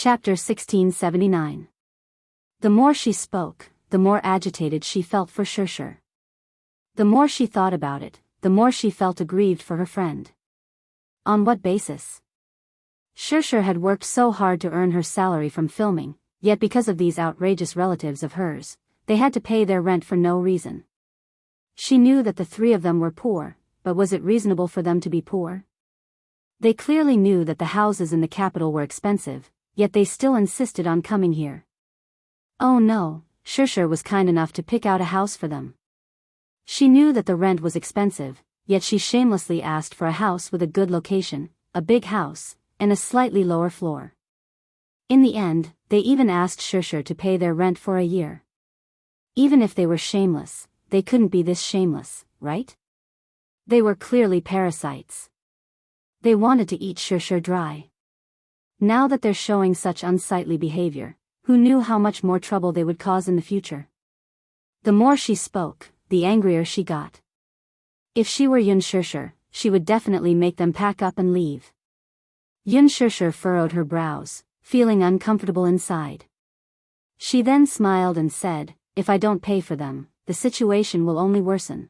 Chapter 1679. The more she spoke, the more agitated she felt for Shirshir. The more she thought about it, the more she felt aggrieved for her friend. On what basis? Shirshir had worked so hard to earn her salary from filming, yet because of these outrageous relatives of hers, they had to pay their rent for no reason. She knew that the three of them were poor, but was it reasonable for them to be poor? They clearly knew that the houses in the capital were expensive, yet they still insisted on coming here. Oh no, Shirshir was kind enough to pick out a house for them. She knew that the rent was expensive, yet she shamelessly asked for a house with a good location, a big house, and a slightly lower floor. In the end, they even asked Shirshir to pay their rent for a year. Even if they were shameless, they couldn't be this shameless, right? They were clearly parasites. They wanted to eat Shirshir dry. Now that they're showing such unsightly behavior, who knew how much more trouble they would cause in the future? The more she spoke, the angrier she got. If she were Yun Shirshir, she would definitely make them pack up and leave. Yun Shirshir furrowed her brows, feeling uncomfortable inside. She then smiled and said, "If I don't pay for them, the situation will only worsen.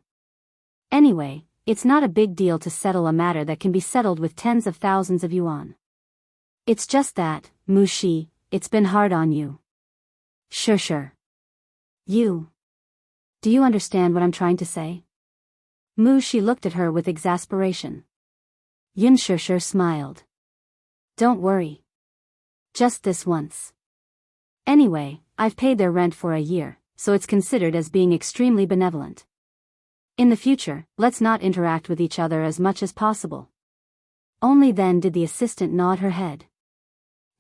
Anyway, it's not a big deal to settle a matter that can be settled with tens of thousands of yuan. It's just that, Mushi, it's been hard on you." Shirshir. You. Do you understand what I'm trying to say? Mushi looked at her with exasperation. Yun Shirshir smiled. Don't worry. Just this once. Anyway, I've paid their rent for a year, so it's considered as being extremely benevolent. In the future, let's not interact with each other as much as possible. Only then did the assistant nod her head.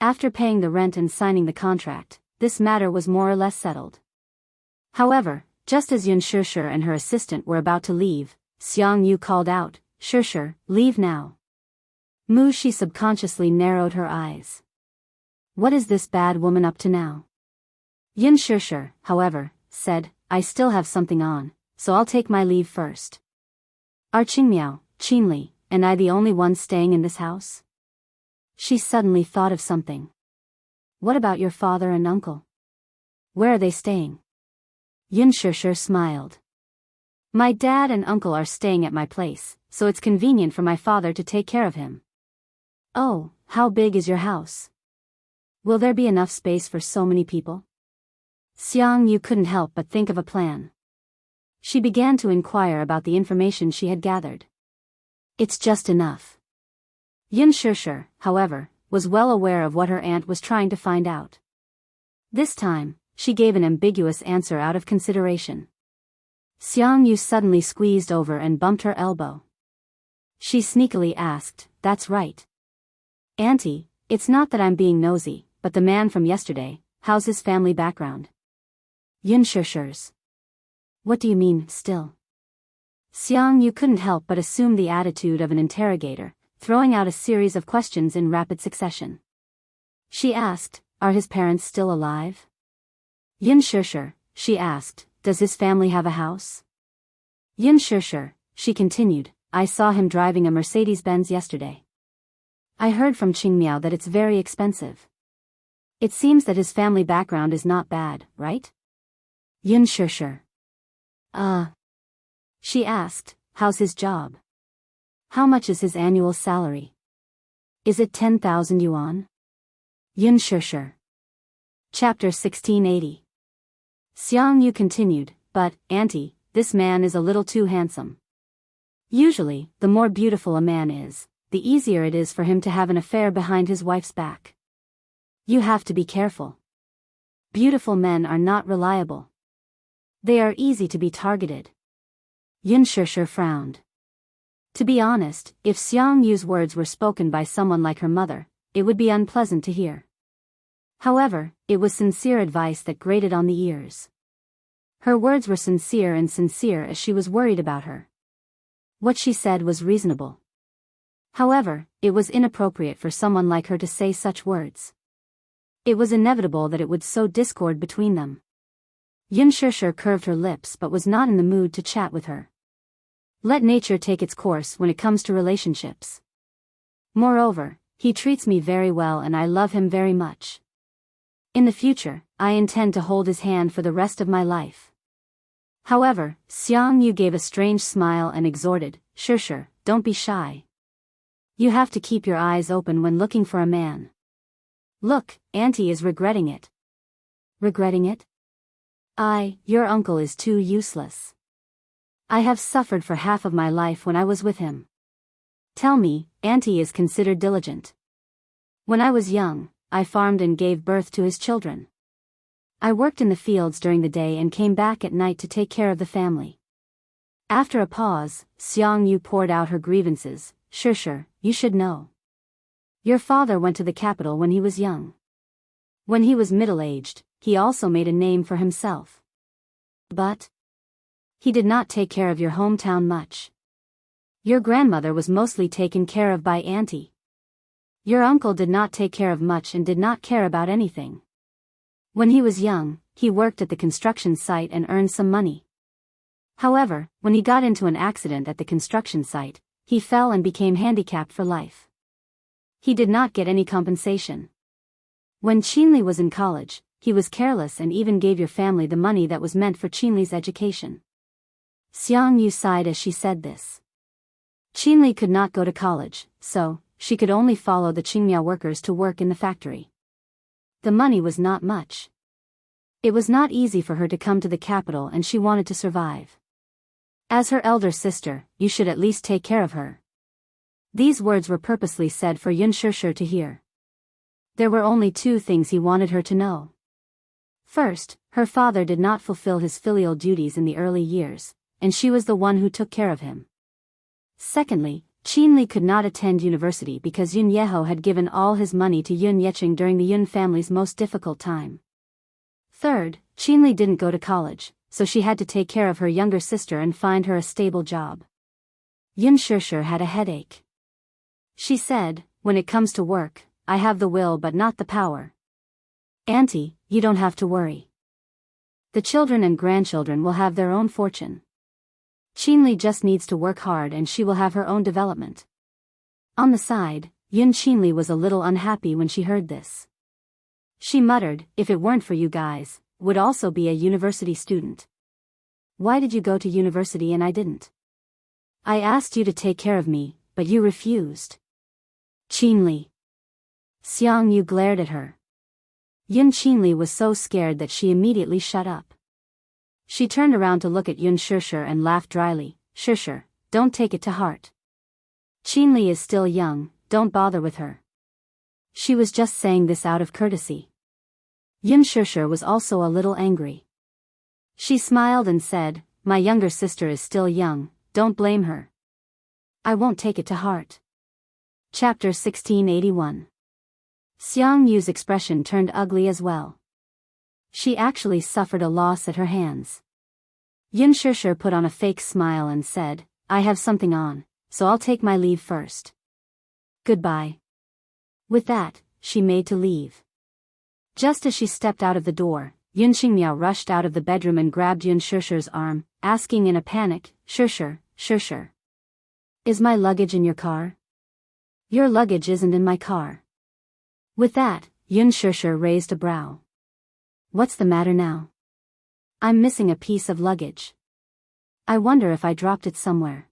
After paying the rent and signing the contract, this matter was more or less settled. However, just as Yun Shirshir and her assistant were about to leave, Xiang Yu called out, "Shirshir, leave now." Mushi subconsciously narrowed her eyes. What is this bad woman up to now? Yun Shirshir, however, said, "I still have something on, so I'll take my leave first. Are Qingmiao, Qinli, and I the only ones staying in this house?" She suddenly thought of something. What about your father and uncle? Where are they staying? Yun Shirshir smiled. My dad and uncle are staying at my place, so it's convenient for my father to take care of him. Oh, how big is your house? Will there be enough space for so many people? Xiang Yu couldn't help but think of a plan. She began to inquire about the information she had gathered. It's just enough. Yun Shirshir, however, was well aware of what her aunt was trying to find out. This time, she gave an ambiguous answer out of consideration. Xiang Yu suddenly squeezed over and bumped her elbow. She sneakily asked, "That's right. Auntie, it's not that I'm being nosy, but the man from yesterday, how's his family background?" Yun Shirshir's. What do you mean, still? Xiang Yu couldn't help but assume the attitude of an interrogator, throwing out a series of questions in rapid succession. She asked, "Are his parents still alive?" Yun Shirshir, she asked, "Does his family have a house?" Yun Shirshir, she continued, "I saw him driving a Mercedes-Benz yesterday. I heard from Qingmiao that it's very expensive. It seems that his family background is not bad, right?" Yun Shirshir. She asked, "How's his job? How much is his annual salary? Is it 10,000 yuan? Yun Shirshir. Chapter 1680. Xiang Yu continued, "But, Auntie, this man is a little too handsome. Usually, the more beautiful a man is, the easier it is for him to have an affair behind his wife's back. You have to be careful. Beautiful men are not reliable. They are easy to be targeted." Yun Shirshir frowned. To be honest, if Xiang Yu's words were spoken by someone like her mother, it would be unpleasant to hear. However, it was sincere advice that grated on the ears. Her words were sincere as she was worried about her. What she said was reasonable. However, it was inappropriate for someone like her to say such words. It was inevitable that it would sow discord between them. Yun Shirshir curved her lips but was not in the mood to chat with her. Let nature take its course when it comes to relationships. Moreover, He treats me very well and I love him very much. In the future, I intend to hold his hand for the rest of my life. However, Xiang Yu gave a strange smile and exhorted, Sure, don't be shy. You have to keep your eyes open when looking for a man. Look, Auntie is regretting it. Regretting it? Your uncle is too useless. I have suffered for half of my life when I was with him. Tell me, Auntie is considered diligent. When I was young, I farmed and gave birth to his children. I worked in the fields during the day and came back at night to take care of the family. After a pause, Xiang Yu poured out her grievances. Sure, you should know. Your father went to the capital when he was young. When he was middle-aged, he also made a name for himself. But he did not take care of your hometown much. Your grandmother was mostly taken care of by Auntie. Your uncle did not take care of much and did not care about anything. When he was young, he worked at the construction site and earned some money. However, when he got into an accident at the construction site, he fell and became handicapped for life. He did not get any compensation. When Qinli was in college, he was careless and even gave your family the money that was meant for Qinli's education. Xiang Yu sighed as she said this. Qinli could not go to college, so she could only follow the Qingmiao workers to work in the factory. The money was not much. It was not easy for her to come to the capital and she wanted to survive. As her elder sister, you should at least take care of her. These words were purposely said for Yun Shushu to hear. There were only two things he wanted her to know. First, her father did not fulfill his filial duties in the early years, and she was the one who took care of him. Secondly, Qinli could not attend university because Yun Yeho had given all his money to Yun Yeqing during the Yun family's most difficult time. Third, Qinli didn't go to college, so she had to take care of her younger sister and find her a stable job. Yun Shushu had a headache. She said, when it comes to work, I have the will but not the power. Auntie, you don't have to worry. The children and grandchildren will have their own fortune. Qinli just needs to work hard and she will have her own development. On the side, Yun Qinli was a little unhappy when she heard this. She muttered, if it weren't for you guys, would also be a university student. Why did you go to university and I didn't? I asked you to take care of me, but you refused. Qinli. Xiang Yu glared at her. Yun Qinli was so scared that she immediately shut up. She turned around to look at Yun Shushu and laughed dryly. Shushu, don't take it to heart. Qinli is still young, don't bother with her. She was just saying this out of courtesy. Yun Shushu was also a little angry. She smiled and said, my younger sister is still young, don't blame her. I won't take it to heart. Chapter 1681. Xiang Yu's expression turned ugly as well. She actually suffered a loss at her hands. Yun Shushu put on a fake smile and said, I have something on, so I'll take my leave first. Goodbye. With that, she made to leave. Just as she stepped out of the door, Yun Qingmiao rushed out of the bedroom and grabbed Yun Shushu's arm, asking in a panic, Shushu. Is my luggage in your car? Your luggage isn't in my car. With that, Yun Shushu raised a brow. What's the matter now? I'm missing a piece of luggage. I wonder if I dropped it somewhere.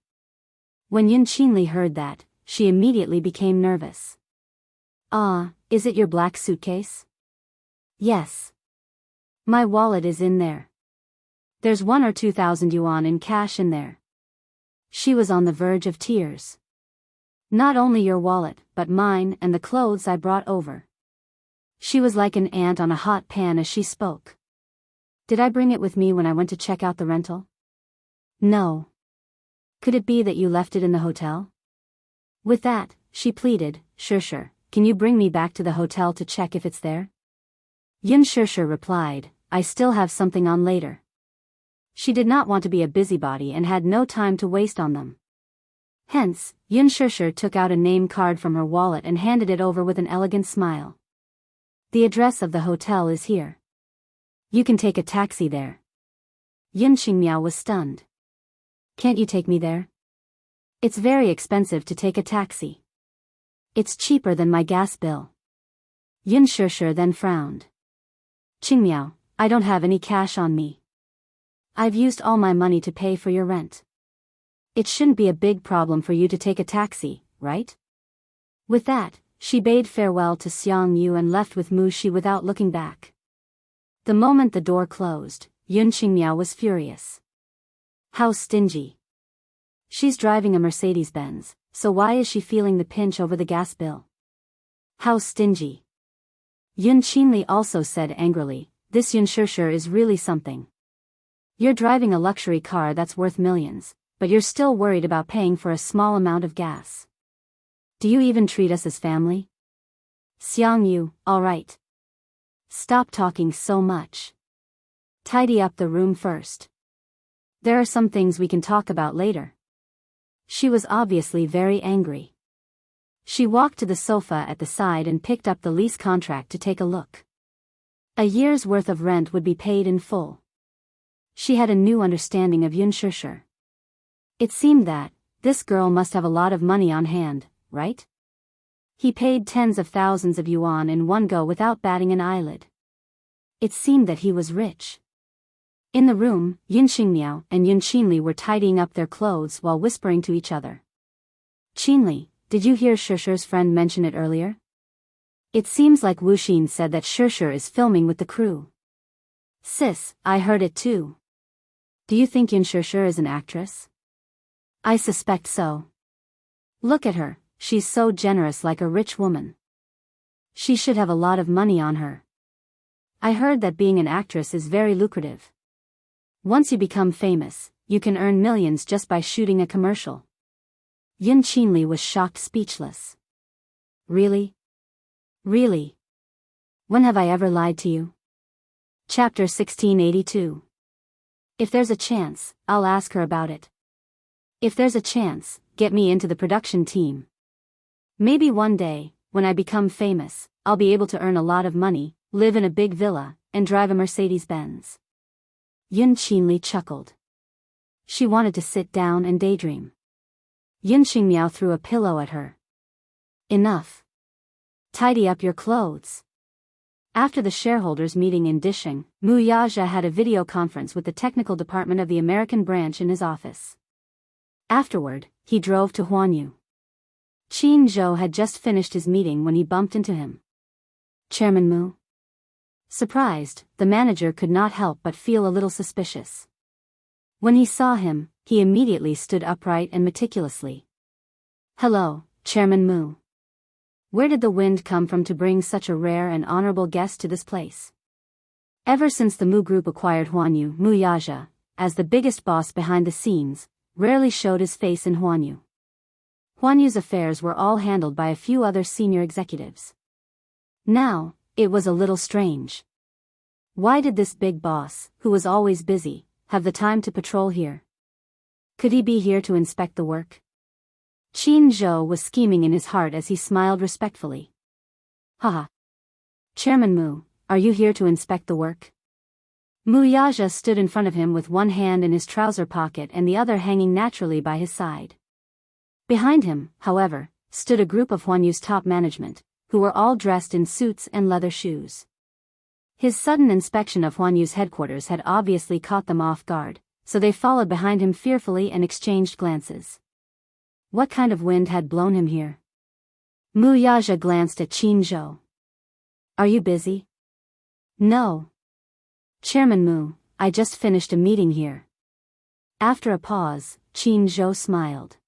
When Yun Qinli heard that, she immediately became nervous. Is it your black suitcase? Yes. My wallet is in there. There's 1,000 or 2,000 yuan in cash in there. She was on the verge of tears. Not only your wallet, but mine and the clothes I brought over. She was like an ant on a hot pan as she spoke. Did I bring it with me when I went to check out the rental? No. Could it be that you left it in the hotel? With that, she pleaded, Shushu, can you bring me back to the hotel to check if it's there? Yun Shushu replied, I still have something on later. She did not want to be a busybody and had no time to waste on them. Hence, Yun Shushu took out a name card from her wallet and handed it over with an elegant smile. The address of the hotel is here. You can take a taxi there. Yun Qingmiao was stunned. Can't you take me there? It's very expensive to take a taxi. It's cheaper than my gas bill. Yun Shishir then frowned. Qingmiao, I don't have any cash on me. I've used all my money to pay for your rent. It shouldn't be a big problem for you to take a taxi, right? With that, she bade farewell to Xiang Yu and left with Mu Shi without looking back. The moment the door closed, Yun Qingmiao was furious. How stingy. She's driving a Mercedes-Benz, so why is she feeling the pinch over the gas bill? How stingy. Yun Qinli also said angrily, this Yun Shishir is really something. You're driving a luxury car that's worth millions, but you're still worried about paying for a small amount of gas. Do you even treat us as family? Xiang Yu, all right. Stop talking so much. Tidy up the room first. There are some things we can talk about later. She was obviously very angry. She walked to the sofa at the side and picked up the lease contract to take a look. A year's worth of rent would be paid in full. She had a new understanding of Yun Shishir. It seemed that this girl must have a lot of money on hand, right? He paid tens of thousands of yuan in one go without batting an eyelid. It seemed that he was rich. In the room, Yun Qingmiao and Yun Qinli were tidying up their clothes while whispering to each other. Qinli, did you hear Shishir's friend mention it earlier? It seems like Wu Xin said that Shishir is filming with the crew. Sis, I heard it too. Do you think Yun Shishir is an actress? I suspect so. Look at her, she's so generous like a rich woman. She should have a lot of money on her. I heard that being an actress is very lucrative. Once you become famous, you can earn millions just by shooting a commercial. Yun Qinli was shocked speechless. Really? Really? When have I ever lied to you? Chapter 1682. If there's a chance, I'll ask her about it. If there's a chance, get me into the production team. Maybe one day, when I become famous, I'll be able to earn a lot of money, live in a big villa, and drive a Mercedes-Benz. Yun Qinli chuckled. She wanted to sit down and daydream. Yun Qingmiao threw a pillow at her. Enough. Tidy up your clothes. After the shareholders' meeting in Disheng, Mu Yaja had a video conference with the technical department of the American branch in his office. Afterward, he drove to Huanyu. Qin Zhou had just finished his meeting when he bumped into him. Chairman Mu? Surprised, the manager could not help but feel a little suspicious. When he saw him, he immediately stood upright and meticulously. Hello, Chairman Mu. Where did the wind come from to bring such a rare and honorable guest to this place? Ever since the Mu Group acquired Huanyu, Mu Yaja, as the biggest boss behind the scenes, rarely showed his face in Huanyu. Huanyu's affairs were all handled by a few other senior executives. Now, it was a little strange. Why did this big boss, who was always busy, have the time to patrol here? Could he be here to inspect the work? Qin Zhou was scheming in his heart as he smiled respectfully. Haha. Chairman Mu, are you here to inspect the work? Mu Yaja stood in front of him with one hand in his trouser pocket and the other hanging naturally by his side. Behind him, however, stood a group of Huanyu's top management, who were all dressed in suits and leather shoes. His sudden inspection of Huanyu's headquarters had obviously caught them off guard, so they followed behind him fearfully and exchanged glances. What kind of wind had blown him here? Mu Yaja glanced at Qin Zhou. Are you busy? No. Chairman Mu, I just finished a meeting here. After a pause, Qin Zhou smiled.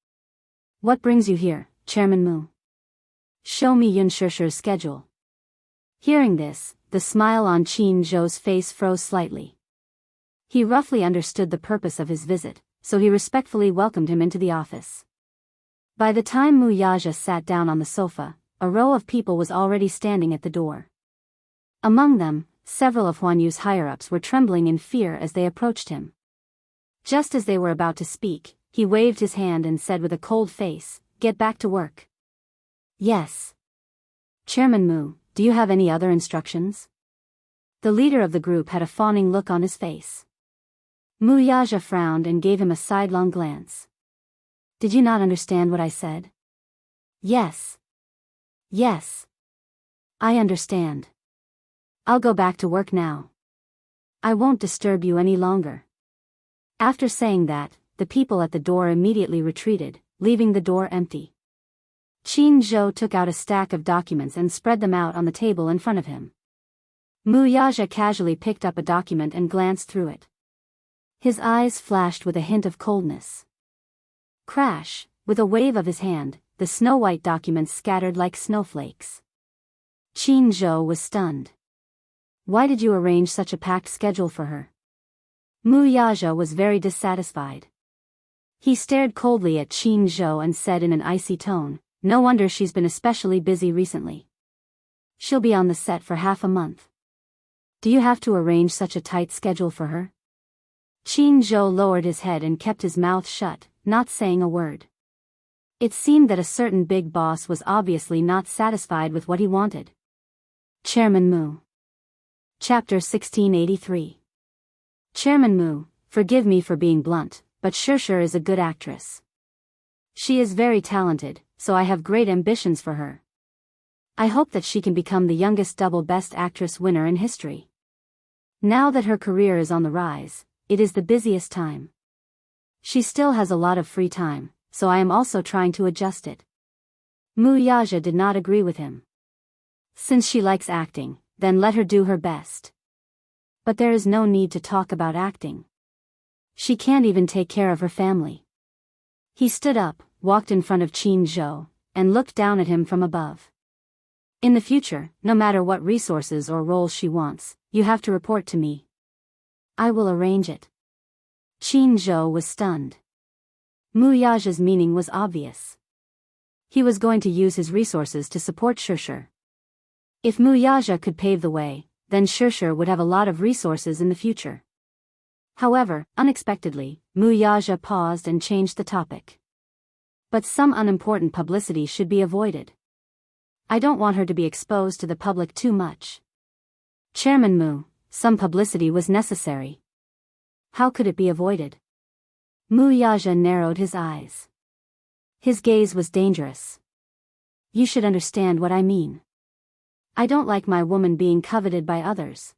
What brings you here, Chairman Mu? Show me Yun Shishir's schedule. Hearing this, the smile on Qin Zhou's face froze slightly. He roughly understood the purpose of his visit, so he respectfully welcomed him into the office. By the time Mu Yaja sat down on the sofa, a row of people was already standing at the door. Among them, several of Huanyu's higher-ups were trembling in fear as they approached him. Just as they were about to speak, he waved his hand and said with a cold face, "Get back to work." Yes. Chairman Mu, do you have any other instructions? The leader of the group had a fawning look on his face. Mu Yaja frowned and gave him a sidelong glance. Did you not understand what I said? Yes. Yes. I understand. I'll go back to work now. I won't disturb you any longer. After saying that, the people at the door immediately retreated, leaving the door empty. Qin Zhou took out a stack of documents and spread them out on the table in front of him. Mu Yaja casually picked up a document and glanced through it. His eyes flashed with a hint of coldness. Crash, with a wave of his hand, the snow-white documents scattered like snowflakes. Qin Zhou was stunned. Why did you arrange such a packed schedule for her? Mu Yaja was very dissatisfied. He stared coldly at Qin Zhou and said in an icy tone, "No wonder she's been especially busy recently. She'll be on the set for half a month. Do you have to arrange such a tight schedule for her?" Qin Zhou lowered his head and kept his mouth shut, not saying a word. It seemed that a certain big boss was obviously not satisfied with what he wanted. Chairman Mu. Chapter 1683. Chairman Mu, forgive me for being blunt, but Shirshir is a good actress. She is very talented, so I have great ambitions for her. I hope that she can become the youngest double Best Actress winner in history. Now that her career is on the rise, it is the busiest time. She still has a lot of free time, so I am also trying to adjust it. Mu Yaja did not agree with him. Since she likes acting, then let her do her best. But there is no need to talk about acting. She can't even take care of her family. He stood up, walked in front of Qin Zhou, and looked down at him from above. In the future, no matter what resources or roles she wants, you have to report to me. I will arrange it. Qin Zhou was stunned. Mu Yaja's meaning was obvious. He was going to use his resources to support Shirshir. If Mu Yaja could pave the way, then Shirshir would have a lot of resources in the future. However, unexpectedly, Mu Yaja paused and changed the topic. But some unimportant publicity should be avoided. I don't want her to be exposed to the public too much. Chairman Mu, some publicity was necessary. How could it be avoided? Mu Yaja narrowed his eyes. His gaze was dangerous. You should understand what I mean. I don't like my woman being coveted by others.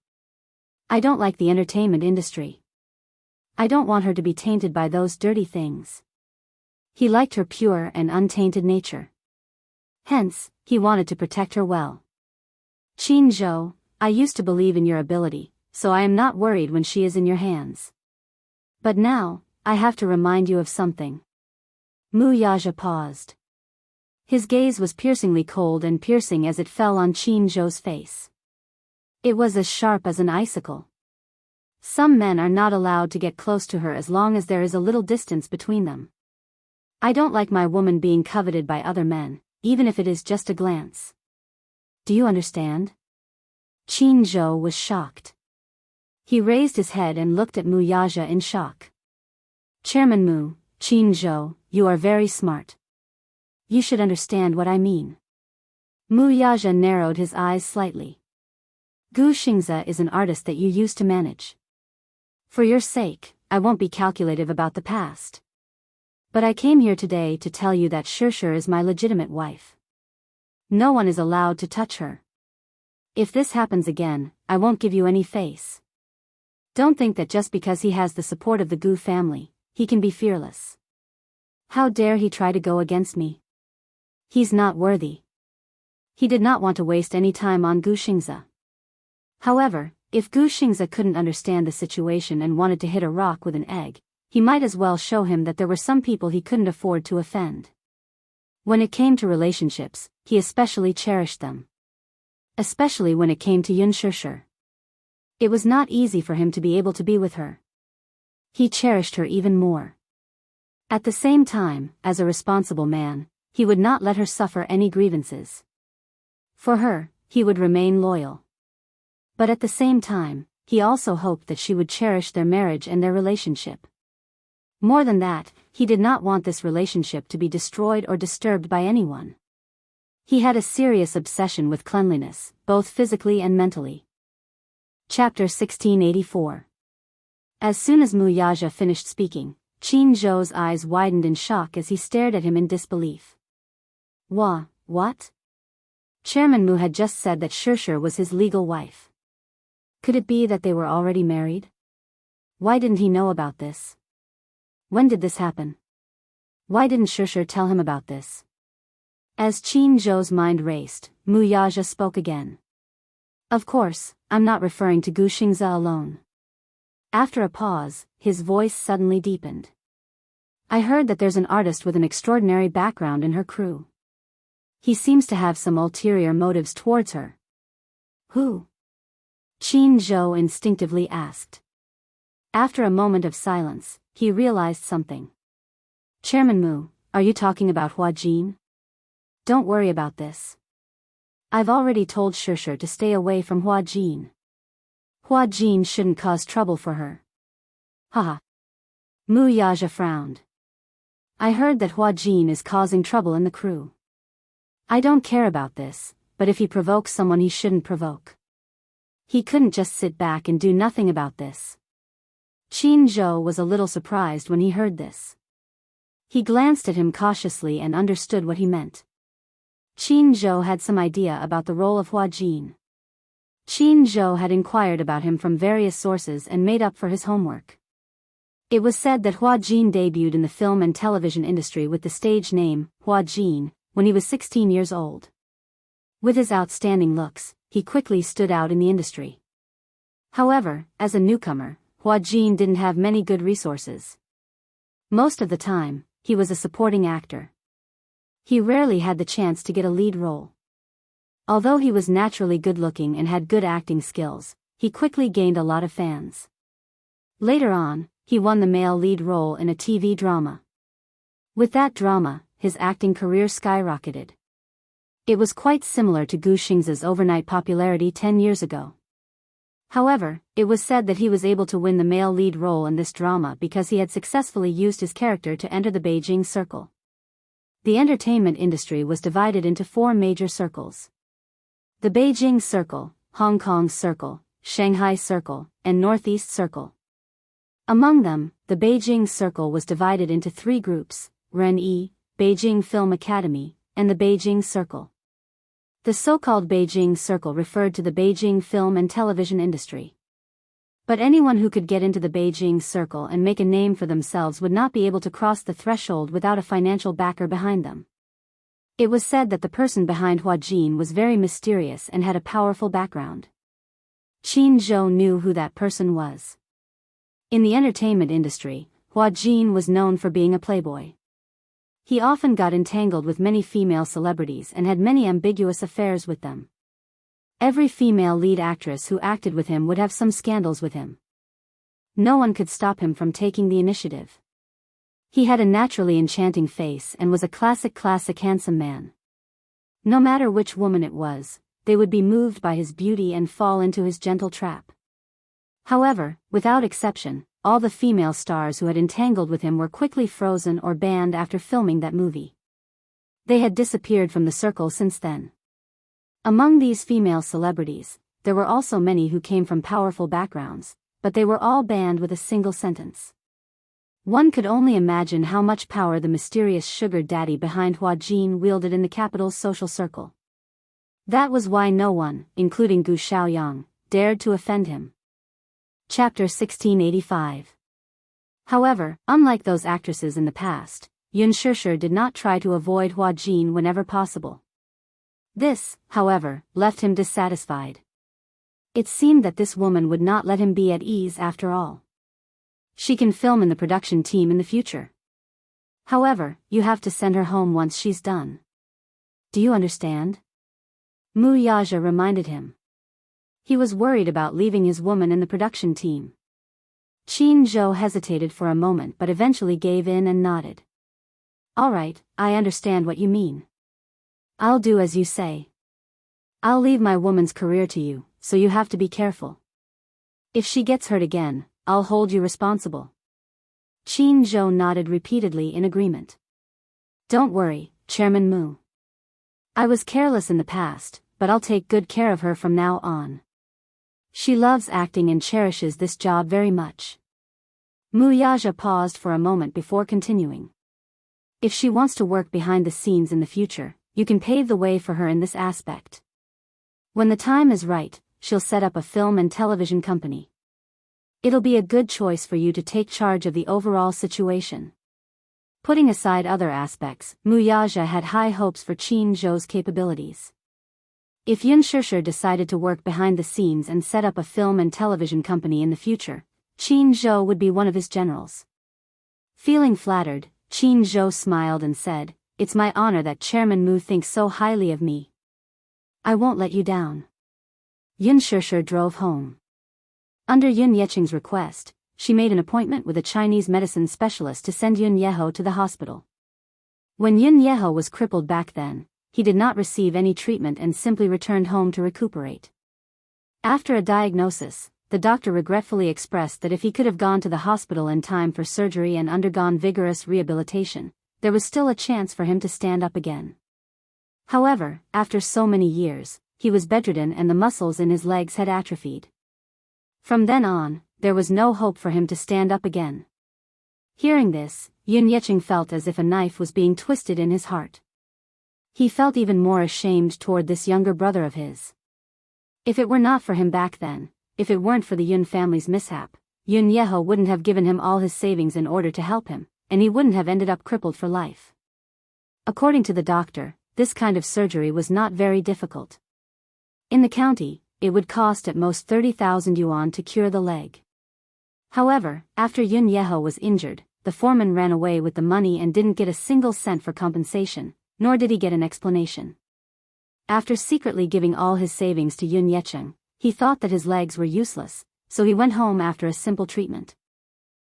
I don't like the entertainment industry. I don't want her to be tainted by those dirty things. He liked her pure and untainted nature. Hence, he wanted to protect her well. Qin Zhou, I used to believe in your ability, so I am not worried when she is in your hands. But now, I have to remind you of something. Mu Yaja paused. His gaze was piercingly cold and piercing as it fell on Qin Zhou's face. It was as sharp as an icicle. Some men are not allowed to get close to her as long as there is a little distance between them. I don't like my woman being coveted by other men, even if it is just a glance. Do you understand? Qin Zhou was shocked. He raised his head and looked at Mu Yaja in shock. Chairman Mu, Qin Zhou, you are very smart. You should understand what I mean. Mu Yaja narrowed his eyes slightly. Gu Xingze is an artist that you used to manage. For your sake, I won't be calculative about the past. But I came here today to tell you that Shirshir is my legitimate wife. No one is allowed to touch her. If this happens again, I won't give you any face. Don't think that just because he has the support of the Gu family, he can be fearless. How dare he try to go against me? He's not worthy. He did not want to waste any time on Gu Xingze. However, if Gu Xingze couldn't understand the situation and wanted to hit a rock with an egg, he might as well show him that there were some people he couldn't afford to offend. When it came to relationships, he especially cherished them. Especially when it came to Yun Shirshir. It was not easy for him to be able to be with her. He cherished her even more. At the same time, as a responsible man, he would not let her suffer any grievances. For her, he would remain loyal. But at the same time, he also hoped that she would cherish their marriage and their relationship. More than that, he did not want this relationship to be destroyed or disturbed by anyone. He had a serious obsession with cleanliness, both physically and mentally. Chapter 1684. As soon as Mu Yaja finished speaking, Qin Zhou's eyes widened in shock as he stared at him in disbelief. What? Chairman Mu had just said that Shirshir was his legal wife. Could it be that they were already married? Why didn't he know about this? When did this happen? Why didn't Shirshir tell him about this? As Qin Zhou's mind raced, Mu Yaja spoke again. Of course, I'm not referring to Gu Xingze alone. After a pause, his voice suddenly deepened. I heard that there's an artist with an extraordinary background in her crew. He seems to have some ulterior motives towards her. Who? Qin Zhou instinctively asked. After a moment of silence, he realized something. Chairman Mu, are you talking about Hua Jin? Don't worry about this. I've already told Shirshir to stay away from Hua Jin. Hua Jin shouldn't cause trouble for her. Haha. Mu Yaja frowned. I heard that Hua Jin is causing trouble in the crew. I don't care about this, but if he provokes someone he shouldn't provoke. He couldn't just sit back and do nothing about this. Qin Zhou was a little surprised when he heard this. He glanced at him cautiously and understood what he meant. Qin Zhou had some idea about the role of Hua Jin. Qin Zhou had inquired about him from various sources and made up for his homework. It was said that Hua Jin debuted in the film and television industry with the stage name, Hua Jin, when he was 16 years old. With his outstanding looks, he quickly stood out in the industry. However, as a newcomer, Hua Jin didn't have many good resources. Most of the time, he was a supporting actor. He rarely had the chance to get a lead role. Although he was naturally good-looking and had good acting skills, he quickly gained a lot of fans. Later on, he won the male lead role in a TV drama. With that drama, his acting career skyrocketed. It was quite similar to Gu Xingze's overnight popularity 10 years ago. However, it was said that he was able to win the male lead role in this drama because he had successfully used his character to enter the Beijing Circle. The entertainment industry was divided into 4 major circles. The Beijing Circle, Hong Kong Circle, Shanghai Circle, and Northeast Circle. Among them, the Beijing Circle was divided into 3 groups, Ren-yi, Beijing Film Academy, and the Beijing Circle. The so-called Beijing Circle referred to the Beijing film and television industry. But anyone who could get into the Beijing Circle and make a name for themselves would not be able to cross the threshold without a financial backer behind them. It was said that the person behind Hua Jin was very mysterious and had a powerful background. Qin Zhou knew who that person was. In the entertainment industry, Hua Jin was known for being a playboy. He often got entangled with many female celebrities and had many ambiguous affairs with them. Every female lead actress who acted with him would have some scandals with him. No one could stop him from taking the initiative. He had a naturally enchanting face and was a classic handsome man. No matter which woman it was, they would be moved by his beauty and fall into his gentle trap. However, without exception, all the female stars who had entangled with him were quickly frozen or banned after filming that movie. They had disappeared from the circle since then. Among these female celebrities, there were also many who came from powerful backgrounds, but they were all banned with a single sentence. One could only imagine how much power the mysterious sugar daddy behind Hua Jin wielded in the capital's social circle. That was why no one, including Gu Xiaoyang, dared to offend him. Chapter 1685. However, unlike those actresses in the past, Yun Shirshir did not try to avoid Hua Jin whenever possible. This, however, left him dissatisfied. It seemed that this woman would not let him be at ease after all. She can film in the production team in the future. However, you have to send her home once she's done. Do you understand? Mu Yaja reminded him. He was worried about leaving his woman in the production team. Qin Zhou hesitated for a moment but eventually gave in and nodded. All right, I understand what you mean. I'll do as you say. I'll leave my woman's career to you, so you have to be careful. If she gets hurt again, I'll hold you responsible. Qin Zhou nodded repeatedly in agreement. Don't worry, Chairman Mu. I was careless in the past, but I'll take good care of her from now on. She loves acting and cherishes this job very much. Mu Yaja paused for a moment before continuing. If she wants to work behind the scenes in the future, you can pave the way for her in this aspect. When the time is right, she'll set up a film and television company. It'll be a good choice for you to take charge of the overall situation. Putting aside other aspects, Mu Yaja had high hopes for Qin Zhou's capabilities. If Yun Shishir decided to work behind the scenes and set up a film and television company in the future, Qin Zhou would be one of his generals. Feeling flattered, Qin Zhou smiled and said, "It's my honor that Chairman Mu thinks so highly of me. I won't let you down." Yun Shishir drove home. Under Yun Yecheng's request, she made an appointment with a Chinese medicine specialist to send Yun Yeho to the hospital. When Yun Yeho was crippled back then, he did not receive any treatment and simply returned home to recuperate. After a diagnosis, the doctor regretfully expressed that if he could have gone to the hospital in time for surgery and undergone vigorous rehabilitation, there was still a chance for him to stand up again. However, after so many years, he was bedridden and the muscles in his legs had atrophied. From then on, there was no hope for him to stand up again. Hearing this, Yun Yecheng felt as if a knife was being twisted in his heart. He felt even more ashamed toward this younger brother of his. If it were not for him back then, if it weren't for the Yun family's mishap, Yun Yeho wouldn't have given him all his savings in order to help him, and he wouldn't have ended up crippled for life. According to the doctor, this kind of surgery was not very difficult. In the county, it would cost at most 30,000 yuan to cure the leg. However, after Yun Yeho was injured, the foreman ran away with the money and didn't get a single cent for compensation, nor did he get an explanation. After secretly giving all his savings to Yun Yecheng, he thought that his legs were useless, so he went home after a simple treatment.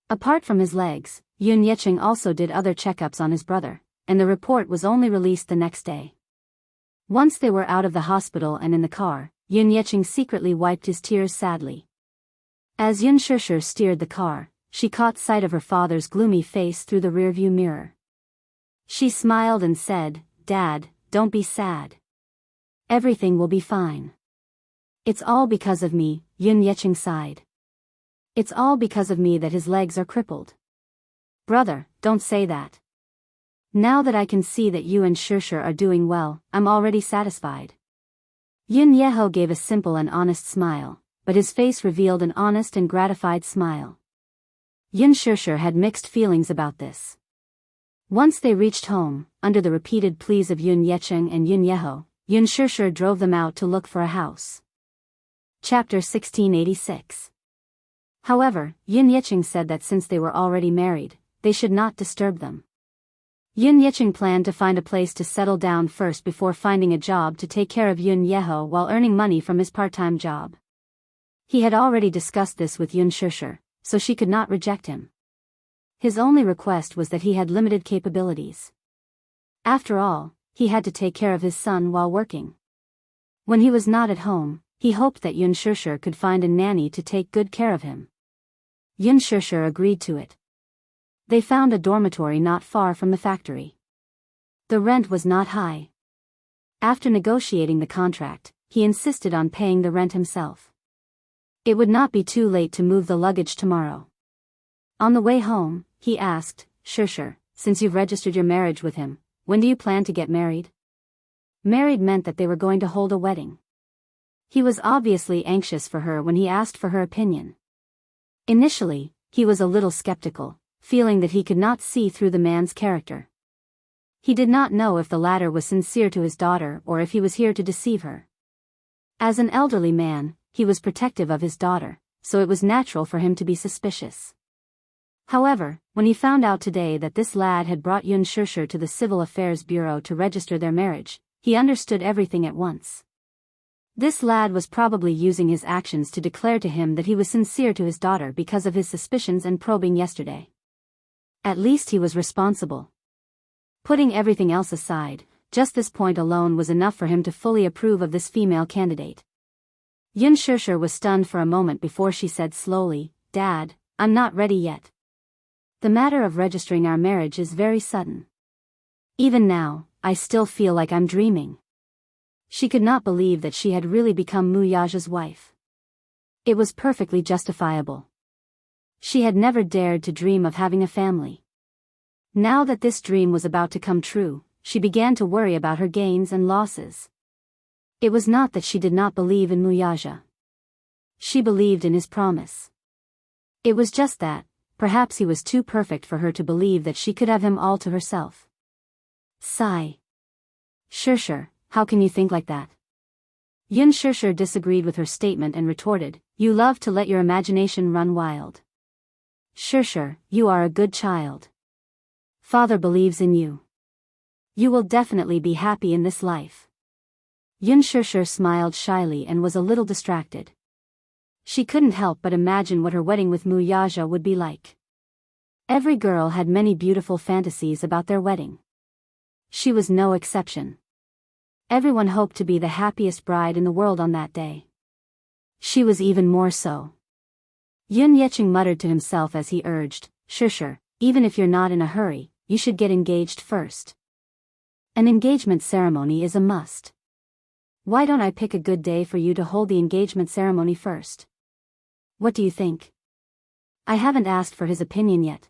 Apart from his legs, Yun Yecheng also did other checkups on his brother, and the report was only released the next day. Once they were out of the hospital and in the car, Yun Yecheng secretly wiped his tears sadly. As Yun Shishir steered the car, she caught sight of her father's gloomy face through the rearview mirror. She smiled and said, "Dad, don't be sad. Everything will be fine." "It's all because of me," Yun Yecheng sighed. "It's all because of me that his legs are crippled." "Brother, don't say that. Now that I can see that you and Shishir are doing well, I'm already satisfied." Yun Yeho gave a simple and honest smile, but his face revealed an honest and gratified smile. Yun Shishir had mixed feelings about this. Once they reached home, under the repeated pleas of Yun Yecheng and Yun Yeho, Yun Shishir drove them out to look for a house. Chapter 1686. However, Yun Yecheng said that since they were already married, they should not disturb them. Yun Yecheng planned to find a place to settle down first before finding a job to take care of Yun Yeho while earning money from his part-time job. He had already discussed this with Yun Shishir, so she could not reject him. His only request was that he had limited capabilities. After all, he had to take care of his son while working. When he was not at home, he hoped that Yun Shishir could find a nanny to take good care of him. Yun Shishir agreed to it. They found a dormitory not far from the factory. The rent was not high. After negotiating the contract, he insisted on paying the rent himself. It would not be too late to move the luggage tomorrow. On the way home, he asked, "Shishir, since you've registered your marriage with him, when do you plan to get married?" Married meant that they were going to hold a wedding. He was obviously anxious for her when he asked for her opinion. Initially, he was a little skeptical, feeling that he could not see through the man's character. He did not know if the latter was sincere to his daughter or if he was here to deceive her. As an elderly man, he was protective of his daughter, so it was natural for him to be suspicious. However, when he found out today that this lad had brought Yun Shishir to the Civil Affairs Bureau to register their marriage, he understood everything at once. This lad was probably using his actions to declare to him that he was sincere to his daughter because of his suspicions and probing yesterday. At least he was responsible. Putting everything else aside, just this point alone was enough for him to fully approve of this female candidate. Yun Shishir was stunned for a moment before she said slowly, "Dad, I'm not ready yet. The matter of registering our marriage is very sudden. Even now, I still feel like I'm dreaming." She could not believe that she had really become Mu Yaja's wife. It was perfectly justifiable. She had never dared to dream of having a family. Now that this dream was about to come true, she began to worry about her gains and losses. It was not that she did not believe in Muyaja. She believed in his promise. It was just that, perhaps he was too perfect for her to believe that she could have him all to herself. Sigh. Sure, how can you think like that? Yun Sure disagreed with her statement and retorted, you love to let your imagination run wild. Sure, you are a good child. Father believes in you. You will definitely be happy in this life. Yun Sure smiled shyly and was a little distracted. She couldn't help but imagine what her wedding with Muyaja would be like. Every girl had many beautiful fantasies about their wedding. She was no exception. Everyone hoped to be the happiest bride in the world on that day. She was even more so. Yun Yecheng muttered to himself as he urged, Sure, even if you're not in a hurry, you should get engaged first. An engagement ceremony is a must. Why don't I pick a good day for you to hold the engagement ceremony first? What do you think? I haven't asked for his opinion yet.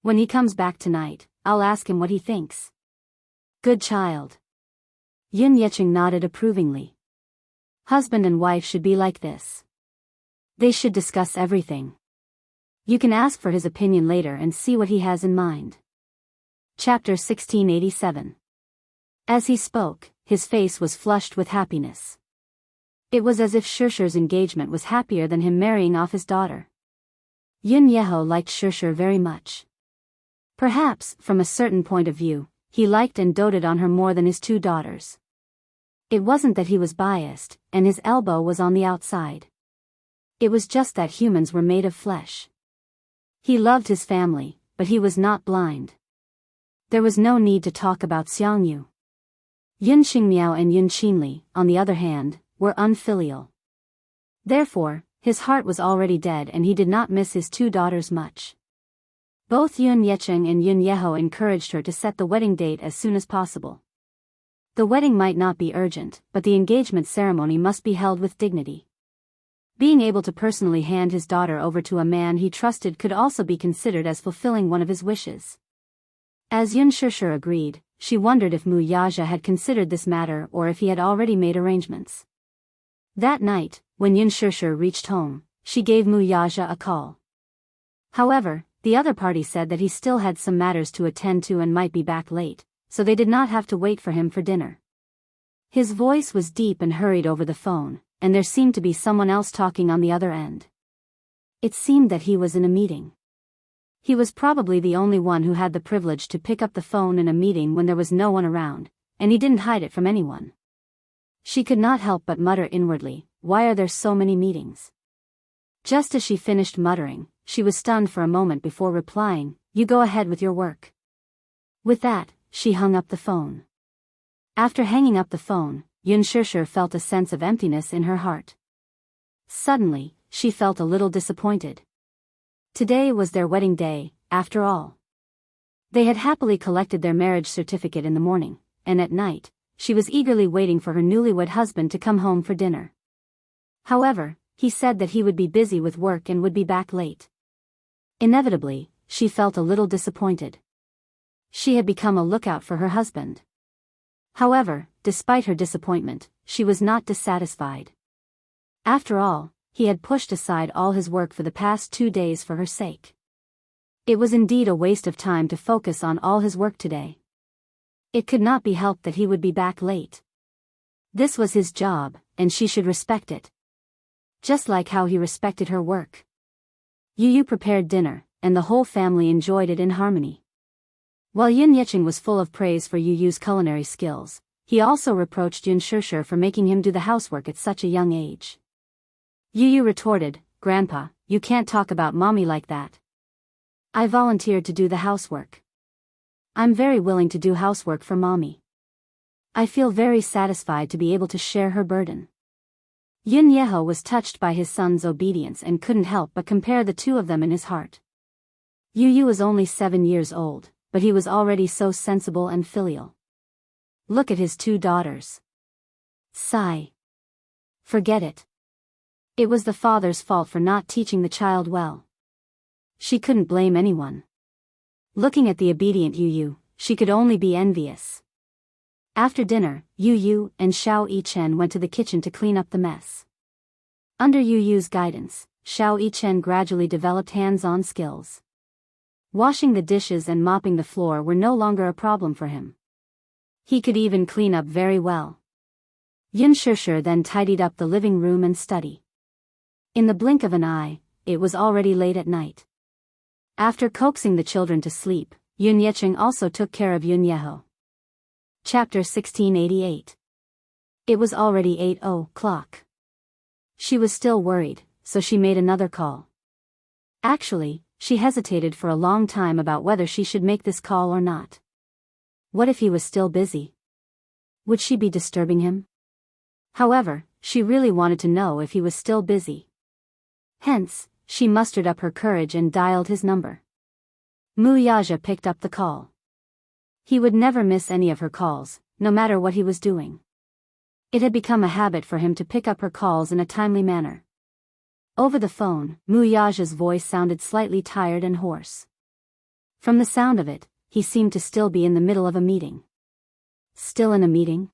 When he comes back tonight, I'll ask him what he thinks. Good child. Yun Yecheng nodded approvingly. Husband and wife should be like this. They should discuss everything. You can ask for his opinion later and see what he has in mind. Chapter 1687. As he spoke, his face was flushed with happiness. It was as if Shure's engagement was happier than him marrying off his daughter. Yun Yeho liked Shure very much. Perhaps, from a certain point of view, he liked and doted on her more than his two daughters. It wasn't that he was biased, and his elbow was on the outside. It was just that humans were made of flesh. He loved his family, but he was not blind. There was no need to talk about Xiangyu. Yun Xingmiao and Yun Qinli, on the other hand, were unfilial. Therefore, his heart was already dead and he did not miss his two daughters much. Both Yun Yecheng and Yun Yeho encouraged her to set the wedding date as soon as possible. The wedding might not be urgent, but the engagement ceremony must be held with dignity. Being able to personally hand his daughter over to a man he trusted could also be considered as fulfilling one of his wishes. As Yun Shure agreed, she wondered if Muyaja had considered this matter or if he had already made arrangements. That night, when Yun Shure reached home, she gave Muyaja a call. However, the other party said that he still had some matters to attend to and might be back late, so they did not have to wait for him for dinner. His voice was deep and hurried over the phone, and there seemed to be someone else talking on the other end. It seemed that he was in a meeting. He was probably the only one who had the privilege to pick up the phone in a meeting when there was no one around, and he didn't hide it from anyone. She could not help but mutter inwardly, why are there so many meetings? Just as she finished muttering, she was stunned for a moment before replying, you go ahead with your work. With that, she hung up the phone. After hanging up the phone, Yun Shure felt a sense of emptiness in her heart. Suddenly, she felt a little disappointed. Today was their wedding day, after all. They had happily collected their marriage certificate in the morning, and at night, she was eagerly waiting for her newlywed husband to come home for dinner. However, he said that he would be busy with work and would be back late. Inevitably, she felt a little disappointed. She had become a lookout for her husband. However, despite her disappointment, she was not dissatisfied. After all, he had pushed aside all his work for the past 2 days for her sake. It was indeed a waste of time to focus on all his work today. It could not be helped that he would be back late. This was his job, and she should respect it. Just like how he respected her work. Yu prepared dinner, and the whole family enjoyed it in harmony. While Yun Yecheng was full of praise for Yu's culinary skills, he also reproached Yun Shure for making him do the housework at such a young age. Yu retorted, Grandpa, you can't talk about Mommy like that. I volunteered to do the housework. I'm very willing to do housework for Mommy. I feel very satisfied to be able to share her burden. Yun Yeho was touched by his son's obedience and couldn't help but compare the two of them in his heart. Yu was only 7 years old, but he was already so sensible and filial. Look at his 2 daughters. Sigh. Forget it. It was the father's fault for not teaching the child well. She couldn't blame anyone. Looking at the obedient Yu, she could only be envious. After dinner, Yu Yu and Xiao Yichen went to the kitchen to clean up the mess. Under Yu Yu's guidance, Xiao Yichen gradually developed hands-on skills. Washing the dishes and mopping the floor were no longer a problem for him. He could even clean up very well. Yun Shishir then tidied up the living room and study. In the blink of an eye, it was already late at night. After coaxing the children to sleep, Yun Yecheng also took care of Yun Yeho. Chapter 1688. It was already 8:00. She was still worried, so she made another call. Actually, she hesitated for a long time about whether she should make this call or not. What if he was still busy? Would she be disturbing him? However, she really wanted to know if he was still busy. Hence, she mustered up her courage and dialed his number. Mu Yaja picked up the call. He would never miss any of her calls, no matter what he was doing. It had become a habit for him to pick up her calls in a timely manner. Over the phone, Mu Yaja's voice sounded slightly tired and hoarse. From the sound of it, he seemed to still be in the middle of a meeting. Still in a meeting?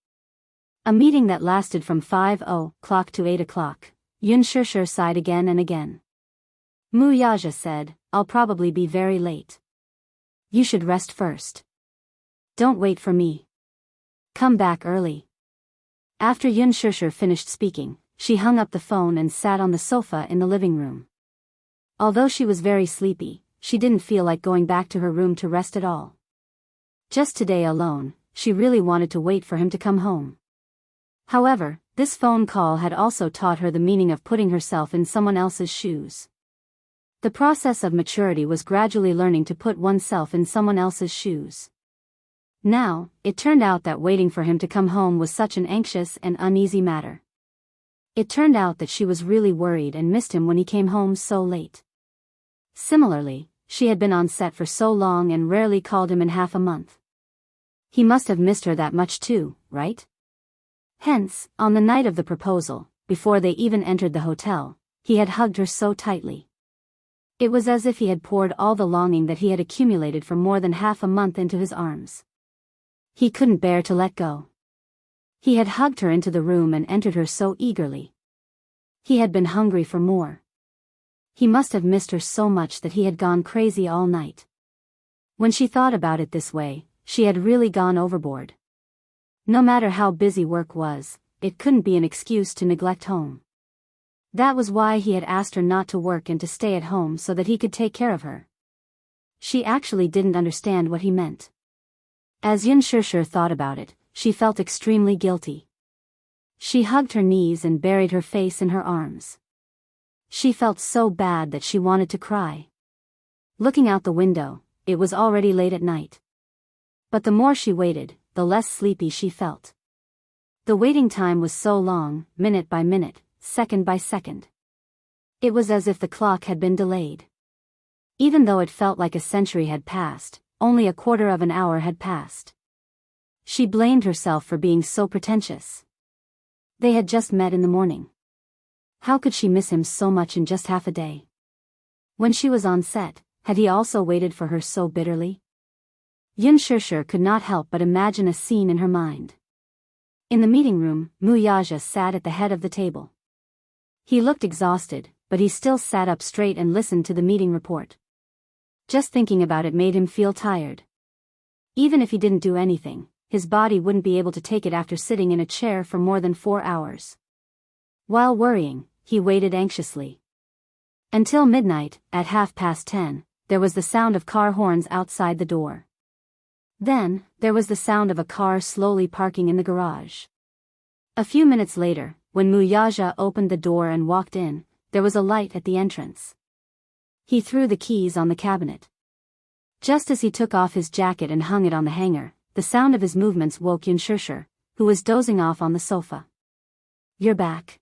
A meeting that lasted from 5:00 to 8:00. Yun Shishir sighed again and again. Mu Yaja said, "I'll probably be very late. You should rest first. Don't wait for me. Come back early." After Yun Shishir finished speaking, she hung up the phone and sat on the sofa in the living room. Although she was very sleepy, she didn't feel like going back to her room to rest at all. Just today alone, she really wanted to wait for him to come home. However, this phone call had also taught her the meaning of putting herself in someone else's shoes. The process of maturity was gradually learning to put oneself in someone else's shoes. Now, it turned out that waiting for him to come home was such an anxious and uneasy matter. It turned out that she was really worried and missed him when he came home so late. Similarly, she had been on set for so long and rarely called him in half a month. He must have missed her that much too, right? Hence, on the night of the proposal, before they even entered the hotel, he had hugged her so tightly. It was as if he had poured all the longing that he had accumulated for more than half a month into his arms. He couldn't bear to let go. He had hugged her into the room and entered her so eagerly. He had been hungry for more. He must have missed her so much that he had gone crazy all night. When she thought about it this way, she had really gone overboard. No matter how busy work was, it couldn't be an excuse to neglect home. That was why he had asked her not to work and to stay at home so that he could take care of her. She actually didn't understand what he meant. As Yun Shishir thought about it, she felt extremely guilty. She hugged her knees and buried her face in her arms. She felt so bad that she wanted to cry. Looking out the window, it was already late at night. But the more she waited, the less sleepy she felt. The waiting time was so long, minute by minute, second by second. It was as if the clock had been delayed. Even though it felt like a century had passed, only a quarter of an hour had passed. She blamed herself for being so pretentious. They had just met in the morning. How could she miss him so much in just half a day? When she was on set, had he also waited for her so bitterly? Yun Shishir could not help but imagine a scene in her mind. In the meeting room, Mu Yaja sat at the head of the table. He looked exhausted, but he still sat up straight and listened to the meeting report. Just thinking about it made him feel tired. Even if he didn't do anything, his body wouldn't be able to take it after sitting in a chair for more than 4 hours. While worrying, he waited anxiously. Until midnight, at 10:30, there was the sound of car horns outside the door. Then, there was the sound of a car slowly parking in the garage. A few minutes later, when Mu Yaja opened the door and walked in, there was a light at the entrance. He threw the keys on the cabinet. Just as he took off his jacket and hung it on the hanger, the sound of his movements woke Yun Shishir, who was dozing off on the sofa. "You're back."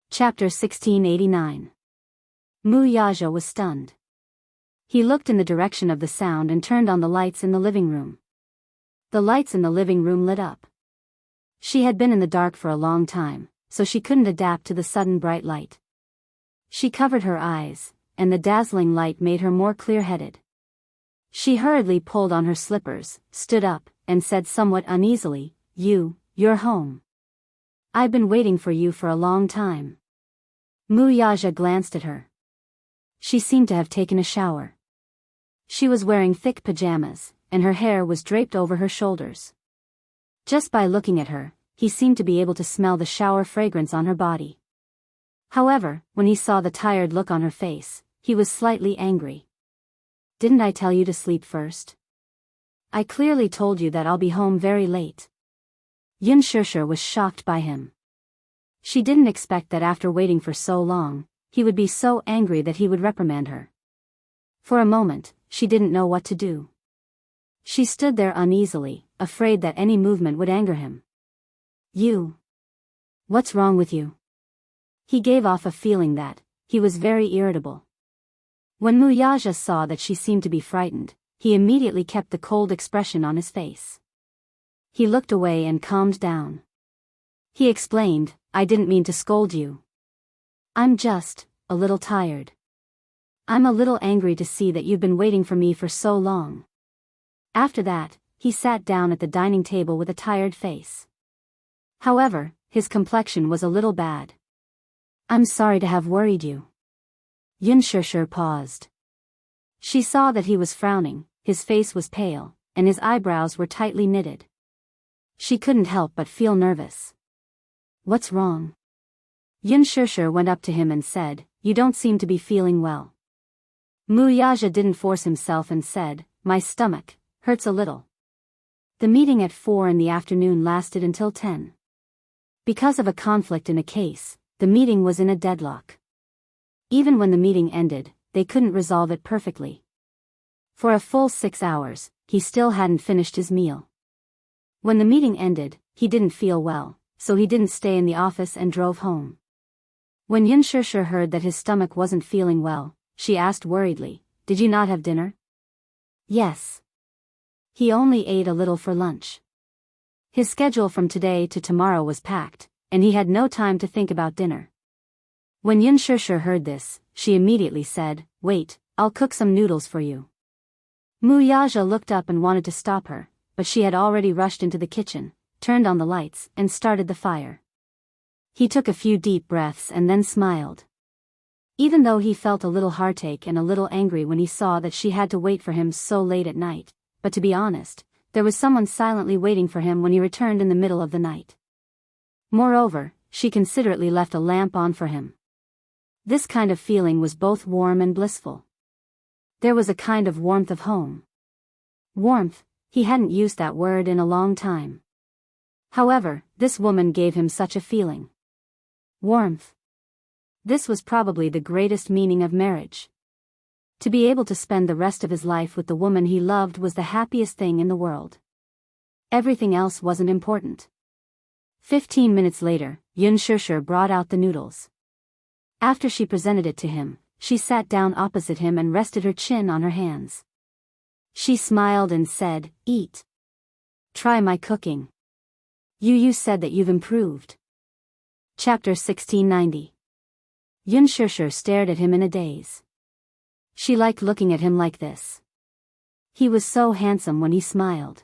Chapter 1689. Mu Yaja was stunned. He looked in the direction of the sound and turned on the lights in the living room. The lights in the living room lit up. She had been in the dark for a long time, so she couldn't adapt to the sudden bright light. She covered her eyes, and the dazzling light made her more clear-headed. She hurriedly pulled on her slippers, stood up, and said somewhat uneasily, You're home. I've been waiting for you for a long time. Muyaja glanced at her. She seemed to have taken a shower. She was wearing thick pajamas, and her hair was draped over her shoulders. Just by looking at her, he seemed to be able to smell the shower fragrance on her body. However, when he saw the tired look on her face, he was slightly angry. Didn't I tell you to sleep first? I clearly told you that I'll be home very late. Yun Shishir was shocked by him. She didn't expect that after waiting for so long, he would be so angry that he would reprimand her. For a moment, she didn't know what to do. She stood there uneasily, afraid that any movement would anger him. What's wrong with you? He gave off a feeling that he was very irritable. When Muyaja saw that she seemed to be frightened, he immediately kept the cold expression on his face. He looked away and calmed down. He explained, I didn't mean to scold you. I'm just a little tired. I'm a little angry to see that you've been waiting for me for so long. After that, he sat down at the dining table with a tired face. However, his complexion was a little bad. I'm sorry to have worried you. Yun Shishir paused. She saw that he was frowning, his face was pale, and his eyebrows were tightly knitted. She couldn't help but feel nervous. What's wrong? Yun Shishir went up to him and said, You don't seem to be feeling well. Muyaja didn't force himself and said, My stomach hurts a little. The meeting at 4 in the afternoon lasted until 10. Because of a conflict in a case, the meeting was in a deadlock. Even when the meeting ended, they couldn't resolve it perfectly. For a full 6 hours, he still hadn't finished his meal. When the meeting ended, he didn't feel well, so he didn't stay in the office and drove home. When Yun Shishir heard that his stomach wasn't feeling well, she asked worriedly, Did you not have dinner? Yes. He only ate a little for lunch. His schedule from today to tomorrow was packed, and he had no time to think about dinner. When Yun Shishir heard this, she immediately said, Wait, I'll cook some noodles for you. Muyaja looked up and wanted to stop her, but she had already rushed into the kitchen, turned on the lights, and started the fire. He took a few deep breaths and then smiled. Even though he felt a little heartache and a little angry when he saw that she had to wait for him so late at night, but to be honest, there was someone silently waiting for him when he returned in the middle of the night. Moreover, she considerately left a lamp on for him. This kind of feeling was both warm and blissful. There was a kind of warmth of home. Warmth, he hadn't used that word in a long time. However, this woman gave him such a feeling. Warmth. This was probably the greatest meaning of marriage. To be able to spend the rest of his life with the woman he loved was the happiest thing in the world. Everything else wasn't important. 15 minutes later, Yun Shishir brought out the noodles. After she presented it to him, she sat down opposite him and rested her chin on her hands. She smiled and said, Eat. Try my cooking. You said that you've improved. Chapter 1690. Yun Shishir stared at him in a daze. She liked looking at him like this. He was so handsome when he smiled.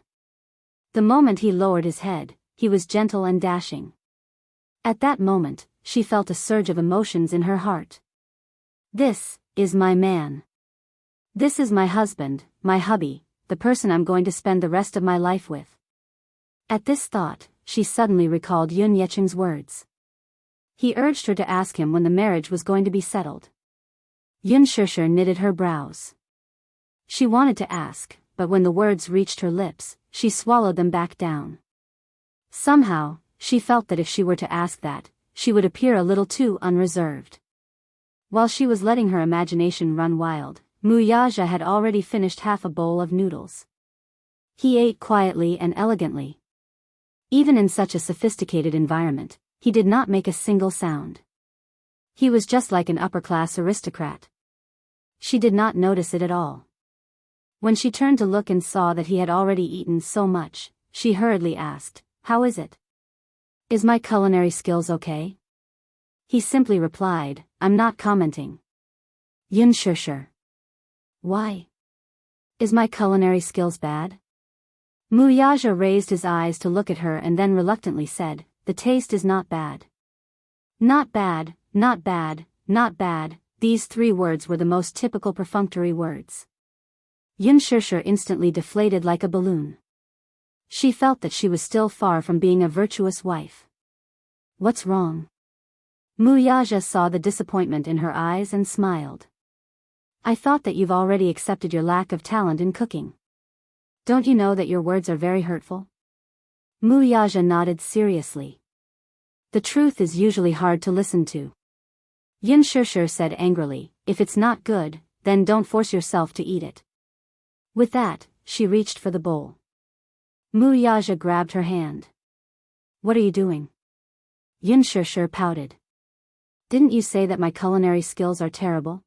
The moment he lowered his head, he was gentle and dashing. At that moment, she felt a surge of emotions in her heart. This is my man. This is my husband, my hubby, the person I'm going to spend the rest of my life with. At this thought, she suddenly recalled Yun Yecheng's words. He urged her to ask him when the marriage was going to be settled. Yun Shishir knitted her brows. She wanted to ask, but when the words reached her lips, she swallowed them back down. Somehow, she felt that if she were to ask that, she would appear a little too unreserved. While she was letting her imagination run wild, Muyaja had already finished half a bowl of noodles. He ate quietly and elegantly. Even in such a sophisticated environment, he did not make a single sound. He was just like an upper-class aristocrat. She did not notice it at all. When she turned to look and saw that he had already eaten so much, she hurriedly asked, How is it? Is my culinary skills okay? He simply replied, I'm not commenting. Yun Shishir. Why? Is my culinary skills bad? Muyaja raised his eyes to look at her and then reluctantly said, the taste is not bad. Not bad, not bad, not bad. These 3 words were the most typical perfunctory words. Yun Shishir instantly deflated like a balloon. She felt that she was still far from being a virtuous wife. What's wrong? Muyaja saw the disappointment in her eyes and smiled. I thought that you've already accepted your lack of talent in cooking. Don't you know that your words are very hurtful? Muyaja nodded seriously. The truth is usually hard to listen to. Yun Shishir said angrily, if it's not good, then don't force yourself to eat it. With that, she reached for the bowl. Muyaja grabbed her hand. What are you doing? Yun Shishir pouted. Didn't you say that my culinary skills are terrible?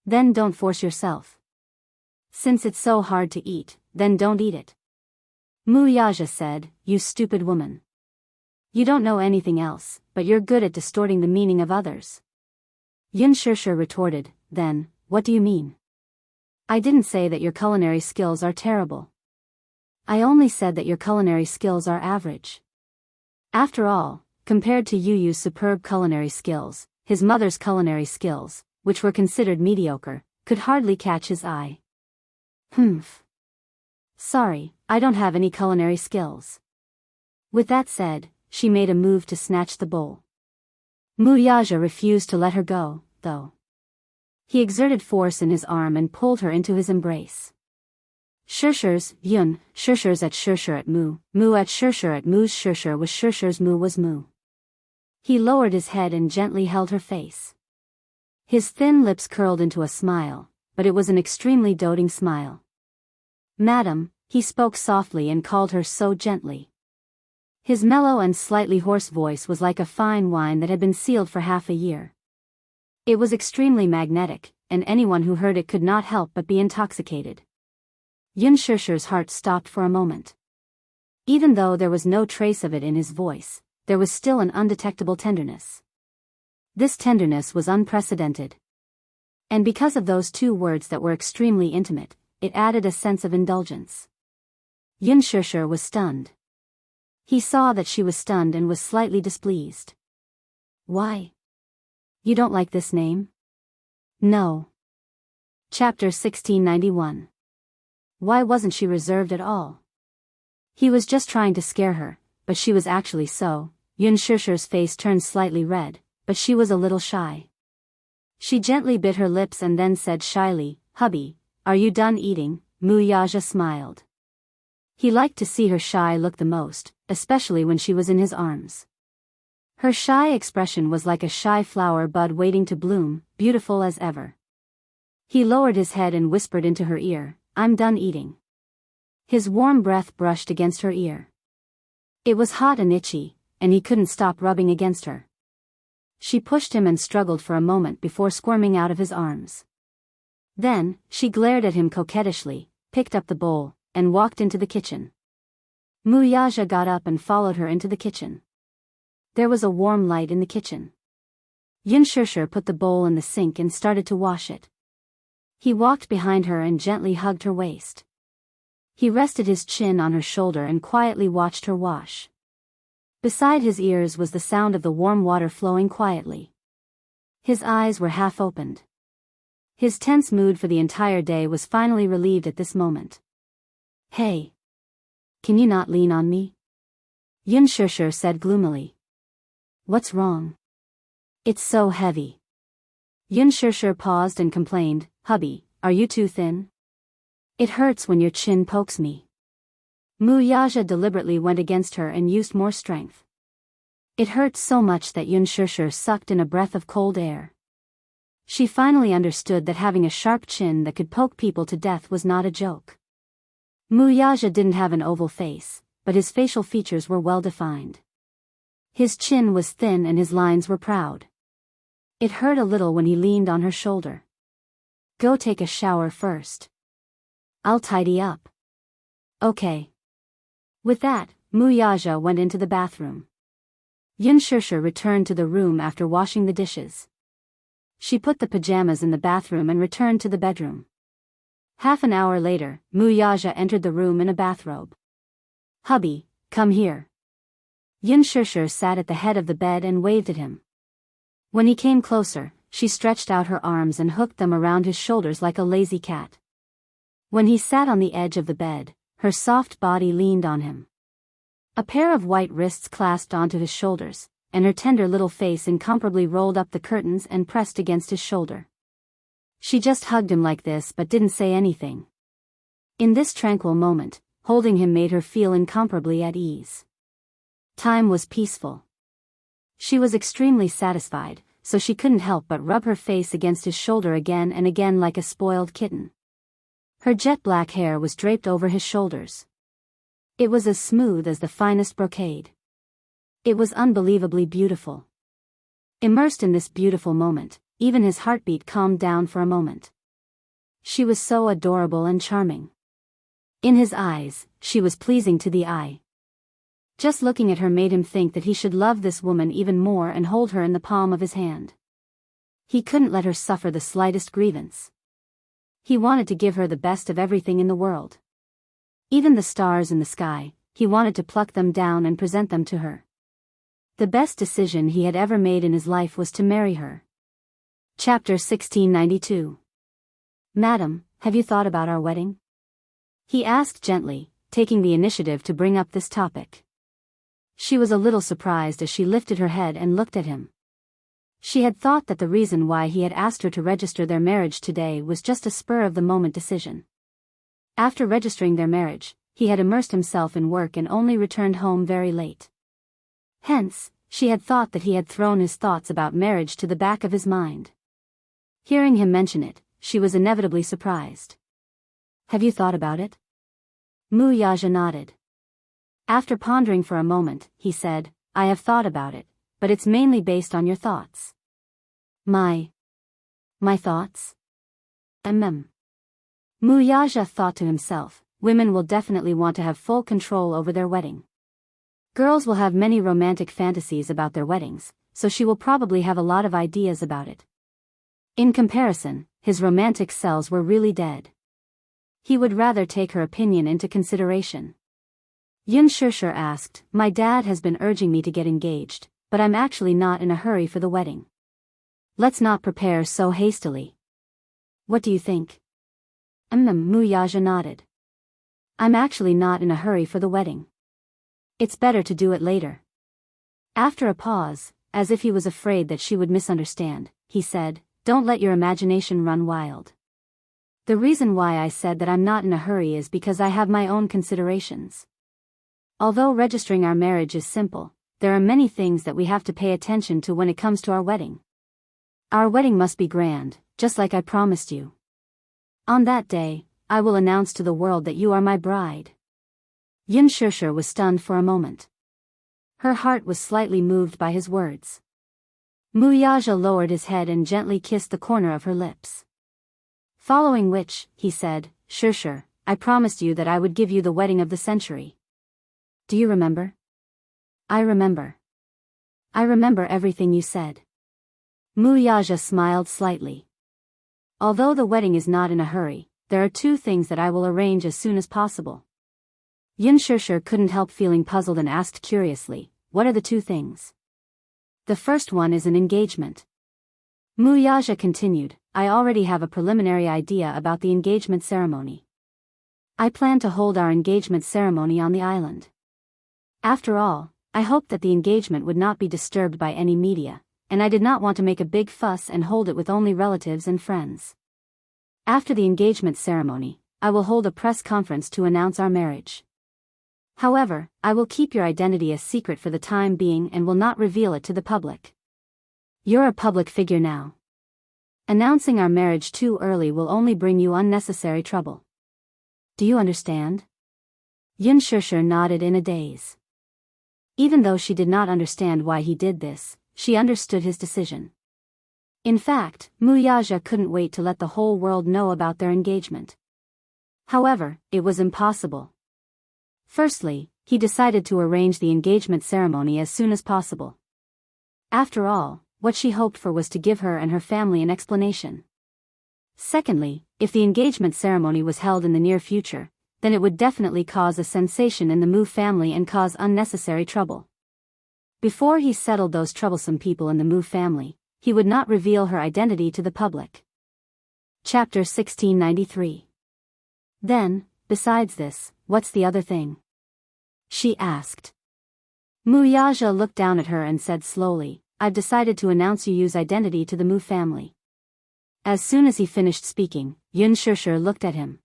Then don't force yourself. Since it's so hard to eat, then don't eat it. Muyaja said, you stupid woman. You don't know anything else, but you're good at distorting the meaning of others. Yun Shishir retorted, then, what do you mean? I didn't say that your culinary skills are terrible. I only said that your culinary skills are average. After all, compared to Yu Yu's superb culinary skills, his mother's culinary skills, which were considered mediocre, could hardly catch his eye. Humph. Sorry, I don't have any culinary skills. With that said, she made a move to snatch the bowl. Muyaja refused to let her go, though. He exerted force in his arm and pulled her into his embrace. Shirshir's, Yun, Shirshir's at Shirshir at Mu, Mu at Shirshir at Mu's Shirshir was Shirshir's Mu was Mu. He lowered his head and gently held her face. His thin lips curled into a smile, but it was an extremely doting smile. Madam, he spoke softly and called her so gently. His mellow and slightly hoarse voice was like a fine wine that had been sealed for half a year. It was extremely magnetic, and anyone who heard it could not help but be intoxicated. Yun Shishir's heart stopped for a moment. Even though there was no trace of it in his voice, there was still an undetectable tenderness. This tenderness was unprecedented. And because of those 2 words that were extremely intimate, it added a sense of indulgence. Yun Shishir was stunned. He saw that she was stunned and was slightly displeased. Why? You don't like this name? No. Chapter 1691. Why wasn't she reserved at all? He was just trying to scare her, but she was actually so. Yun Shishir's face turned slightly red, but she was a little shy. She gently bit her lips and then said shyly, hubby, are you done eating? Muyaja smiled. He liked to see her shy look the most, especially when she was in his arms. Her shy expression was like a shy flower bud waiting to bloom, beautiful as ever. He lowered his head and whispered into her ear, I'm done eating. His warm breath brushed against her ear. It was hot and itchy, and he couldn't stop rubbing against her. She pushed him and struggled for a moment before squirming out of his arms. Then, she glared at him coquettishly, picked up the bowl, and walked into the kitchen. Muyaja got up and followed her into the kitchen. There was a warm light in the kitchen. Yun Shishir put the bowl in the sink and started to wash it. He walked behind her and gently hugged her waist. He rested his chin on her shoulder and quietly watched her wash. Beside his ears was the sound of the warm water flowing quietly. His eyes were half opened. His tense mood for the entire day was finally relieved at this moment. Hey! Can you not lean on me? Yun Shishir said gloomily. What's wrong? It's so heavy. Yun Shishir paused and complained, hubby, are you too thin? It hurts when your chin pokes me. Muyaja deliberately went against her and used more strength. It hurt so much that Yun Shishir sucked in a breath of cold air. She finally understood that having a sharp chin that could poke people to death was not a joke. Muyaja didn't have an oval face, but his facial features were well defined. His chin was thin and his lines were proud. It hurt a little when he leaned on her shoulder. Go take a shower first. I'll tidy up. Okay. With that, Muyaja went into the bathroom. Yun Shishir returned to the room after washing the dishes. She put the pajamas in the bathroom and returned to the bedroom. Half an hour later, Muyaja entered the room in a bathrobe. "Hubby, come here." Yin Shishir sat at the head of the bed and waved at him. When he came closer, she stretched out her arms and hooked them around his shoulders like a lazy cat. When he sat on the edge of the bed, her soft body leaned on him. A pair of white wrists clasped onto his shoulders, and her tender little face incomparably rolled up the curtains and pressed against his shoulder. She just hugged him like this but didn't say anything. In this tranquil moment, holding him made her feel incomparably at ease. Time was peaceful. She was extremely satisfied, so she couldn't help but rub her face against his shoulder again and again like a spoiled kitten. Her jet black hair was draped over his shoulders. It was as smooth as the finest brocade. It was unbelievably beautiful. Immersed in this beautiful moment, even his heartbeat calmed down for a moment. She was so adorable and charming. In his eyes, she was pleasing to the eye. Just looking at her made him think that he should love this woman even more and hold her in the palm of his hand. He couldn't let her suffer the slightest grievance. He wanted to give her the best of everything in the world. Even the stars in the sky, he wanted to pluck them down and present them to her. The best decision he had ever made in his life was to marry her. Chapter 1692. "Madam, have you thought about our wedding?" he asked gently, taking the initiative to bring up this topic. She was a little surprised as she lifted her head and looked at him. She had thought that the reason why he had asked her to register their marriage today was just a spur-of-the-moment decision. After registering their marriage, he had immersed himself in work and only returned home very late. Hence, she had thought that he had thrown his thoughts about marriage to the back of his mind. Hearing him mention it, she was inevitably surprised. "Have you thought about it?" Muyaja nodded. After pondering for a moment, he said, "I have thought about it, but it's mainly based on your thoughts." My thoughts? Muyaja thought to himself, women will definitely want to have full control over their wedding. Girls will have many romantic fantasies about their weddings, so she will probably have a lot of ideas about it. In comparison, his romantic cells were really dead. He would rather take her opinion into consideration. Yin Shishir asked, "My dad has been urging me to get engaged, but I'm actually not in a hurry for the wedding. Let's not prepare so hastily. What do you think?" Muyaja nodded. "I'm actually not in a hurry for the wedding. It's better to do it later." After a pause, as if he was afraid that she would misunderstand, he said, "Don't let your imagination run wild. The reason why I said that I'm not in a hurry is because I have my own considerations. Although registering our marriage is simple, there are many things that we have to pay attention to when it comes to our wedding. Our wedding must be grand, just like I promised you. On that day, I will announce to the world that you are my bride." Yin Shishir was stunned for a moment. Her heart was slightly moved by his words. Muyaja lowered his head and gently kissed the corner of her lips. Following which, he said, "Shishir, I promised you that I would give you the wedding of the century. Do you remember?" "I remember. I remember everything you said." Muyaja smiled slightly. "Although the wedding is not in a hurry, there are two things that I will arrange as soon as possible." Yin Shishir couldn't help feeling puzzled and asked curiously, "What are the two things?" "The first one is an engagement." Muyaja continued, "I already have a preliminary idea about the engagement ceremony. I plan to hold our engagement ceremony on the island. After all, I hoped that the engagement would not be disturbed by any media, and I did not want to make a big fuss and hold it with only relatives and friends. After the engagement ceremony, I will hold a press conference to announce our marriage. However, I will keep your identity a secret for the time being and will not reveal it to the public. You're a public figure now. Announcing our marriage too early will only bring you unnecessary trouble. Do you understand?" Yin Shishir nodded in a daze. Even though she did not understand why he did this, she understood his decision. In fact, Muyaja couldn't wait to let the whole world know about their engagement. However, it was impossible. Firstly, he decided to arrange the engagement ceremony as soon as possible. After all, what she hoped for was to give her and her family an explanation. Secondly, if the engagement ceremony was held in the near future, then it would definitely cause a sensation in the Mu family and cause unnecessary trouble. Before he settled those troublesome people in the Mu family, he would not reveal her identity to the public. Chapter 1693. Then, besides this, what's the other thing? She asked. Mu Yaja looked down at her and said slowly, I've decided to announce Yu's identity to the Mu family. As soon as he finished speaking, Yun Shishir looked at him.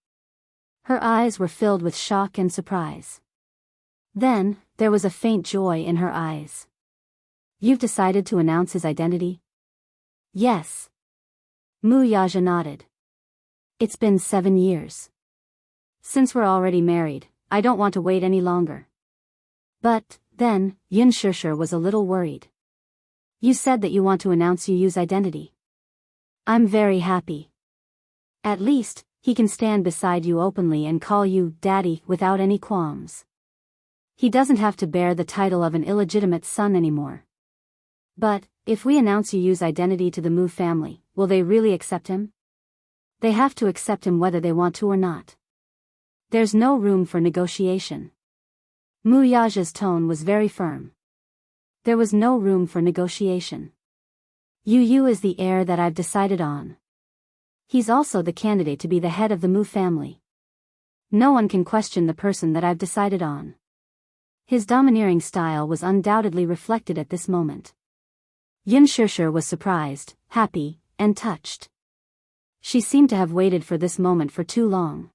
Her eyes were filled with shock and surprise. Then, there was a faint joy in her eyes. You've decided to announce his identity? Yes. Mu Yaja nodded. It's been 7 years. Since we're already married, I don't want to wait any longer. But, then, Yun Shishir was a little worried. You said that you want to announce Yu's identity. I'm very happy. At least, he can stand beside you openly and call you Daddy without any qualms. He doesn't have to bear the title of an illegitimate son anymore. But, if we announce Yu's identity to the Mu family, will they really accept him? They have to accept him whether they want to or not. There's no room for negotiation. Mu Yaja's tone was very firm. There was no room for negotiation. Yu is the heir that I've decided on. He's also the candidate to be the head of the Mu family. No one can question the person that I've decided on. His domineering style was undoubtedly reflected at this moment. Yun Shishir was surprised, happy, and touched. She seemed to have waited for this moment for too long.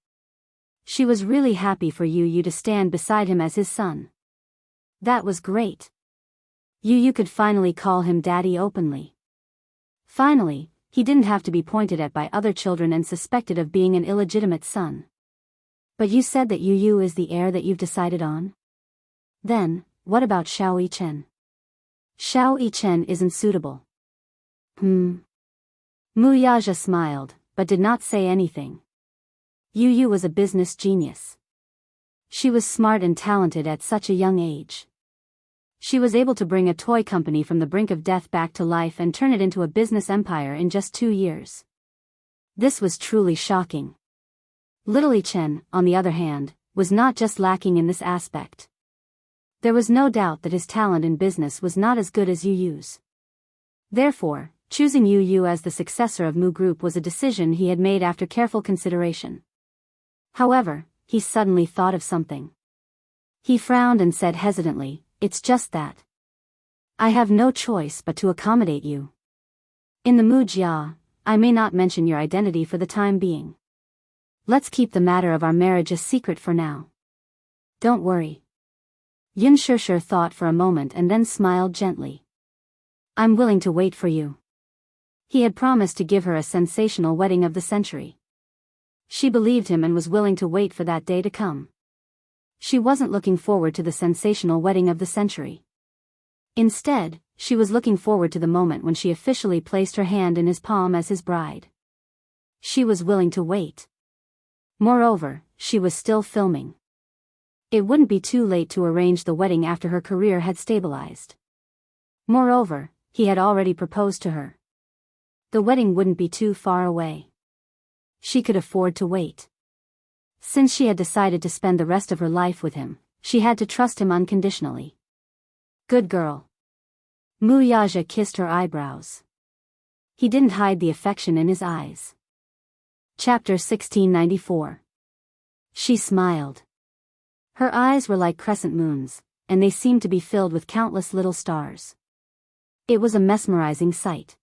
She was really happy for Yu to stand beside him as his son. That was great. Yu could finally call him Daddy openly. Finally, he didn't have to be pointed at by other children and suspected of being an illegitimate son. But you said that Yu is the heir that you've decided on? Then, what about Xiao Yichen? Xiao Yichen isn't suitable. Mu Yaja smiled, but did not say anything. Yu was a business genius. She was smart and talented at such a young age. She was able to bring a toy company from the brink of death back to life and turn it into a business empire in just 2 years. This was truly shocking. Little Yichen, on the other hand, was not just lacking in this aspect. There was no doubt that his talent in business was not as good as Yu's. Therefore, choosing Yu as the successor of Mu Group was a decision he had made after careful consideration. However, he suddenly thought of something. He frowned and said hesitantly, It's just that. I have no choice but to accommodate you. In the Mu Jia, I may not mention your identity for the time being. Let's keep the matter of our marriage a secret for now. Don't worry. Yun Shishir thought for a moment and then smiled gently. I'm willing to wait for you. He had promised to give her a sensational wedding of the century. She believed him and was willing to wait for that day to come. She wasn't looking forward to the sensational wedding of the century. Instead, she was looking forward to the moment when she officially placed her hand in his palm as his bride. She was willing to wait. Moreover, she was still filming. It wouldn't be too late to arrange the wedding after her career had stabilized. Moreover, he had already proposed to her. The wedding wouldn't be too far away. She could afford to wait. Since she had decided to spend the rest of her life with him, she had to trust him unconditionally. Good girl. Mu Yaja kissed her eyebrows. He didn't hide the affection in his eyes. Chapter 1694. She smiled. Her eyes were like crescent moons, and they seemed to be filled with countless little stars. It was a mesmerizing sight.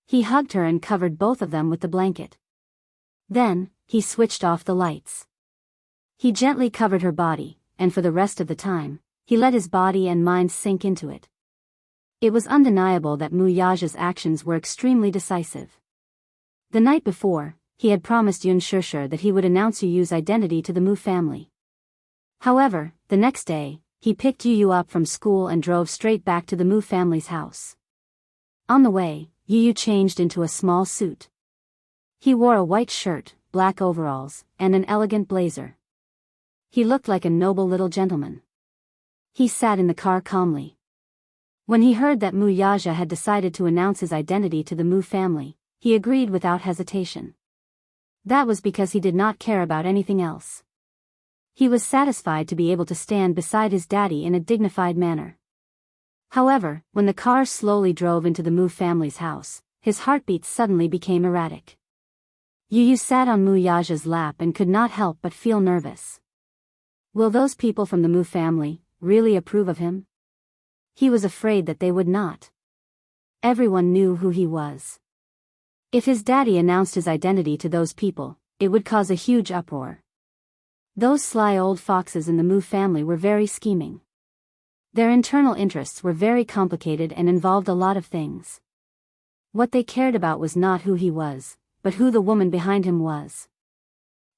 He hugged her and covered both of them with the blanket. Then, he switched off the lights. He gently covered her body, and for the rest of the time, he let his body and mind sink into it. It was undeniable that Mu Yaja's actions were extremely decisive. The night before, he had promised Yun Shishir that he would announce Yu's identity to the Mu family. However, the next day, he picked Yu up from school and drove straight back to the Mu family's house. On the way, Yu changed into a small suit. He wore a white shirt, black overalls, and an elegant blazer. He looked like a noble little gentleman. He sat in the car calmly. When he heard that Mu Yaja had decided to announce his identity to the Mu family, he agreed without hesitation. That was because he did not care about anything else. He was satisfied to be able to stand beside his daddy in a dignified manner. However, when the car slowly drove into the Mu family's house, his heartbeat suddenly became erratic. Yu Yu sat on Mu Yaja's lap and could not help but feel nervous. Will those people from the Mu family really approve of him? He was afraid that they would not. Everyone knew who he was. If his daddy announced his identity to those people, it would cause a huge uproar. Those sly old foxes in the Mu family were very scheming. Their internal interests were very complicated and involved a lot of things. What they cared about was not who he was, but who the woman behind him was.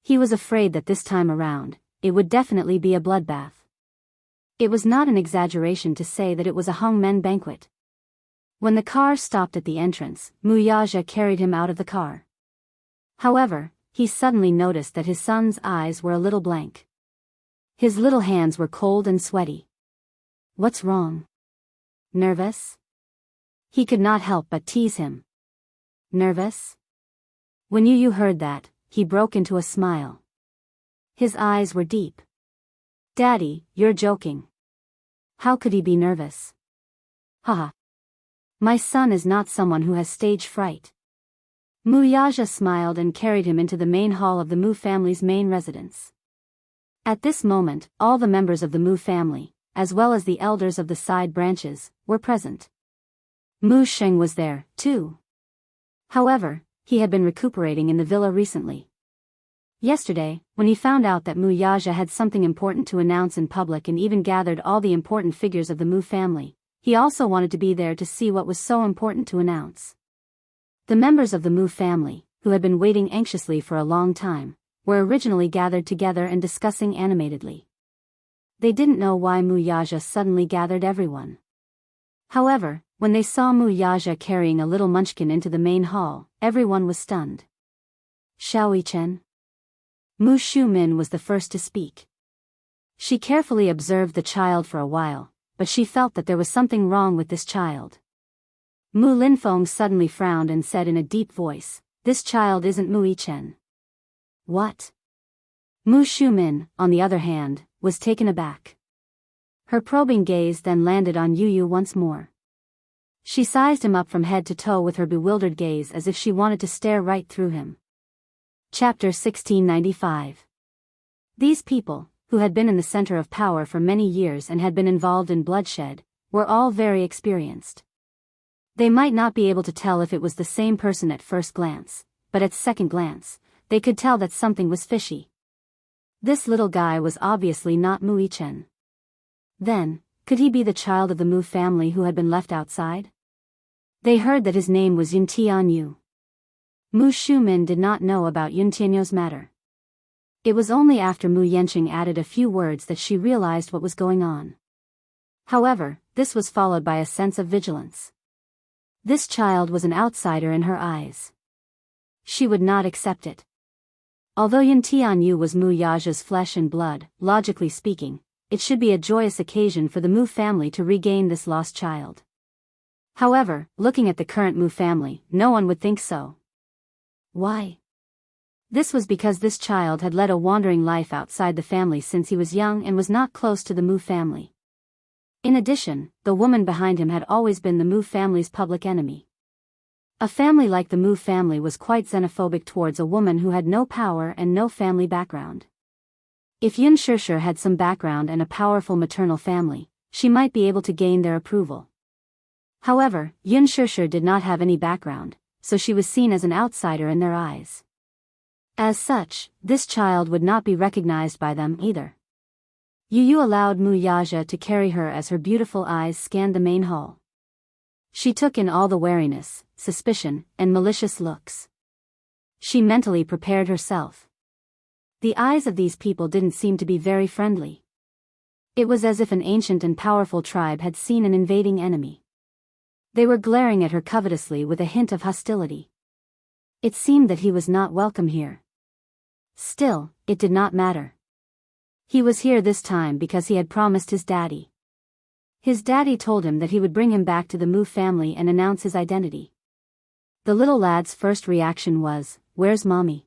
He was afraid that this time around, it would definitely be a bloodbath. It was not an exaggeration to say that it was a hangmen banquet. When the car stopped at the entrance, Mu Yaja carried him out of the car. However, he suddenly noticed that his son's eyes were a little blank. His little hands were cold and sweaty. What's wrong? Nervous? He could not help but tease him. Nervous? When Yu Yu heard that, he broke into a smile. His eyes were deep. Daddy, you're joking. How could he be nervous? Haha. My son is not someone who has stage fright. Mu Yaja smiled and carried him into the main hall of the Mu family's main residence. At this moment, all the members of the Mu family, as well as the elders of the side branches, were present. Mu Sheng was there, too. However, he had been recuperating in the villa recently. Yesterday, when he found out that Mu Yaja had something important to announce in public and even gathered all the important figures of the Mu family, he also wanted to be there to see what was so important to announce. The members of the Mu family, who had been waiting anxiously for a long time, were originally gathered together and discussing animatedly. They didn't know why Mu Yaja suddenly gathered everyone. However, when they saw Mu Yaja carrying a little munchkin into the main hall, everyone was stunned. Xiaoyi Chen? Mu Shumin was the first to speak. She carefully observed the child for a while, but she felt that there was something wrong with this child. Mu Linfeng suddenly frowned and said in a deep voice, "This child isn't Mu Yichen." What? Mu Shumin, on the other hand, was taken aback. Her probing gaze then landed on Yu Yu once more. She sized him up from head to toe with her bewildered gaze as if she wanted to stare right through him. Chapter 1695. These people, who had been in the center of power for many years and had been involved in bloodshed, were all very experienced. They might not be able to tell if it was the same person at first glance, but at second glance, they could tell that something was fishy. This little guy was obviously not Mu Yichen. Then, could he be the child of the Mu family who had been left outside? They heard that his name was Yun Tianyu. Mu Shumin did not know about Yun Tianyu's matter. It was only after Mu Yanqing added a few words that she realized what was going on. However, this was followed by a sense of vigilance. This child was an outsider in her eyes. She would not accept it. Although Yun Tianyu was Mu Yaja's flesh and blood, logically speaking, it should be a joyous occasion for the Mu family to regain this lost child. However, looking at the current Mu family, no one would think so. Why? This was because this child had led a wandering life outside the family since he was young and was not close to the Mu family. In addition, the woman behind him had always been the Mu family's public enemy. A family like the Mu family was quite xenophobic towards a woman who had no power and no family background. If Yun Shishir had some background and a powerful maternal family, she might be able to gain their approval. However, Yun Shishir did not have any background, so she was seen as an outsider in their eyes. As such, this child would not be recognized by them either. Yu Yu allowed Mu Yaja to carry her as her beautiful eyes scanned the main hall. She took in all the wariness, suspicion, and malicious looks. She mentally prepared herself. The eyes of these people didn't seem to be very friendly. It was as if an ancient and powerful tribe had seen an invading enemy. They were glaring at her covetously with a hint of hostility. It seemed that he was not welcome here. Still, it did not matter. He was here this time because he had promised his daddy. His daddy told him that he would bring him back to the Mu family and announce his identity. The little lad's first reaction was, "Where's mommy?"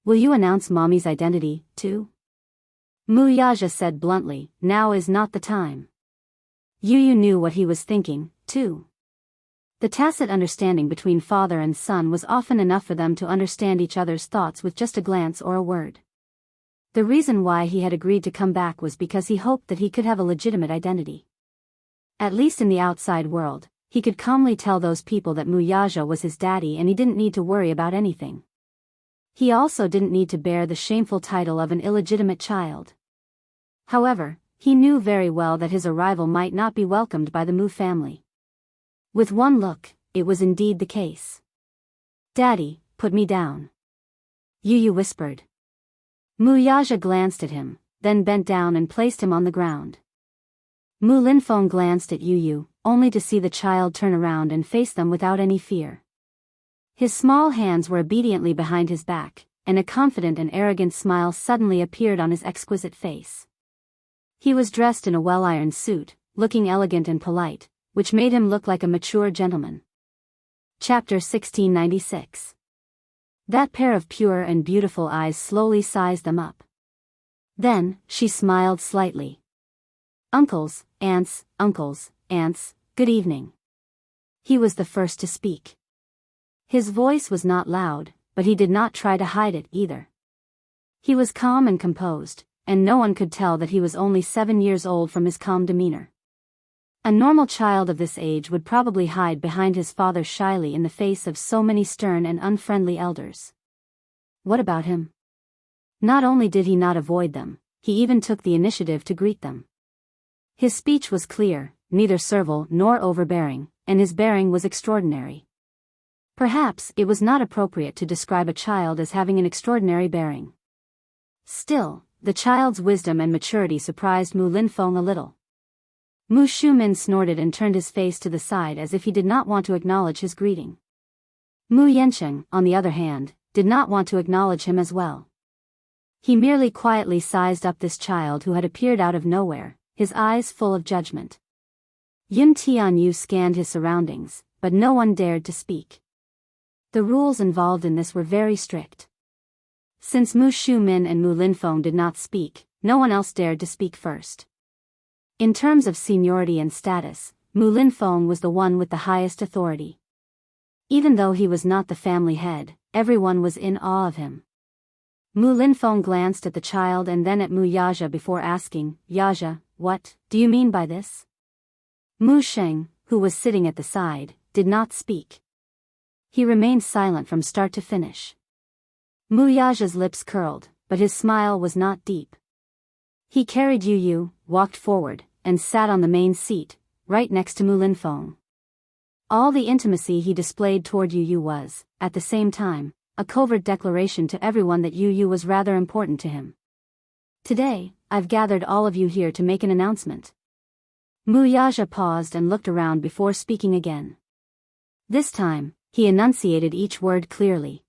Will you announce Mommy's identity, too? Mu Yaja said bluntly, now is not the time. Yu Yu knew what he was thinking, too. The tacit understanding between father and son was often enough for them to understand each other's thoughts with just a glance or a word. The reason why he had agreed to come back was because he hoped that he could have a legitimate identity. At least in the outside world, he could calmly tell those people that Mu Yaja was his daddy and he didn't need to worry about anything. He also didn't need to bear the shameful title of an illegitimate child. However, he knew very well that his arrival might not be welcomed by the Mu family. With one look, it was indeed the case. Daddy, put me down. Yu Yu whispered. Mu Yaja glanced at him, then bent down and placed him on the ground. Mu Linfeng glanced at Yu Yu, only to see the child turn around and face them without any fear. His small hands were obediently behind his back, and a confident and arrogant smile suddenly appeared on his exquisite face. He was dressed in a well-ironed suit, looking elegant and polite, which made him look like a mature gentleman. Chapter 1696. That pair of pure and beautiful eyes slowly sized them up. Then, she smiled slightly. Uncles, aunts, good evening. He was the first to speak. His voice was not loud, but he did not try to hide it either. He was calm and composed, and no one could tell that he was only 7 years old from his calm demeanor. A normal child of this age would probably hide behind his father shyly in the face of so many stern and unfriendly elders. What about him? Not only did he not avoid them, he even took the initiative to greet them. His speech was clear, neither servile nor overbearing, and his bearing was extraordinary. Perhaps it was not appropriate to describe a child as having an extraordinary bearing. Still, the child's wisdom and maturity surprised Mu Linfeng a little. Mu Shumin snorted and turned his face to the side as if he did not want to acknowledge his greeting. Mu Yansheng, on the other hand, did not want to acknowledge him as well. He merely quietly sized up this child who had appeared out of nowhere, his eyes full of judgment. Yun Tianyu scanned his surroundings, but no one dared to speak. The rules involved in this were very strict. Since Mu Shumin and Mu Linfeng did not speak, no one else dared to speak first. In terms of seniority and status, Mu Linfeng was the one with the highest authority. Even though he was not the family head, everyone was in awe of him. Mu Linfeng glanced at the child and then at Mu Yaja before asking, Yaja, what do you mean by this? Mu Sheng, who was sitting at the side, did not speak. He remained silent from start to finish. Mu Yaja's lips curled, but his smile was not deep. He carried Yu Yu, walked forward, and sat on the main seat, right next to Mu Linfeng. All the intimacy he displayed toward Yu Yu was, at the same time, a covert declaration to everyone that Yu Yu was rather important to him. Today, I've gathered all of you here to make an announcement. Mu Yaja paused and looked around before speaking again. This time, he enunciated each word clearly.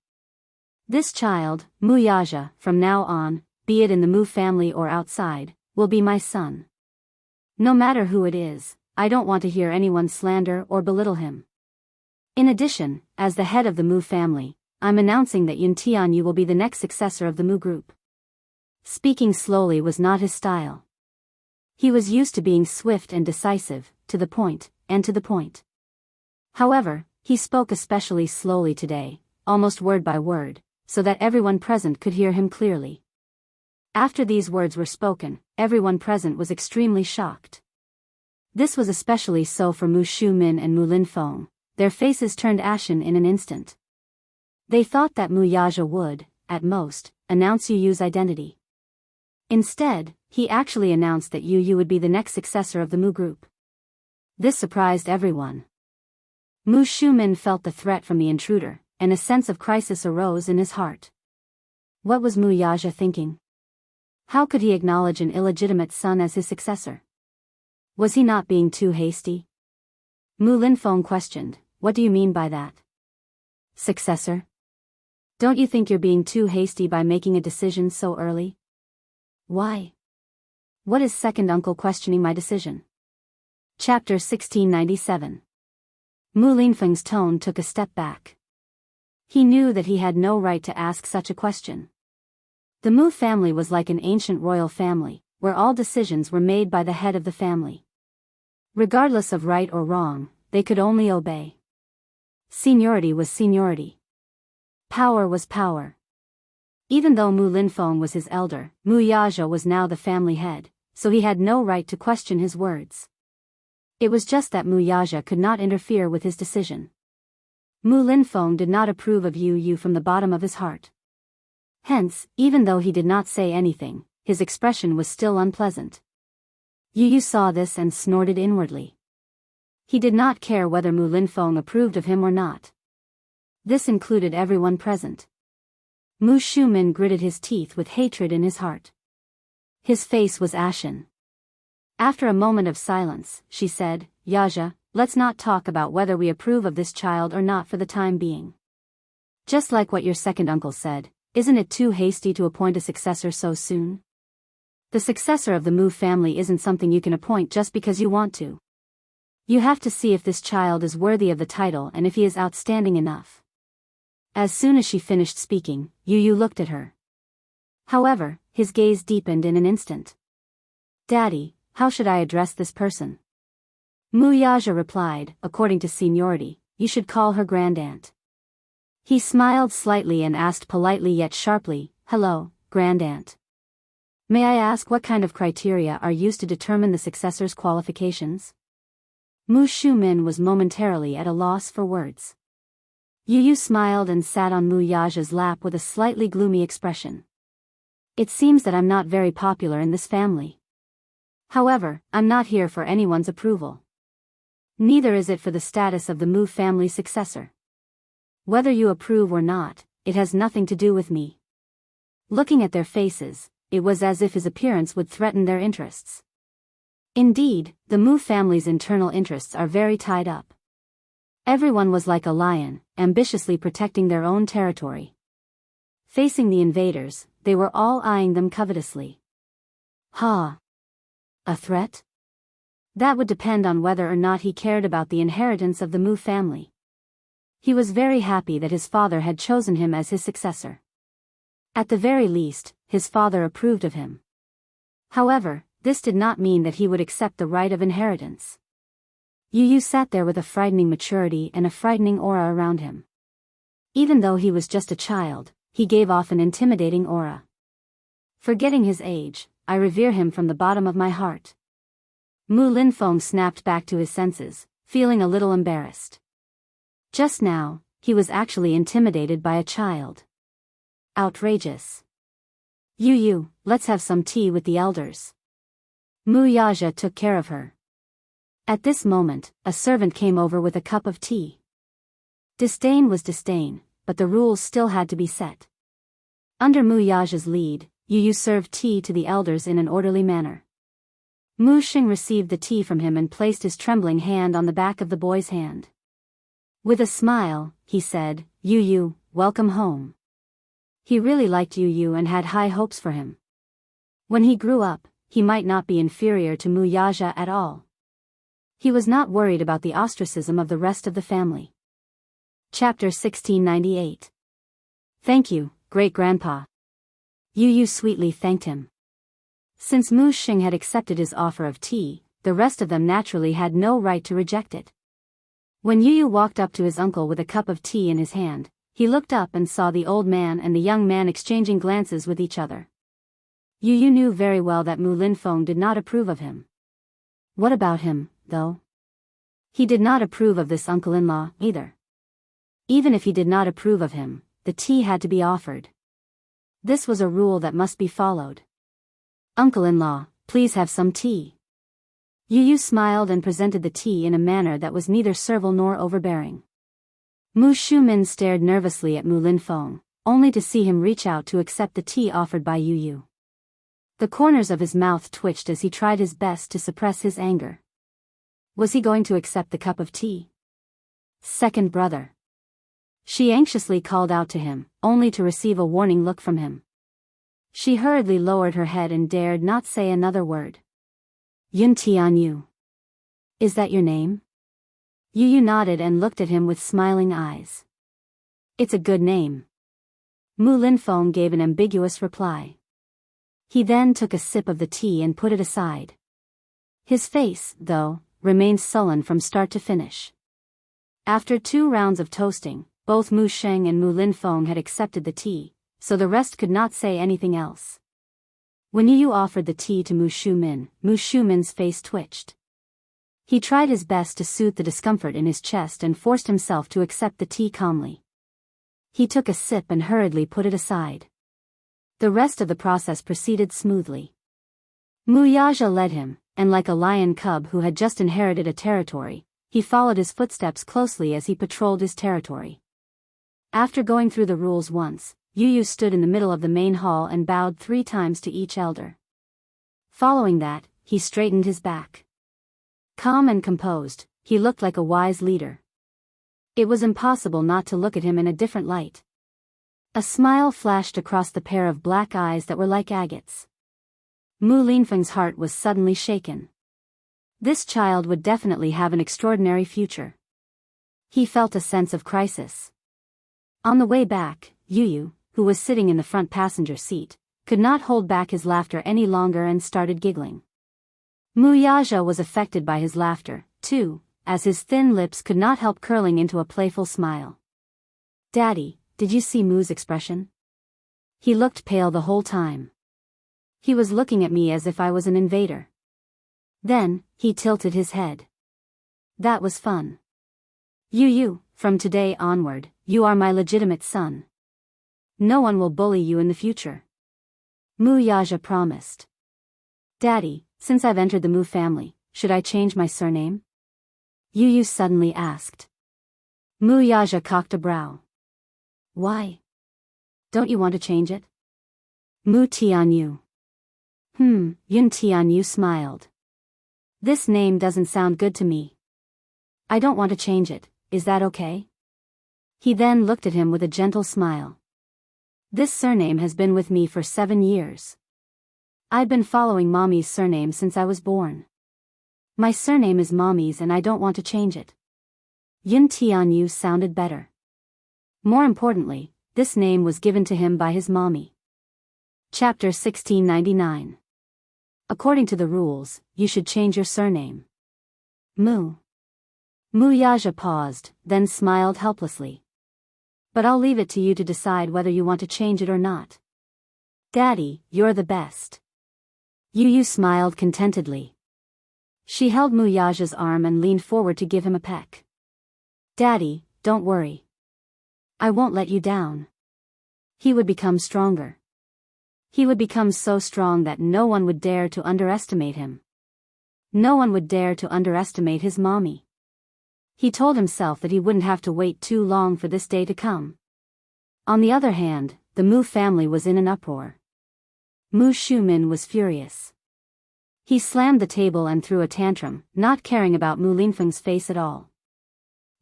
This child, Mu Yaja, from now on, be it in the Mu family or outside, will be my son. No matter who it is, I don't want to hear anyone slander or belittle him. In addition, as the head of the Mu family, I'm announcing that Yun Tianyu will be the next successor of the Mu group. Speaking slowly was not his style. He was used to being swift and decisive, to the point, and to the point. However, he spoke especially slowly today, almost word by word, so that everyone present could hear him clearly. After these words were spoken, everyone present was extremely shocked. This was especially so for Mu Shumin and Mu Linfeng. Their faces turned ashen in an instant. They thought that Mu Yaja would, at most, announce Yu Yu's identity. Instead, he actually announced that Yu Yu would be the next successor of the Mu group. This surprised everyone. Mu Shumin felt the threat from the intruder, and a sense of crisis arose in his heart. What was Mu Yaja thinking? How could he acknowledge an illegitimate son as his successor? Was he not being too hasty? Mu Linfeng questioned, what do you mean by that? Successor? Don't you think you're being too hasty by making a decision so early? Why? What is second uncle questioning my decision? Chapter 1697. Mu Linfeng's tone took a step back. He knew that he had no right to ask such a question. The Mu family was like an ancient royal family, where all decisions were made by the head of the family. Regardless of right or wrong, they could only obey. Seniority was seniority. Power was power. Even though Mu Linfeng was his elder, Mu Yaja was now the family head, so he had no right to question his words. It was just that Mu Yaja could not interfere with his decision. Mu Linfeng did not approve of Yu Yu from the bottom of his heart. Hence, even though he did not say anything, his expression was still unpleasant. Yu Yu saw this and snorted inwardly. He did not care whether Mu Linfeng approved of him or not. This included everyone present. Mu Shumin gritted his teeth with hatred in his heart. His face was ashen. After a moment of silence, she said, "Yaja, let's not talk about whether we approve of this child or not for the time being. Just like what your second uncle said, isn't it too hasty to appoint a successor so soon? The successor of the Mu family isn't something you can appoint just because you want to. You have to see if this child is worthy of the title and if he is outstanding enough." As soon as she finished speaking, Yu Yu looked at her. However, his gaze deepened in an instant. "Daddy, how should I address this person?" Mu Yaja replied, "According to seniority, you should call her grandaunt." He smiled slightly and asked politely yet sharply, "Hello, grandaunt. May I ask what kind of criteria are used to determine the successor's qualifications?" Mu Shumin was momentarily at a loss for words. Yu Yu smiled and sat on Mu Yaja's lap with a slightly gloomy expression. "It seems that I'm not very popular in this family. However, I'm not here for anyone's approval. Neither is it for the status of the Mu family successor. Whether you approve or not, it has nothing to do with me." Looking at their faces, it was as if his appearance would threaten their interests. Indeed, the Mu family's internal interests are very tied up. Everyone was like a lion, ambitiously protecting their own territory. Facing the invaders, they were all eyeing them covetously. Ha! A threat? That would depend on whether or not he cared about the inheritance of the Mu family. He was very happy that his father had chosen him as his successor. At the very least, his father approved of him. However, this did not mean that he would accept the right of inheritance. Yu Yu sat there with a frightening maturity and a frightening aura around him. Even though he was just a child, he gave off an intimidating aura. Forgetting his age, I revere him from the bottom of my heart. Mu Linfeng snapped back to his senses, feeling a little embarrassed. Just now, he was actually intimidated by a child. Outrageous. "Yu Yu, let's have some tea with the elders." Mu Yaja took care of her. At this moment, a servant came over with a cup of tea. Disdain was disdain, but the rules still had to be set. Under Mu Yaja's lead, Yu Yu served tea to the elders in an orderly manner. Mu Xing received the tea from him and placed his trembling hand on the back of the boy's hand. With a smile, he said, "Yu Yu, welcome home." He really liked Yu Yu and had high hopes for him. When he grew up, he might not be inferior to Mu Yaja at all. He was not worried about the ostracism of the rest of the family. Chapter 1698. "Thank you, great-grandpa." Yu Yu sweetly thanked him. Since Mu Xing had accepted his offer of tea, the rest of them naturally had no right to reject it. When Yu Yu walked up to his uncle with a cup of tea in his hand, he looked up and saw the old man and the young man exchanging glances with each other. Yu Yu knew very well that Mu Linfeng did not approve of him. What about him, though? He did not approve of this uncle-in-law, either. Even if he did not approve of him, the tea had to be offered. This was a rule that must be followed. "Uncle-in-law, please have some tea." Yu Yu smiled and presented the tea in a manner that was neither servile nor overbearing. Mu Shumin stared nervously at Mu Linfeng, only to see him reach out to accept the tea offered by Yu Yu. The corners of his mouth twitched as he tried his best to suppress his anger. Was he going to accept the cup of tea? "Second brother." She anxiously called out to him, only to receive a warning look from him. She hurriedly lowered her head and dared not say another word. "Yun Tianyu. Is that your name?" Yu Yu nodded and looked at him with smiling eyes. "It's a good name." Mu Linfeng gave an ambiguous reply. He then took a sip of the tea and put it aside. His face, though, remained sullen from start to finish. After 2 rounds of toasting, both Mu Sheng and Mu Linfeng had accepted the tea, so the rest could not say anything else. When Yu offered the tea to Mu Shumin's face twitched. He tried his best to soothe the discomfort in his chest and forced himself to accept the tea calmly. He took a sip and hurriedly put it aside. The rest of the process proceeded smoothly. Mu Yaja led him, and like a lion cub who had just inherited a territory, he followed his footsteps closely as he patrolled his territory. After going through the rules once, Yu stood in the middle of the main hall and bowed 3 times to each elder. Following that, he straightened his back. Calm and composed, he looked like a wise leader. It was impossible not to look at him in a different light. A smile flashed across the pair of black eyes that were like agates. Mu Linfeng's heart was suddenly shaken. This child would definitely have an extraordinary future. He felt a sense of crisis. On the way back, Yu, who was sitting in the front passenger seat, could not hold back his laughter any longer and started giggling. Mu Yaja was affected by his laughter, too, as his thin lips could not help curling into a playful smile. "Daddy, did you see Mu's expression? He looked pale the whole time. He was looking at me as if I was an invader. Then, he tilted his head. That was fun. Yu, from today onward, you are my legitimate son. No one will bully you in the future." Mu Yaja promised. "Daddy, since I've entered the Mu family, should I change my surname?" Yu suddenly asked. Mu Yaja cocked a brow. "Why? Don't you want to change it?" Mu Tianyu. Yun Tianyu smiled. "This name doesn't sound good to me. I don't want to change it, is that okay?" He then looked at him with a gentle smile. "This surname has been with me for 7 years. I've been following Mommy's surname since I was born. My surname is Mommy's and I don't want to change it." Yun Tianyu sounded better. More importantly, this name was given to him by his mommy. Chapter 1699. According to the rules, you should change your surname. Mu Yaja paused, then smiled helplessly. "But I'll leave it to you to decide whether you want to change it or not. Daddy, you're the best." Yu smiled contentedly. She held Mu Yaja's arm and leaned forward to give him a peck. "Daddy, don't worry. I won't let you down." He would become stronger. He would become so strong that no one would dare to underestimate him. No one would dare to underestimate his mommy. He told himself that he wouldn't have to wait too long for this day to come. On the other hand, the Mu family was in an uproar. Mu Shumin was furious. He slammed the table and threw a tantrum, not caring about Mu Linfeng's face at all.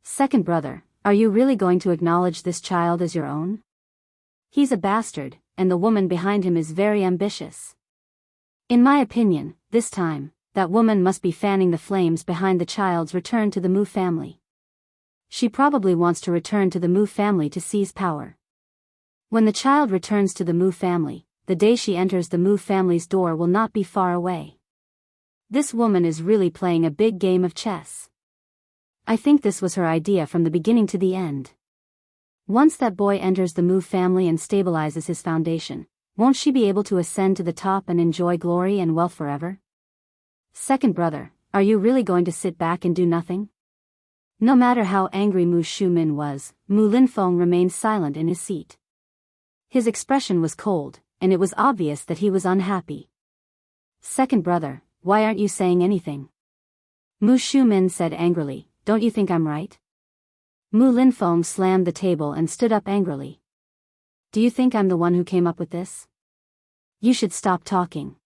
"Second brother, are you really going to acknowledge this child as your own? He's a bastard, and the woman behind him is very ambitious. In my opinion, this time, that woman must be fanning the flames behind the child's return to the Mu family. She probably wants to return to the Mu family to seize power. When the child returns to the Mu family, the day she enters the Mu family's door will not be far away. This woman is really playing a big game of chess. I think this was her idea from the beginning to the end. Once that boy enters the Mu family and stabilizes his foundation, won't she be able to ascend to the top and enjoy glory and wealth forever? Second brother, are you really going to sit back and do nothing?" No matter how angry Mu Shumin was, Mu Linfeng remained silent in his seat. His expression was cold, and it was obvious that he was unhappy. "Second brother, why aren't you saying anything?" Mu Shumin said angrily, "Don't you think I'm right?" Mu Linfeng slammed the table and stood up angrily. "Do you think I'm the one who came up with this? You should stop talking.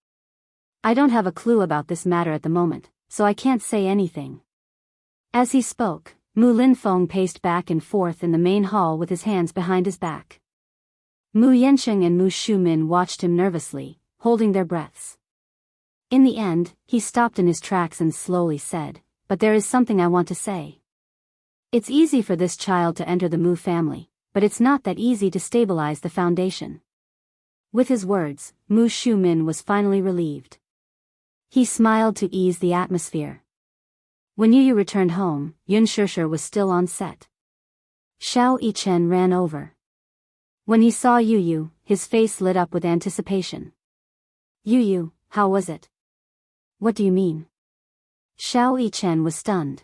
I don't have a clue about this matter at the moment, so I can't say anything." As he spoke, Mu Linfeng paced back and forth in the main hall with his hands behind his back. Mu Yansheng and Mu Shumin watched him nervously, holding their breaths. In the end, he stopped in his tracks and slowly said, "But there is something I want to say. It's easy for this child to enter the Mu family, but it's not that easy to stabilize the foundation. With his words, Mu Xiumin was finally relieved. He smiled to ease the atmosphere. When Yu Yu returned home, Yun Shishir was still on set. Xiao Yichen ran over. When he saw Yu Yu, his face lit up with anticipation. Yu Yu, how was it? What do you mean? Xiao Yichen was stunned.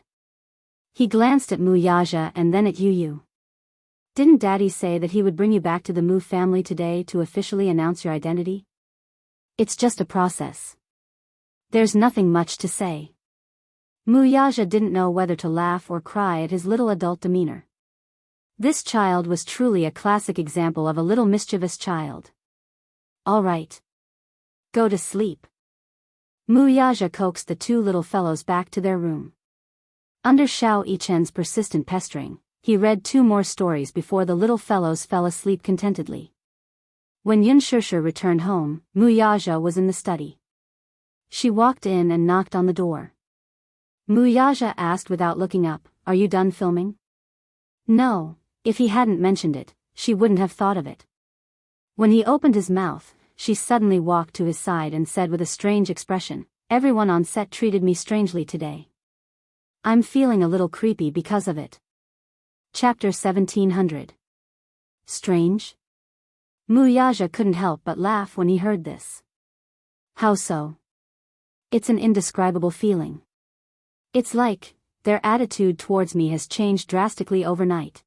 He glanced at Mu Yaja and then at Yu Yu. Didn't Daddy say that he would bring you back to the Mu family today to officially announce your identity? It's just a process. There's nothing much to say. Mu Yaja didn't know whether to laugh or cry at his little adult demeanor. This child was truly a classic example of a little mischievous child. All right. Go to sleep. Mu Yaja coaxed the two little fellows back to their room. Under Xiao Yichen's persistent pestering, he read 2 more stories before the little fellows fell asleep contentedly. When Yun Shishir returned home, Mu Yaja was in the study. She walked in and knocked on the door. Mu Yaja asked without looking up, "Are you done filming?" No, if he hadn't mentioned it, she wouldn't have thought of it. When he opened his mouth, she suddenly walked to his side and said with a strange expression, "Everyone on set treated me strangely today. I'm feeling a little creepy because of it." Chapter 1700. Strange? Mu Yaja couldn't help but laugh when he heard this. How so? It's an indescribable feeling. It's like, their attitude towards me has changed drastically overnight.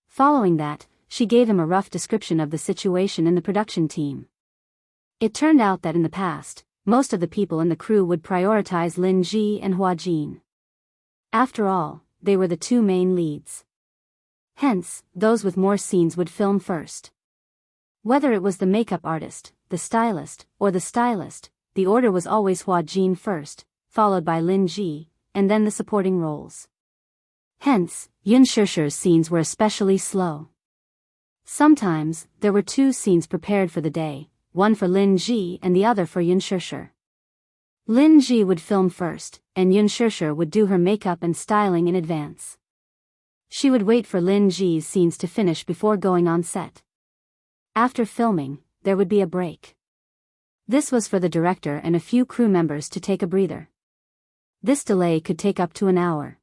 Following that, she gave him a rough description of the situation in the production team. It turned out that in the past, most of the people in the crew would prioritize Lin Ji and Hua Jin. After all, they were the 2 main leads. Hence, those with more scenes would film first. Whether it was the makeup artist, the stylist, or the stylist, the order was always Hua Jin first, followed by Lin Ji, and then the supporting roles. Hence, Yun Shishir's scenes were especially slow. Sometimes, there were 2 scenes prepared for the day, one for Lin Ji and the other for Yun Shishir. Lin Ji would film first, and Yun Shishir would do her makeup and styling in advance. She would wait for Lin Ji's scenes to finish before going on set. After filming, there would be a break. This was for the director and a few crew members to take a breather. This delay could take up to an hour.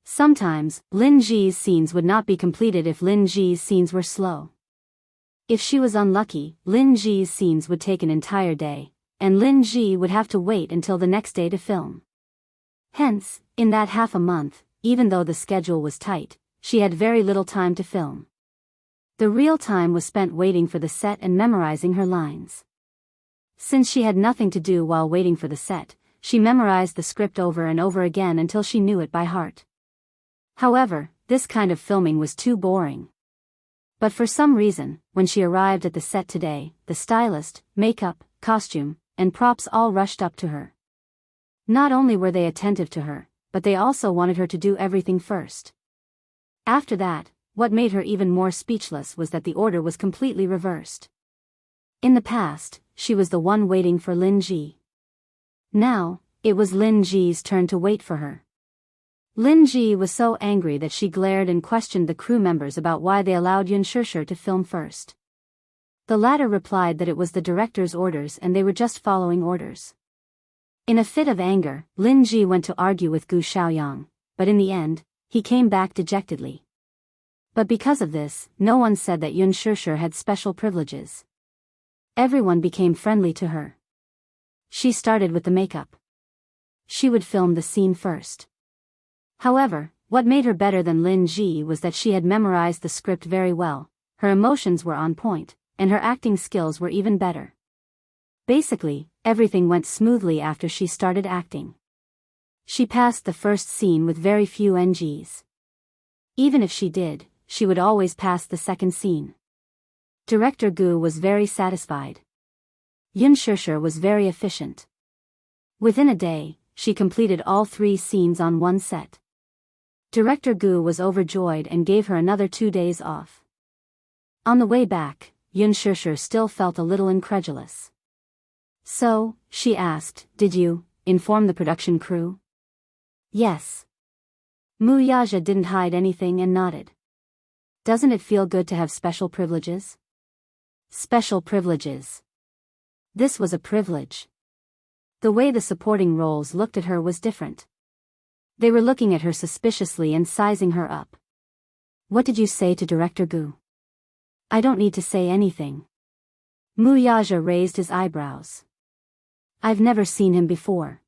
Sometimes, Lin Ji's scenes would not be completed if Lin Ji's scenes were slow. If she was unlucky, Lin Ji's scenes would take an entire day, and Lin Ji would have to wait until the next day to film. Hence, in that half a month, even though the schedule was tight, she had very little time to film. The real time was spent waiting for the set and memorizing her lines. Since she had nothing to do while waiting for the set, she memorized the script over and over again until she knew it by heart. However, this kind of filming was too boring. But for some reason, when she arrived at the set today, the stylist, makeup, costume, and props all rushed up to her. Not only were they attentive to her, but they also wanted her to do everything first. After that, what made her even more speechless was that the order was completely reversed. In the past, she was the one waiting for Lin Ji. Now, it was Lin Ji's turn to wait for her. Lin Ji was so angry that she glared and questioned the crew members about why they allowed Yun Shishir to film first. The latter replied that it was the director's orders and they were just following orders. In a fit of anger, Lin Ji went to argue with Gu Xiaoyang, but in the end, he came back dejectedly. But because of this, no one said that Yun Shishir had special privileges. Everyone became friendly to her. She started with the makeup. She would film the scene first. However, what made her better than Lin Ji was that she had memorized the script very well, her emotions were on point, and her acting skills were even better. Basically, everything went smoothly after she started acting. She passed the first scene with very few NGs. Even if she did, she would always pass the second scene. Director Gu was very satisfied. Yun Shishir was very efficient. Within a day, she completed all 3 scenes on one set. Director Gu was overjoyed and gave her another 2 days off. On the way back, Yun Shishir still felt a little incredulous. So, she asked, "Did you inform the production crew?" Yes. Mu Yaja didn't hide anything and nodded. Doesn't it feel good to have special privileges? Special privileges. This was a privilege. The way the supporting roles looked at her was different. They were looking at her suspiciously and sizing her up. What did you say to Director Gu? I don't need to say anything. Muyaja raised his eyebrows. I've never seen him before.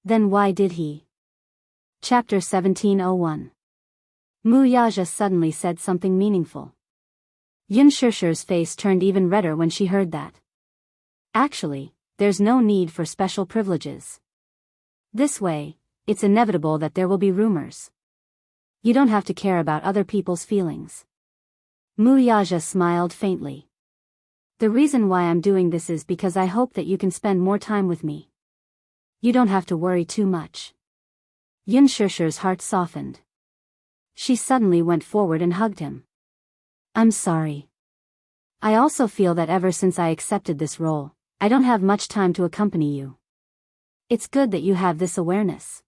Then why did he? Chapter 1701. Muyaja suddenly said something meaningful. Yun Shishir's face turned even redder when she heard that. Actually, there's no need for special privileges. This way, it's inevitable that there will be rumors. You don't have to care about other people's feelings. Muyaja smiled faintly. The reason why I'm doing this is because I hope that you can spend more time with me. You don't have to worry too much. Yun Shishir's heart softened. She suddenly went forward and hugged him. I'm sorry. I also feel that ever since I accepted this role, I don't have much time to accompany you. It's good that you have this awareness.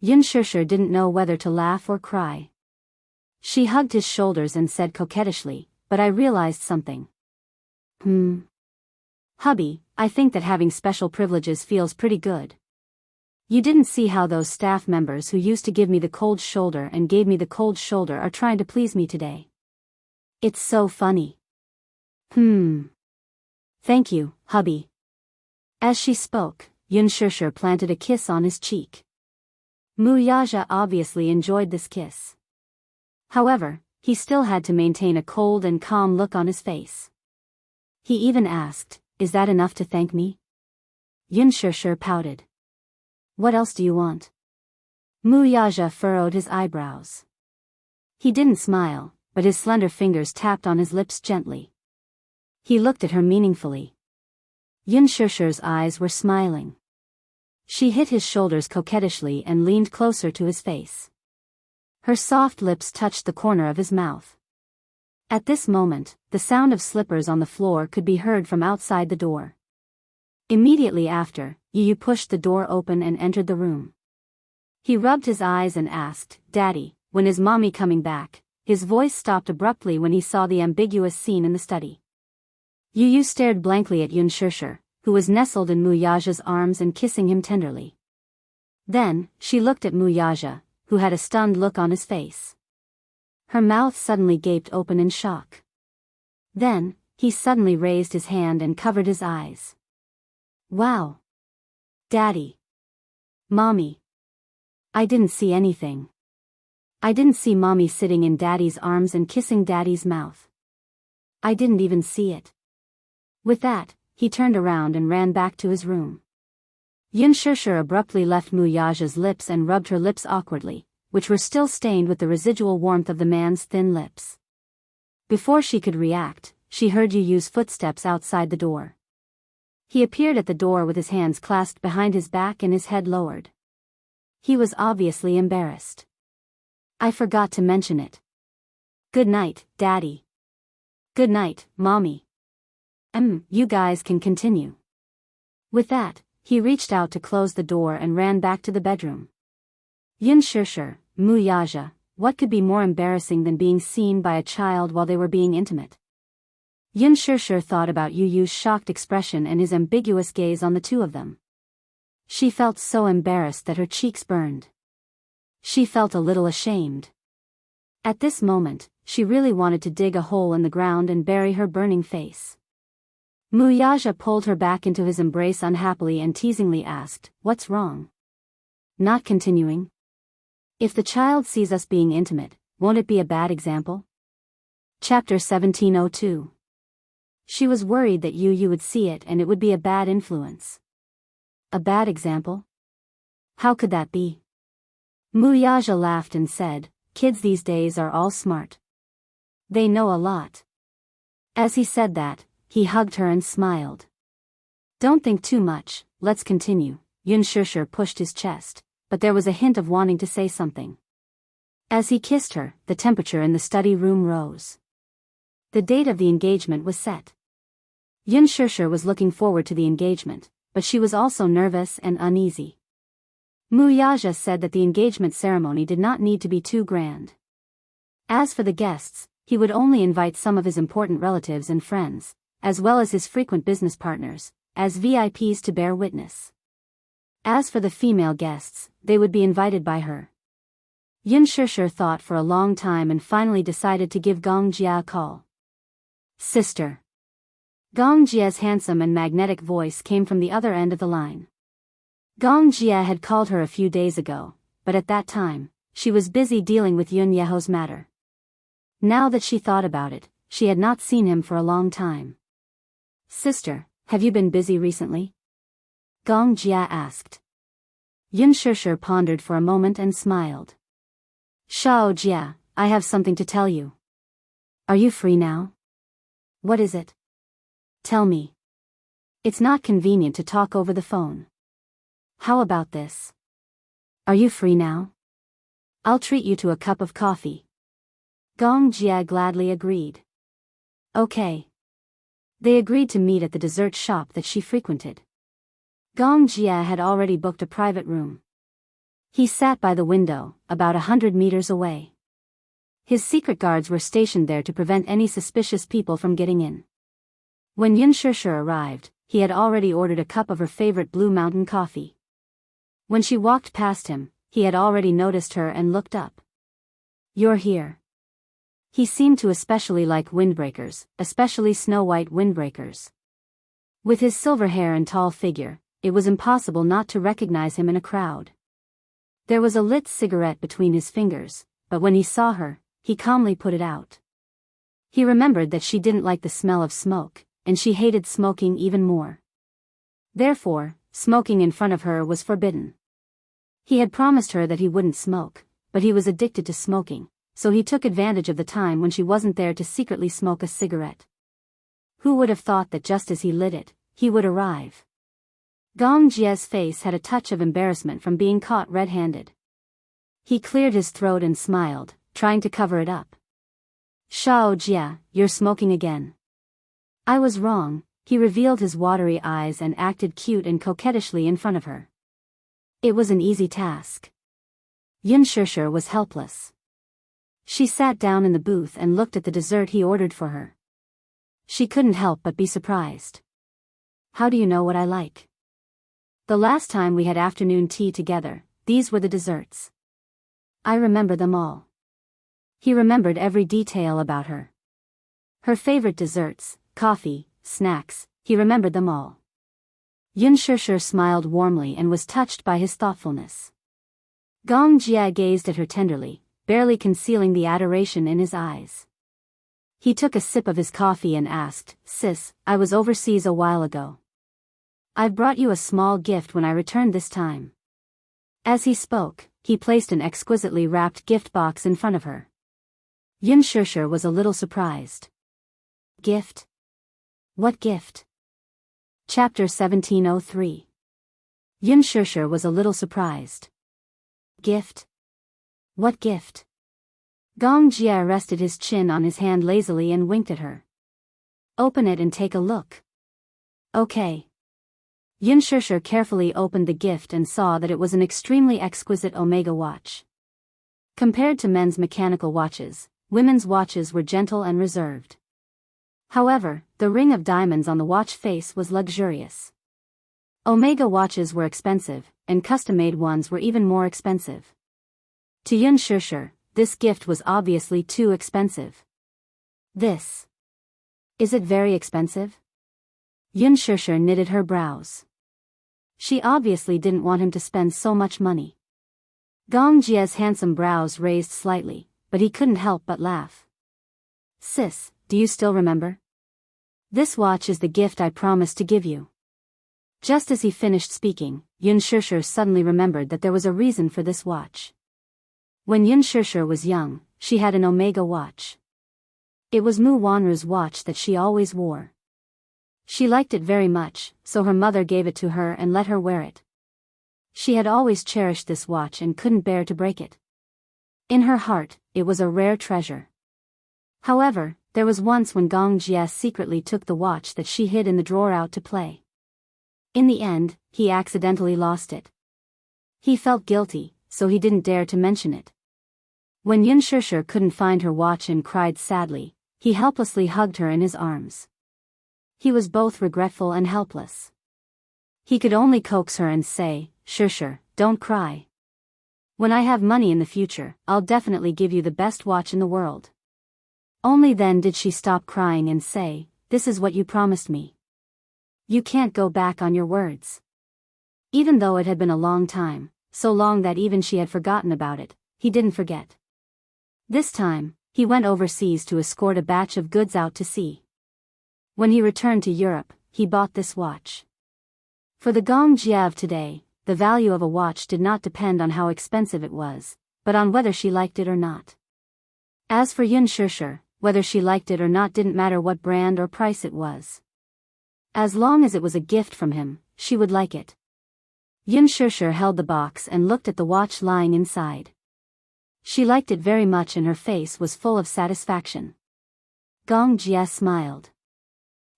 Yun Shishir didn't know whether to laugh or cry. She hugged his shoulders and said coquettishly, but I realized something. Hubby, I think that having special privileges feels pretty good. You didn't see how those staff members who used to give me the cold shoulder and gave me the cold shoulder are trying to please me today. It's so funny. Thank you, hubby. As she spoke, Yun Shishir planted a kiss on his cheek. Muyaja obviously enjoyed this kiss. However, he still had to maintain a cold and calm look on his face. He even asked, Is that enough to thank me? Yun Shishir pouted. What else do you want? Muyaja furrowed his eyebrows. He didn't smile, but his slender fingers tapped on his lips gently. He looked at her meaningfully. Yun Shishir's eyes were smiling. She hit his shoulders coquettishly and leaned closer to his face. Her soft lips touched the corner of his mouth. At this moment, the sound of slippers on the floor could be heard from outside the door. Immediately after, Yu pushed the door open and entered the room. He rubbed his eyes and asked, Daddy, when is Mommy coming back? His voice stopped abruptly when he saw the ambiguous scene in the study. Yu stared blankly at Yun Shishir, who was nestled in Muyaja's arms and kissing him tenderly. Then, she looked at Muyaja, who had a stunned look on his face. Her mouth suddenly gaped open in shock. Then, he suddenly raised his hand and covered his eyes. Wow! Daddy! Mommy! I didn't see anything. I didn't see Mommy sitting in Daddy's arms and kissing Daddy's mouth. I didn't even see it. With that, he turned around and ran back to his room. Yun Shishir abruptly left Muyaja's lips and rubbed her lips awkwardly, which were still stained with the residual warmth of the man's thin lips. Before she could react, she heard Yu's footsteps outside the door. He appeared at the door with his hands clasped behind his back and his head lowered. He was obviously embarrassed. I forgot to mention it. Good night, Daddy. Good night, Mommy. You guys can continue. With that, he reached out to close the door and ran back to the bedroom. Yun Shishir, Muyaja, what could be more embarrassing than being seen by a child while they were being intimate? Yun Shishir thought about Yu's shocked expression and his ambiguous gaze on the two of them. She felt so embarrassed that her cheeks burned. She felt a little ashamed. At this moment, she really wanted to dig a hole in the ground and bury her burning face. Muyaja pulled her back into his embrace unhappily and teasingly asked, What's wrong? Not continuing? If the child sees us being intimate, won't it be a bad example? Chapter 1702. She was worried that Yu would see it and it would be a bad influence. A bad example? How could that be? Muyaja laughed and said, Kids these days are all smart. They know a lot. As he said that, he hugged her and smiled. Don't think too much, let's continue. Yun Shishir pushed his chest, but there was a hint of wanting to say something. As he kissed her, the temperature in the study room rose. The date of the engagement was set. Yun Shishir was looking forward to the engagement, but she was also nervous and uneasy. Muyaja said that the engagement ceremony did not need to be too grand. As for the guests, he would only invite some of his important relatives and friends, as well as his frequent business partners, as VIPs to bear witness. As for the female guests, they would be invited by her. Yun Shishir thought for a long time and finally decided to give Gong Jia a call. Sister. Gong Jia's handsome and magnetic voice came from the other end of the line. Gong Jia had called her a few days ago, but at that time, she was busy dealing with Yun Yeho's matter. Now that she thought about it, she had not seen him for a long time. Sister, have you been busy recently? Gong Jia asked. Yun Shishir pondered for a moment and smiled. Shao Jia, I have something to tell you. Are you free now? What is it? Tell me. It's not convenient to talk over the phone. How about this? Are you free now? I'll treat you to a cup of coffee. Gong Jia gladly agreed. Okay. They agreed to meet at the dessert shop that she frequented. Gong Jia had already booked a private room. He sat by the window, about 100 meters away. His secret guards were stationed there to prevent any suspicious people from getting in. When Yun Shishir arrived, he had already ordered a cup of her favorite Blue Mountain coffee. When she walked past him, he had already noticed her and looked up. You're here. He seemed to especially like windbreakers, especially snow-white windbreakers. With his silver hair and tall figure, it was impossible not to recognize him in a crowd. There was a lit cigarette between his fingers, but when he saw her, he calmly put it out. He remembered that she didn't like the smell of smoke, and she hated smoking even more. Therefore, smoking in front of her was forbidden. He had promised her that he wouldn't smoke, but he was addicted to smoking, so he took advantage of the time when she wasn't there to secretly smoke a cigarette. Who would have thought that just as he lit it, he would arrive? Gong Jia's face had a touch of embarrassment from being caught red-handed. He cleared his throat and smiled, trying to cover it up. Shao Jia, you're smoking again. I was wrong. He revealed his watery eyes and acted cute and coquettishly in front of her. It was an easy task. Yun Shishir was helpless. She sat down in the booth and looked at the dessert he ordered for her. She couldn't help but be surprised. How do you know what I like? The last time we had afternoon tea together, these were the desserts. I remember them all. He remembered every detail about her. Her favorite desserts, coffee, snacks, he remembered them all. Yun Shishir smiled warmly and was touched by his thoughtfulness. Gong Jia gazed at her tenderly, barely concealing the adoration in his eyes. He took a sip of his coffee and asked, Sis, I was overseas a while ago. I've brought you a small gift when I returned this time. As he spoke, he placed an exquisitely wrapped gift box in front of her. Yun Shishir was a little surprised. Gift? What gift? Chapter 1703. Yun Shishir was a little surprised. Gift? What gift? Gong Jia rested his chin on his hand lazily and winked at her. Open it and take a look. Okay. Yun Shishir carefully opened the gift and saw that it was an extremely exquisite Omega watch. Compared to men's mechanical watches, women's watches were gentle and reserved. However, the ring of diamonds on the watch face was luxurious. Omega watches were expensive, and custom-made ones were even more expensive. To Yun Shishir, this gift was obviously too expensive. This. Is it very expensive? Yun Shishir knitted her brows. She obviously didn't want him to spend so much money. Gong Jia's handsome brows raised slightly, but he couldn't help but laugh. Sis, do you still remember? This watch is the gift I promised to give you. Just as he finished speaking, Yun Shishir suddenly remembered that there was a reason for this watch. When Yun Shishir was young, she had an Omega watch. It was Mu Wanru's watch that she always wore. She liked it very much, so her mother gave it to her and let her wear it. She had always cherished this watch and couldn't bear to break it. In her heart, it was a rare treasure. However, there was once when Gong Jia secretly took the watch that she hid in the drawer out to play. In the end, he accidentally lost it. He felt guilty, so he didn't dare to mention it. When Yun Shishir couldn't find her watch and cried sadly, he helplessly hugged her in his arms. He was both regretful and helpless. He could only coax her and say, "Shishir, don't cry. When I have money in the future, I'll definitely give you the best watch in the world." Only then did she stop crying and say, "This is what you promised me. You can't go back on your words." Even though it had been a long time, so long that even she had forgotten about it, he didn't forget. This time, he went overseas to escort a batch of goods out to sea. When he returned to Europe, he bought this watch. For the Gong Jia of today, the value of a watch did not depend on how expensive it was, but on whether she liked it or not. As for Yun Shishir, whether she liked it or not didn't matter what brand or price it was. As long as it was a gift from him, she would like it. Yun Shishir held the box and looked at the watch lying inside. She liked it very much and her face was full of satisfaction. Gong Jia smiled.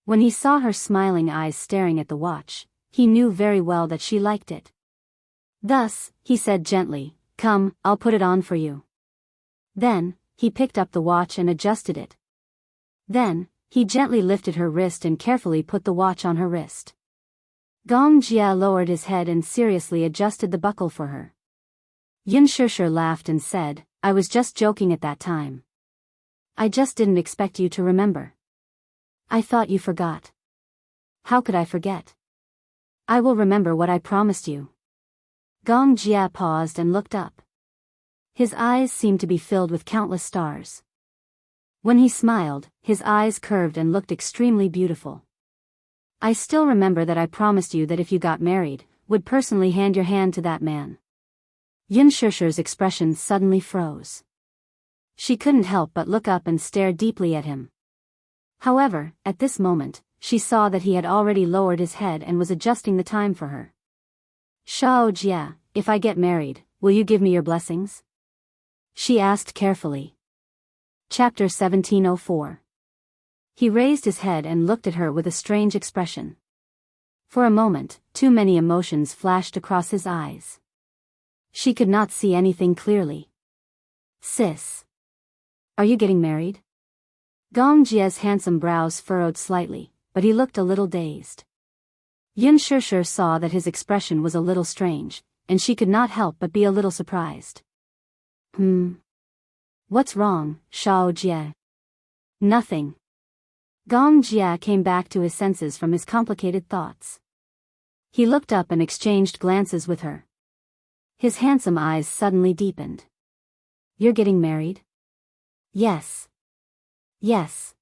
When he saw her smiling eyes staring at the watch, he knew very well that she liked it. Thus, he said gently, "Come, I'll put it on for you." Then, he picked up the watch and adjusted it. Then, he gently lifted her wrist and carefully put the watch on her wrist. Gong Jia lowered his head and seriously adjusted the buckle for her. Yun Shishir laughed and said, "I was just joking at that time. I just didn't expect you to remember. I thought you forgot." "How could I forget? I will remember what I promised you." Gong Jia paused and looked up. His eyes seemed to be filled with countless stars. When he smiled, his eyes curved and looked extremely beautiful. "I still remember that I promised you that if you got married, would personally hand your hand to that man." Yun Shishir's expression suddenly froze. She couldn't help but look up and stare deeply at him. However, at this moment, she saw that he had already lowered his head and was adjusting the time for her. "Shao Jia, if I get married, will you give me your blessings?" she asked carefully. Chapter 1704. He raised his head and looked at her with a strange expression. For a moment, too many emotions flashed across his eyes. She could not see anything clearly. "Sis, are you getting married?" Gong Jia's handsome brows furrowed slightly, but he looked a little dazed. Yun Shishir saw that his expression was a little strange, and she could not help but be a little surprised. What's wrong, Shao Jia?" "Nothing." Gong Jia came back to his senses from his complicated thoughts. He looked up and exchanged glances with her. His handsome eyes suddenly deepened. "You're getting married?" "Yes." "Yes.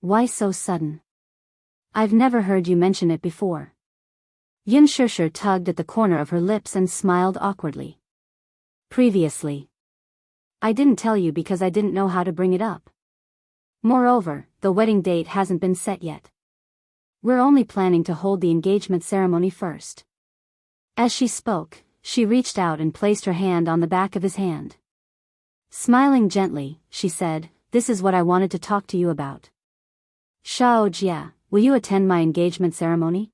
Why so sudden? I've never heard you mention it before." Yun Shishir tugged at the corner of her lips and smiled awkwardly. "Previously. I didn't tell you because I didn't know how to bring it up. Moreover, the wedding date hasn't been set yet. We're only planning to hold the engagement ceremony first." As she spoke, she reached out and placed her hand on the back of his hand. Smiling gently, she said, "This is what I wanted to talk to you about. Shao Jia, will you attend my engagement ceremony?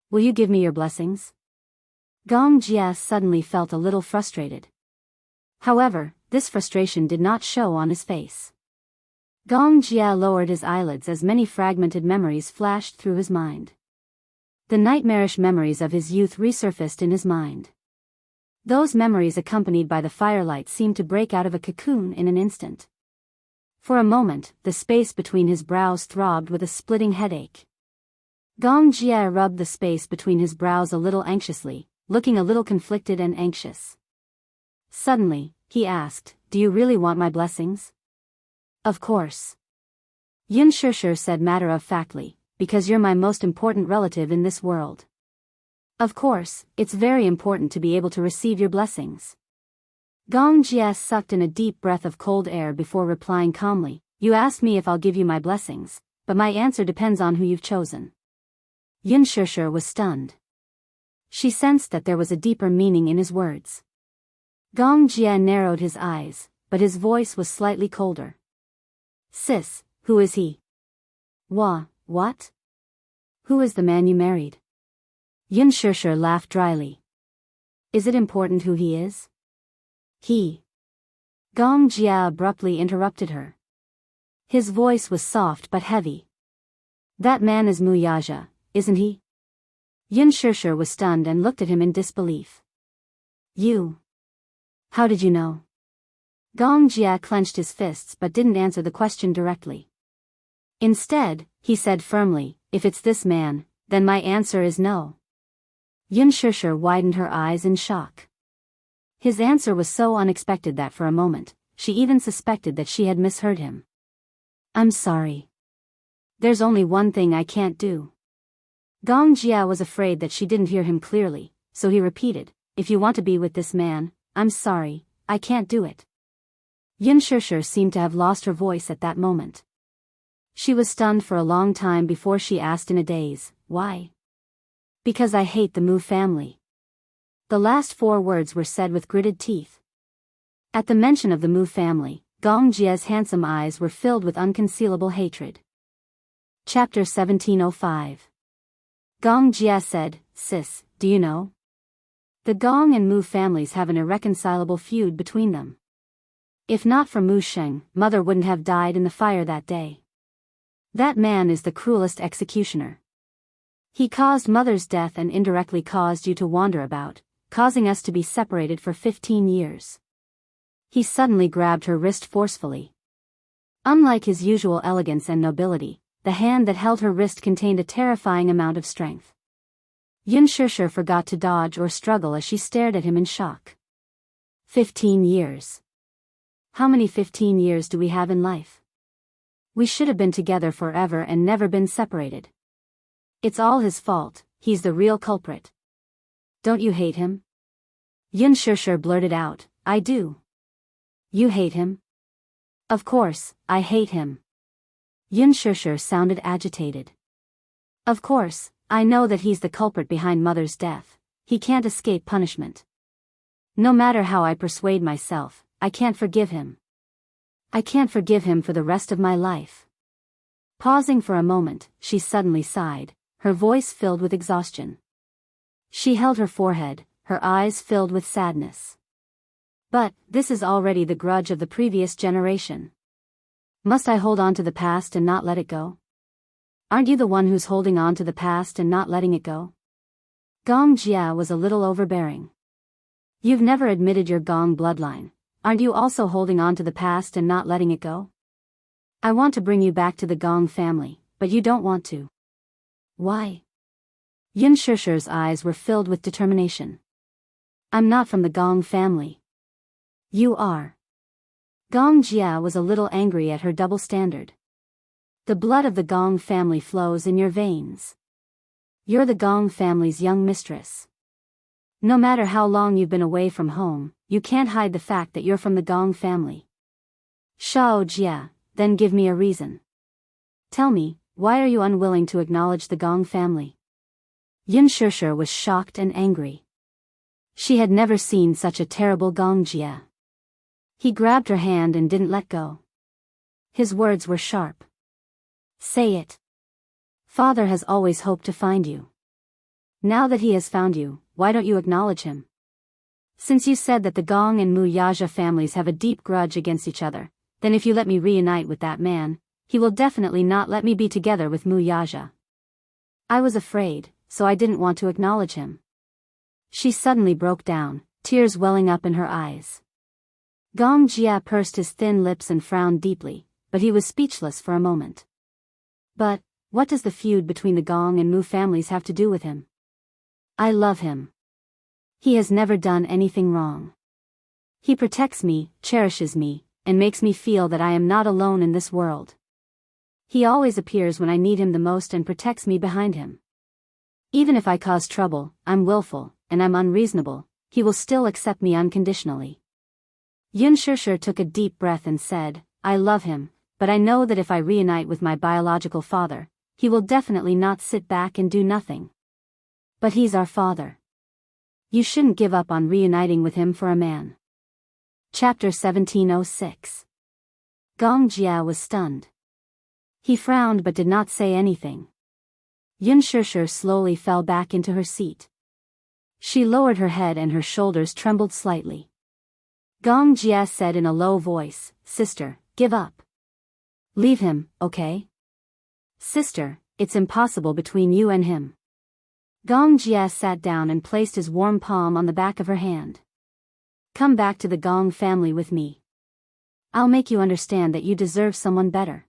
Will you give me your blessings?" Gong Jia suddenly felt a little frustrated. However, this frustration did not show on his face. Gong Jia lowered his eyelids as many fragmented memories flashed through his mind. The nightmarish memories of his youth resurfaced in his mind. Those memories accompanied by the firelight seemed to break out of a cocoon in an instant. For a moment, the space between his brows throbbed with a splitting headache. Gong Jia rubbed the space between his brows a little anxiously, looking a little conflicted and anxious. Suddenly, he asked, "Do you really want my blessings?" "Of course." Yun Shishir said matter-of-factly, "Because you're my most important relative in this world. Of course, it's very important to be able to receive your blessings." Gong Jia sucked in a deep breath of cold air before replying calmly, "You asked me if I'll give you my blessings, but my answer depends on who you've chosen." Yun Shishir was stunned. She sensed that there was a deeper meaning in his words. Gong Jia narrowed his eyes, but his voice was slightly colder. "Sis, who is he?" What? Who is the man you married?" Yun Shishir laughed dryly. "Is it important who he is?" "He." Gong Jia abruptly interrupted her. His voice was soft but heavy. That man is Mu Yaja, isn't he? Yin Shishir was stunned and looked at him in disbelief. You. How did you know? Gong Jia clenched his fists but didn't answer the question directly. Instead, he said firmly, if it's this man, then my answer is no. Yin Shishir widened her eyes in shock. His answer was so unexpected that for a moment, she even suspected that she had misheard him. I'm sorry. There's only one thing I can't do. Gong Jia was afraid that she didn't hear him clearly, so he repeated, if you want to be with this man, I'm sorry, I can't do it. Yin Shishir seemed to have lost her voice at that moment. She was stunned for a long time before she asked in a daze, why? Because I hate the Mu family. The last 4 words were said with gritted teeth. At the mention of the Mu family, Gong Jia's handsome eyes were filled with unconcealable hatred. Chapter 1705. Gong Jia said, Sis, do you know? The Gong and Mu families have an irreconcilable feud between them. If not for Mu Sheng, Mother wouldn't have died in the fire that day. That man is the cruelest executioner. He caused Mother's death and indirectly caused you to wander about, causing us to be separated for 15 years. He suddenly grabbed her wrist forcefully. Unlike his usual elegance and nobility, the hand that held her wrist contained a terrifying amount of strength. Yin Shishir forgot to dodge or struggle as she stared at him in shock. 15 years. How many 15 years do we have in life? We should have been together forever and never been separated. It's all his fault, he's the real culprit. Don't you hate him? Yin Shishir blurted out, I do. You hate him? Of course, I hate him. Yin Shishir sounded agitated. Of course, I know that he's the culprit behind Mother's death. He can't escape punishment. No matter how I persuade myself, I can't forgive him. I can't forgive him for the rest of my life. Pausing for a moment, she suddenly sighed, her voice filled with exhaustion. She held her forehead, her eyes filled with sadness. But, this is already the grudge of the previous generation. Must I hold on to the past and not let it go? Aren't you the one who's holding on to the past and not letting it go? Gong Jia was a little overbearing. You've never admitted your Gong bloodline. Aren't you also holding on to the past and not letting it go? I want to bring you back to the Gong family, but you don't want to. Why? Yin Shishir's eyes were filled with determination. I'm not from the Gong family. You are. Gong Jia was a little angry at her double standard. The blood of the Gong family flows in your veins. You're the Gong family's young mistress. No matter how long you've been away from home, you can't hide the fact that you're from the Gong family. Shao Jia, then give me a reason. Tell me, why are you unwilling to acknowledge the Gong family? Yin Shishir was shocked and angry. She had never seen such a terrible Gong Jia. He grabbed her hand and didn't let go. His words were sharp. Say it. Father has always hoped to find you. Now that he has found you, why don't you acknowledge him? Since you said that the Gong and Mu Yaja families have a deep grudge against each other, then if you let me reunite with that man, he will definitely not let me be together with Mu Yaja. I was afraid, so I didn't want to acknowledge him. She suddenly broke down, tears welling up in her eyes. Gong Jia pursed his thin lips and frowned deeply, but he was speechless for a moment. But, what does the feud between the Gong and Mu families have to do with him? I love him. He has never done anything wrong. He protects me, cherishes me, and makes me feel that I am not alone in this world. He always appears when I need him the most and protects me behind him. Even if I cause trouble, I'm willful, and I'm unreasonable, he will still accept me unconditionally. Yin Shishir took a deep breath and said, I love him, but I know that if I reunite with my biological father, he will definitely not sit back and do nothing. But he's our father. You shouldn't give up on reuniting with him for a man. Chapter 1706. Gong Jia was stunned. He frowned but did not say anything. Yin Shishir slowly fell back into her seat. She lowered her head and her shoulders trembled slightly. Gong Jia said in a low voice, "Sister, give up. Leave him, okay? Sister, it's impossible between you and him." Gong Jia sat down and placed his warm palm on the back of her hand. "Come back to the Gong family with me. I'll make you understand that you deserve someone better."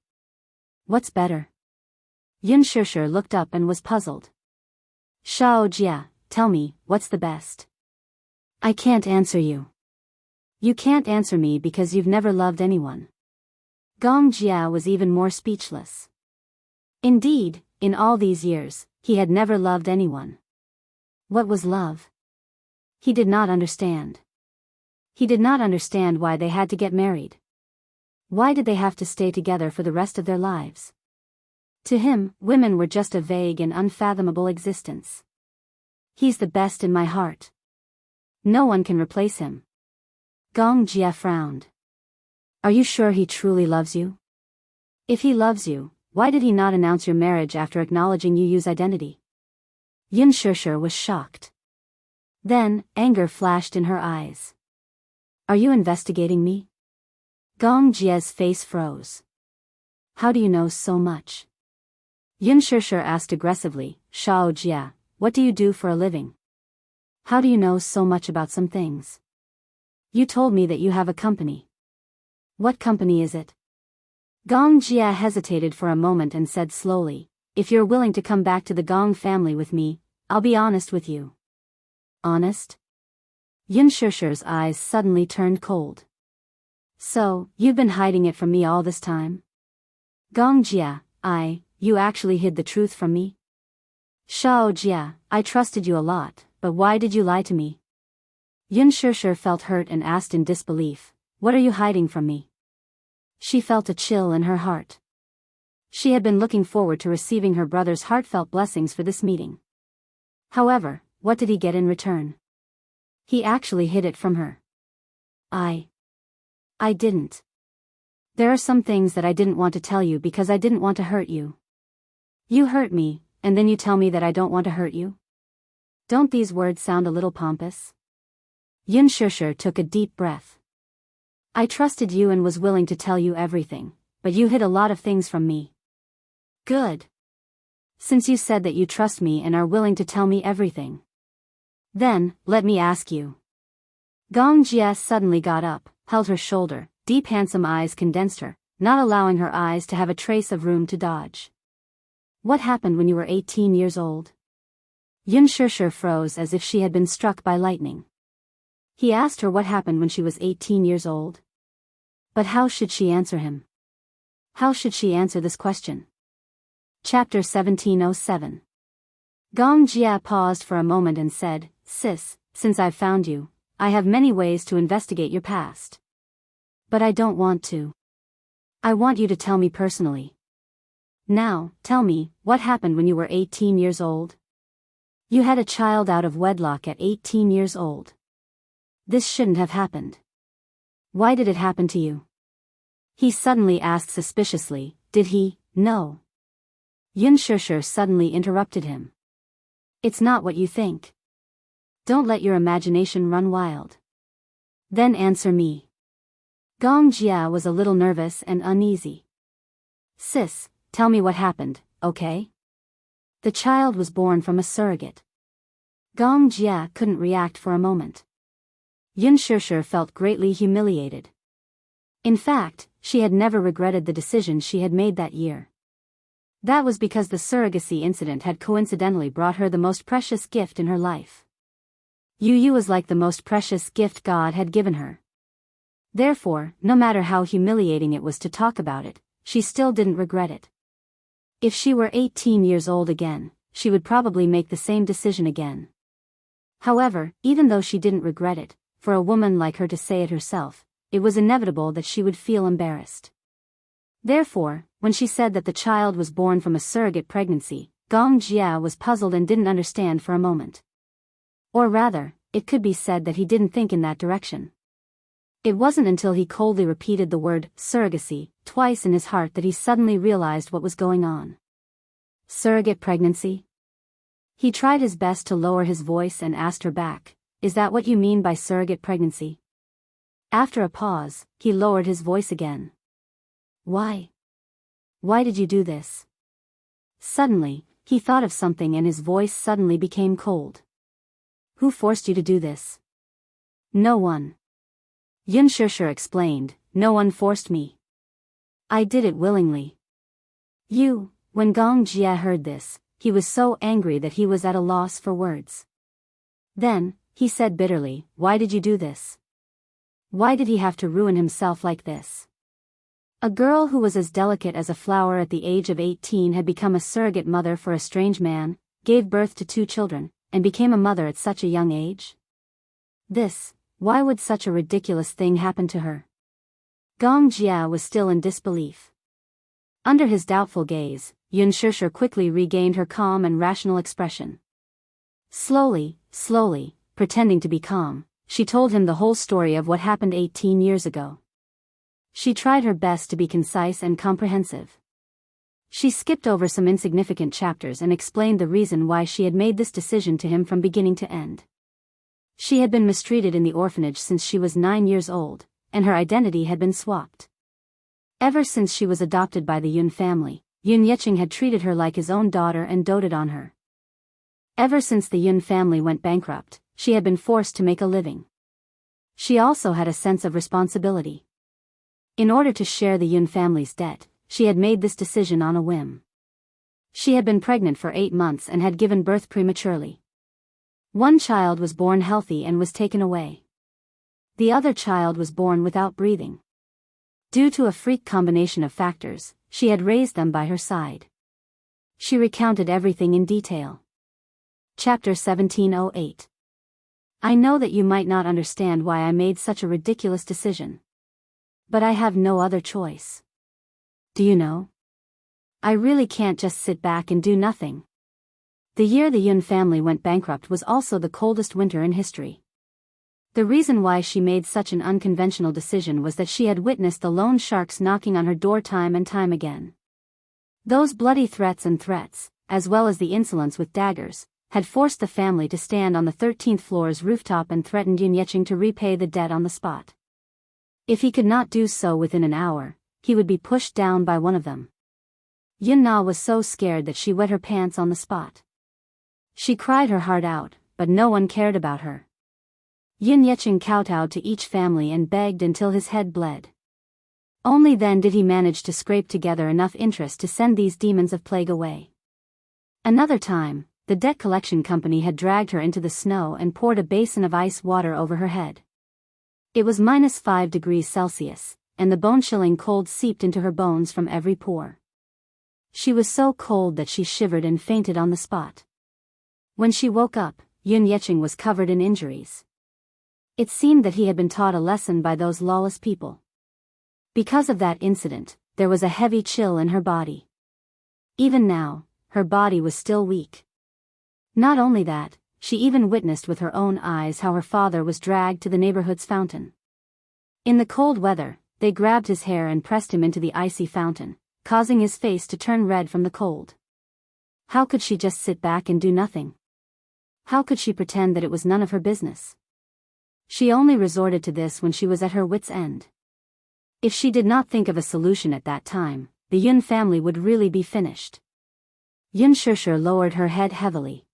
"What's better?" Yun Shishir looked up and was puzzled. "Shao Jia, tell me, what's the best?" "I can't answer you." "You can't answer me because you've never loved anyone." Gong Jia was even more speechless. Indeed, in all these years, he had never loved anyone. What was love? He did not understand. He did not understand why they had to get married. Why did they have to stay together for the rest of their lives? To him, women were just a vague and unfathomable existence. "He's the best in my heart. No one can replace him." Gong Jia frowned. "Are you sure he truly loves you? If he loves you, why did he not announce your marriage after acknowledging Yu's identity?" Yun Shishir was shocked. Then, anger flashed in her eyes. "Are you investigating me?" Gong Jia's face froze. "How do you know so much?" Yun Shishir asked aggressively, "Shao Jia, what do you do for a living? How do you know so much about some things? You told me that you have a company. What company is it?" Gong Jia hesitated for a moment and said slowly, "If you're willing to come back to the Gong family with me, I'll be honest with you." "Honest?" Yun Shishir's eyes suddenly turned cold. "So, you've been hiding it from me all this time?" Gong Jia, you actually hid the truth from me?" "Shao Jia, I trusted you a lot, but why did you lie to me?" Yun Shishir felt hurt and asked in disbelief, "What are you hiding from me?" She felt a chill in her heart. She had been looking forward to receiving her brother's heartfelt blessings for this meeting. However, what did he get in return? He actually hid it from her. I didn't. There are some things that I didn't want to tell you because I didn't want to hurt you. You hurt me, and then you tell me that I don't want to hurt you? Don't these words sound a little pompous?" Yun Shishir took a deep breath. "I trusted you and was willing to tell you everything, but you hid a lot of things from me." "Good. Since you said that you trust me and are willing to tell me everything, then, let me ask you." Gong Jia suddenly got up, held her shoulder, deep handsome eyes condensed her, not allowing her eyes to have a trace of room to dodge. "What happened when you were 18 years old?" Yun Shishir froze as if she had been struck by lightning. He asked her what happened when she was 18 years old. But how should she answer him? How should she answer this question? Chapter 1707. Gong Jia paused for a moment and said, "Sis, since I've found you, I have many ways to investigate your past. But I don't want to. I want you to tell me personally. Now, tell me, what happened when you were 18 years old? You had a child out of wedlock at 18 years old. This shouldn't have happened. Why did it happen to you?" He suddenly asked suspiciously, "Did he know?" Yun Shishir suddenly interrupted him. "It's not what you think. Don't let your imagination run wild. Then answer me." Gong Jia was a little nervous and uneasy. "Sis, tell me what happened, okay?" "The child was born from a surrogate." Gong Jia couldn't react for a moment. Yun Shishir felt greatly humiliated. In fact, she had never regretted the decision she had made that year. That was because the surrogacy incident had coincidentally brought her the most precious gift in her life. Yu was like the most precious gift God had given her. Therefore, no matter how humiliating it was to talk about it, she still didn't regret it. If she were 18 years old again, she would probably make the same decision again. However, even though she didn't regret it, for a woman like her to say it herself, it was inevitable that she would feel embarrassed. Therefore, when she said that the child was born from a surrogate pregnancy, Gong Jia was puzzled and didn't understand for a moment. Or rather, it could be said that he didn't think in that direction. It wasn't until he coldly repeated the word surrogacy twice in his heart that he suddenly realized what was going on. Surrogate pregnancy? He tried his best to lower his voice and asked her back, "Is that what you mean by surrogate pregnancy?" After a pause, he lowered his voice again. Why? Why did you do this? Suddenly, he thought of something and his voice suddenly became cold. Who forced you to do this? No one. Yun Shishir explained, no one forced me. I did it willingly. When Gong Jie heard this, he was so angry that he was at a loss for words. Then, he said bitterly, why did you do this? Why did he have to ruin himself like this? A girl who was as delicate as a flower at the age of 18 had become a surrogate mother for a strange man, gave birth to 2 children, and became a mother at such a young age? Why would such a ridiculous thing happen to her? Gong Jia was still in disbelief. Under his doubtful gaze, Yun Shishir quickly regained her calm and rational expression. Slowly, pretending to be calm, she told him the whole story of what happened 18 years ago. She tried her best to be concise and comprehensive. She skipped over some insignificant chapters and explained the reason why she had made this decision to him from beginning to end. She had been mistreated in the orphanage since she was 9 years old, and her identity had been swapped. Ever since she was adopted by the Yun family, Yun Yeching had treated her like his own daughter and doted on her. Ever since the Yun family went bankrupt, she had been forced to make a living. She also had a sense of responsibility. In order to share the Yun family's debt, she had made this decision on a whim. She had been pregnant for 8 months and had given birth prematurely. One child was born healthy and was taken away. The other child was born without breathing. Due to a freak combination of factors, she had raised them by her side. She recounted everything in detail. Chapter 1708. I know that you might not understand why I made such a ridiculous decision. But I have no other choice. Do you know? I really can't just sit back and do nothing. The year the Yun family went bankrupt was also the coldest winter in history. The reason why she made such an unconventional decision was that she had witnessed the loan sharks knocking on her door time and time again. Those bloody threats, as well as the insolence with daggers, had forced the family to stand on the 13th floor's rooftop and threatened Yun Yeching to repay the debt on the spot. If he could not do so within an hour, he would be pushed down by one of them. Yun Na was so scared that she wet her pants on the spot. She cried her heart out, but no one cared about her. Yun Yeching kowtowed to each family and begged until his head bled. Only then did he manage to scrape together enough interest to send these demons of plague away. Another time, the debt collection company had dragged her into the snow and poured a basin of ice water over her head. It was -5 degrees Celsius, and the bone-chilling cold seeped into her bones from every pore. She was so cold that she shivered and fainted on the spot. When she woke up, Yun Yeching was covered in injuries. It seemed that he had been taught a lesson by those lawless people. Because of that incident, there was a heavy chill in her body. Even now, her body was still weak. Not only that, she even witnessed with her own eyes how her father was dragged to the neighborhood's fountain. In the cold weather, they grabbed his hair and pressed him into the icy fountain, causing his face to turn red from the cold. How could she just sit back and do nothing? How could she pretend that it was none of her business? She only resorted to this when she was at her wit's end. If she did not think of a solution at that time, the Yun family would really be finished. Yun Shishir lowered her head heavily.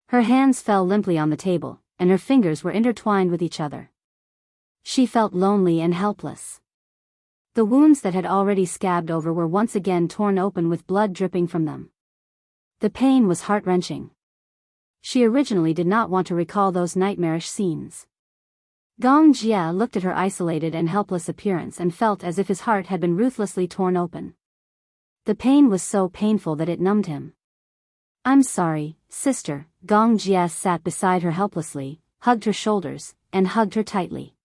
Her hands fell limply on the table, and her fingers were intertwined with each other. She felt lonely and helpless. The wounds that had already scabbed over were once again torn open with blood dripping from them. The pain was heart-wrenching. She originally did not want to recall those nightmarish scenes. Gong Jia looked at her isolated and helpless appearance and felt as if his heart had been ruthlessly torn open. The pain was so painful that it numbed him. I'm sorry, sister. Gong Jia sat beside her helplessly, hugged her shoulders, and hugged her tightly.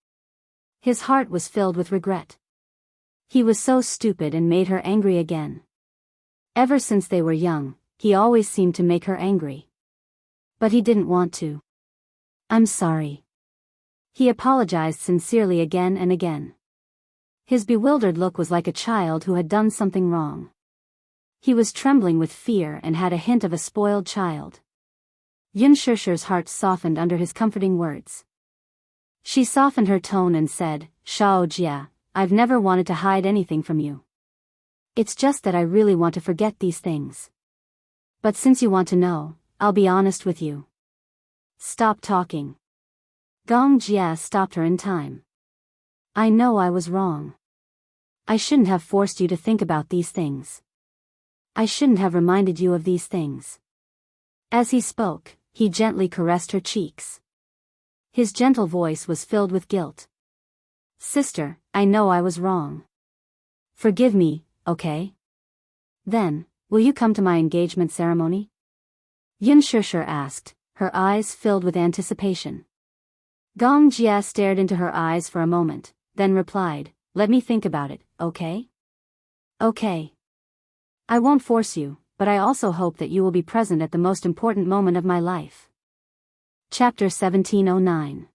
His heart was filled with regret. He was so stupid and made her angry again. Ever since they were young, he always seemed to make her angry. But he didn't want to. I'm sorry. He apologized sincerely again and again. His bewildered look was like a child who had done something wrong. He was trembling with fear and had a hint of a spoiled child. Yun Shishir's heart softened under his comforting words. She softened her tone and said, Shao Jia, I've never wanted to hide anything from you. It's just that I really want to forget these things. But since you want to know, I'll be honest with you. Stop talking. Gong Jia stopped her in time. I know I was wrong. I shouldn't have forced you to think about these things. I shouldn't have reminded you of these things. As he spoke, he gently caressed her cheeks. His gentle voice was filled with guilt. Sister, I know I was wrong. Forgive me, okay? Then, will you come to my engagement ceremony? Yin Shishir asked, her eyes filled with anticipation. Gong Jia stared into her eyes for a moment, then replied, let me think about it, okay? Okay. I won't force you, but I also hope that you will be present at the most important moment of my life. Chapter 1709.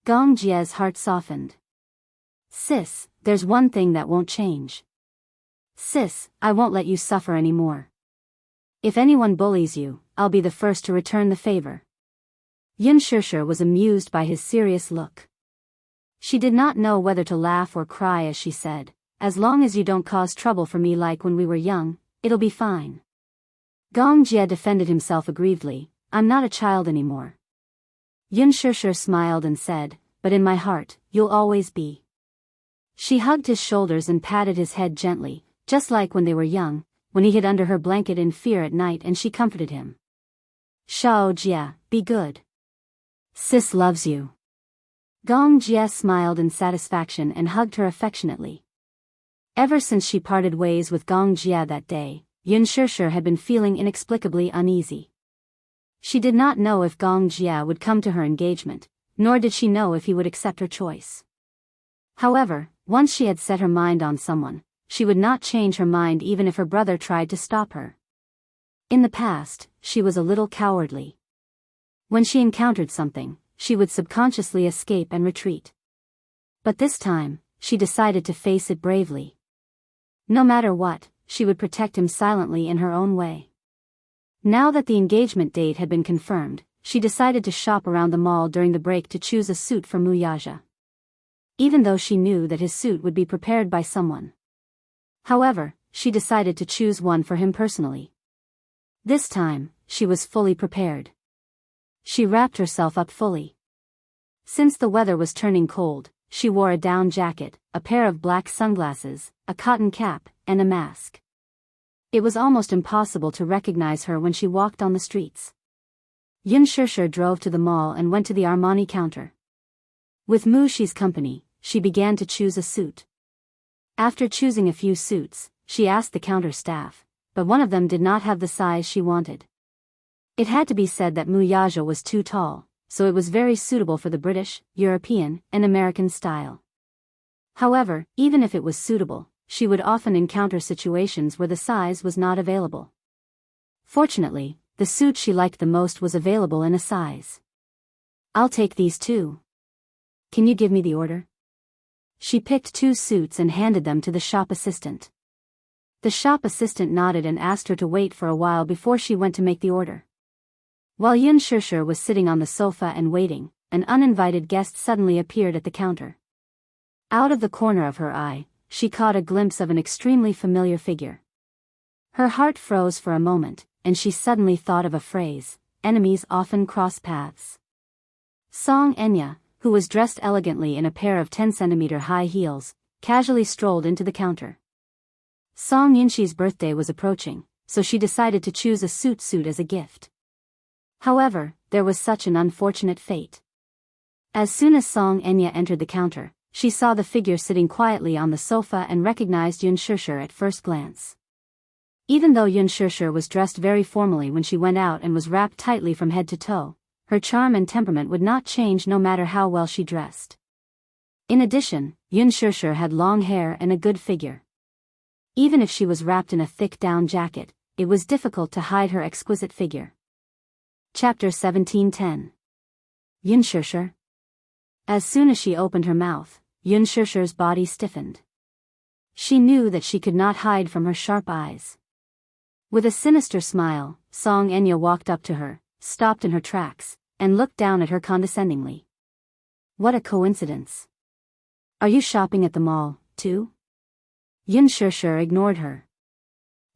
Gong Jia's heart softened. Sis, there's one thing that won't change. Sis, I won't let you suffer anymore. If anyone bullies you, I'll be the first to return the favor. Yin Shishir was amused by his serious look. She did not know whether to laugh or cry as she said, as long as you don't cause trouble for me like when we were young, it'll be fine. Gong Jia defended himself aggrievedly, I'm not a child anymore. Yin Shishir smiled and said, but in my heart, you'll always be. She hugged his shoulders and patted his head gently, just like when they were young, when he hid under her blanket in fear at night and she comforted him. Shao Jia, be good. Sis loves you. Gong Jia smiled in satisfaction and hugged her affectionately. Ever since she parted ways with Gong Jia that day, Yin Shishir had been feeling inexplicably uneasy. She did not know if Gong Jia would come to her engagement, nor did she know if he would accept her choice. However, once she had set her mind on someone, she would not change her mind even if her brother tried to stop her. In the past, she was a little cowardly. When she encountered something, she would subconsciously escape and retreat. But this time, she decided to face it bravely. No matter what, she would protect him silently in her own way. Now that the engagement date had been confirmed, she decided to shop around the mall during the break to choose a suit for Muyaja. Even though she knew that his suit would be prepared by someone. However, she decided to choose one for him personally. This time, she was fully prepared. She wrapped herself up fully. Since the weather was turning cold, she wore a down jacket, a pair of black sunglasses, a cotton cap, and a mask. It was almost impossible to recognize her when she walked on the streets. Yin Shishir drove to the mall and went to the Armani counter. With Mu Shi's company, she began to choose a suit. After choosing a few suits, she asked the counter staff, but one of them did not have the size she wanted. It had to be said that Muyaja was too tall, so it was very suitable for the British, European, and American style. However, even if it was suitable, she would often encounter situations where the size was not available. Fortunately, the suit she liked the most was available in a size. I'll take these two. Can you give me the order? She picked 2 suits and handed them to the shop assistant. The shop assistant nodded and asked her to wait for a while before she went to make the order. While Yin Shishir was sitting on the sofa and waiting, an uninvited guest suddenly appeared at the counter. Out of the corner of her eye, she caught a glimpse of an extremely familiar figure. Her heart froze for a moment, and she suddenly thought of a phrase, enemies often cross paths. Song Enya, who was dressed elegantly in a pair of 10-centimeter high heels, casually strolled into the counter. Song Yinshi's birthday was approaching, so she decided to choose a suit as a gift. However, there was such an unfortunate fate. As soon as Song Enya entered the counter, she saw the figure sitting quietly on the sofa and recognized Yin Shishir at first glance. Even though Yin Shishir was dressed very formally when she went out and was wrapped tightly from head to toe, her charm and temperament would not change no matter how well she dressed. In addition, Yin Shishir had long hair and a good figure. Even if she was wrapped in a thick down jacket, it was difficult to hide her exquisite figure. Chapter 1710. Yin Shishir. As soon as she opened her mouth, Yin Shishir's body stiffened. She knew that she could not hide from her sharp eyes. With a sinister smile, Song Enya walked up to her, stopped in her tracks, and looked down at her condescendingly. What a coincidence. Are you shopping at the mall, too? Yun Shishir ignored her.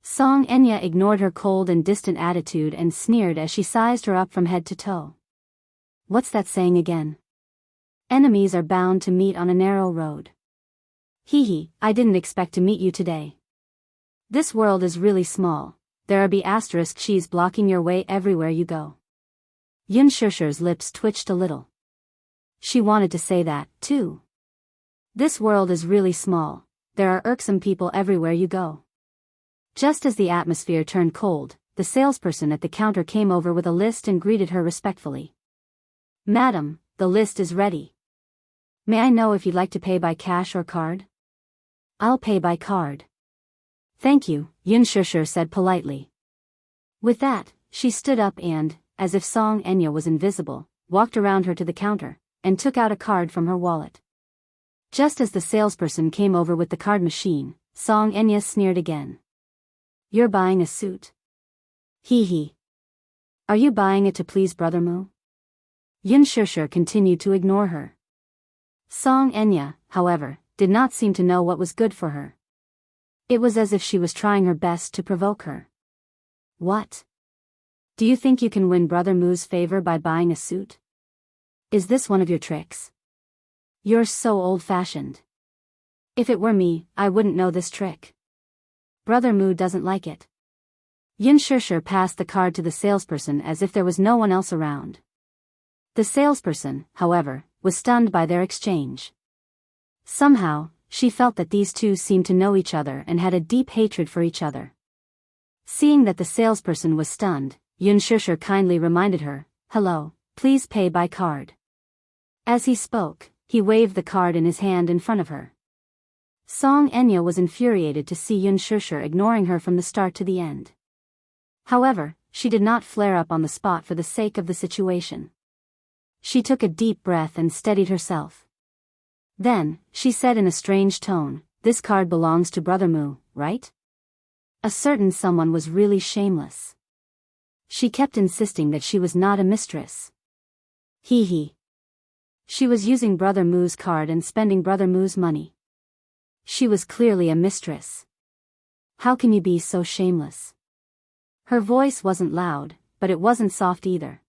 Song Enya ignored her cold and distant attitude and sneered as she sized her up from head to toe. What's that saying again? Enemies are bound to meet on a narrow road. Hee, I didn't expect to meet you today. This world is really small, there are she's blocking your way everywhere you go. Yun Shishir's lips twitched a little. She wanted to say that, too. This world is really small, there are irksome people everywhere you go. Just as the atmosphere turned cold, the salesperson at the counter came over with a list and greeted her respectfully. Madam, the list is ready. May I know if you'd like to pay by cash or card? I'll pay by card. Thank you, Yun Shishir said politely. With that, she stood up and, as if Song Enya was invisible, walked around her to the counter, and took out a card from her wallet. Just as the salesperson came over with the card machine, Song Enya sneered again. You're buying a suit? Hee. Are you buying it to please Brother Mu? Yun Shishir continued to ignore her. Song Enya, however, did not seem to know what was good for her. It was as if she was trying her best to provoke her. What? Do you think you can win Brother Mu's favor by buying a suit? Is this one of your tricks? You're so old-fashioned. If it were me, I wouldn't know this trick. Brother Mu doesn't like it. Yun Shishir passed the card to the salesperson as if there was no one else around. The salesperson, however, was stunned by their exchange. Somehow, she felt that these two seemed to know each other and had a deep hatred for each other. Seeing that the salesperson was stunned, Yun Shishir kindly reminded her, Hello, please pay by card. As he spoke, he waved the card in his hand in front of her. Song Enya was infuriated to see Yun Shishir ignoring her from the start to the end. However, she did not flare up on the spot for the sake of the situation. She took a deep breath and steadied herself. Then, she said in a strange tone, This card belongs to Brother Mu, right? A certain someone was really shameless. She kept insisting that she was not a mistress. Hee. She was using Brother Mu's card and spending Brother Mu's money. She was clearly a mistress. How can you be so shameless? Her voice wasn't loud, but it wasn't soft either.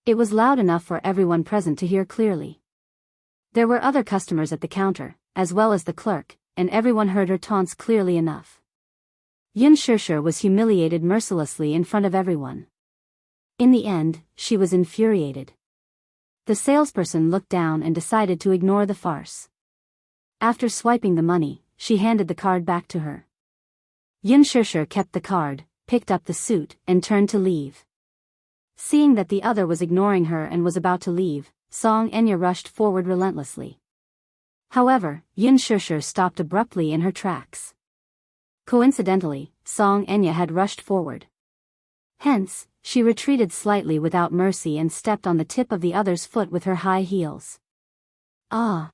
It was loud enough for everyone present to hear clearly. There were other customers at the counter, as well as the clerk, and everyone heard her taunts clearly enough. Yun Shishir was humiliated mercilessly in front of everyone. In the end, she was infuriated. The salesperson looked down and decided to ignore the farce. After swiping the money, she handed the card back to her. Yun Shishir kept the card, picked up the suit, and turned to leave. Seeing that the other was ignoring her and was about to leave, Song Enya rushed forward relentlessly. However, Yun Shishir stopped abruptly in her tracks. Coincidentally, Song Enya had rushed forward. Hence, she retreated slightly without mercy and stepped on the tip of the other's foot with her high heels. Ah!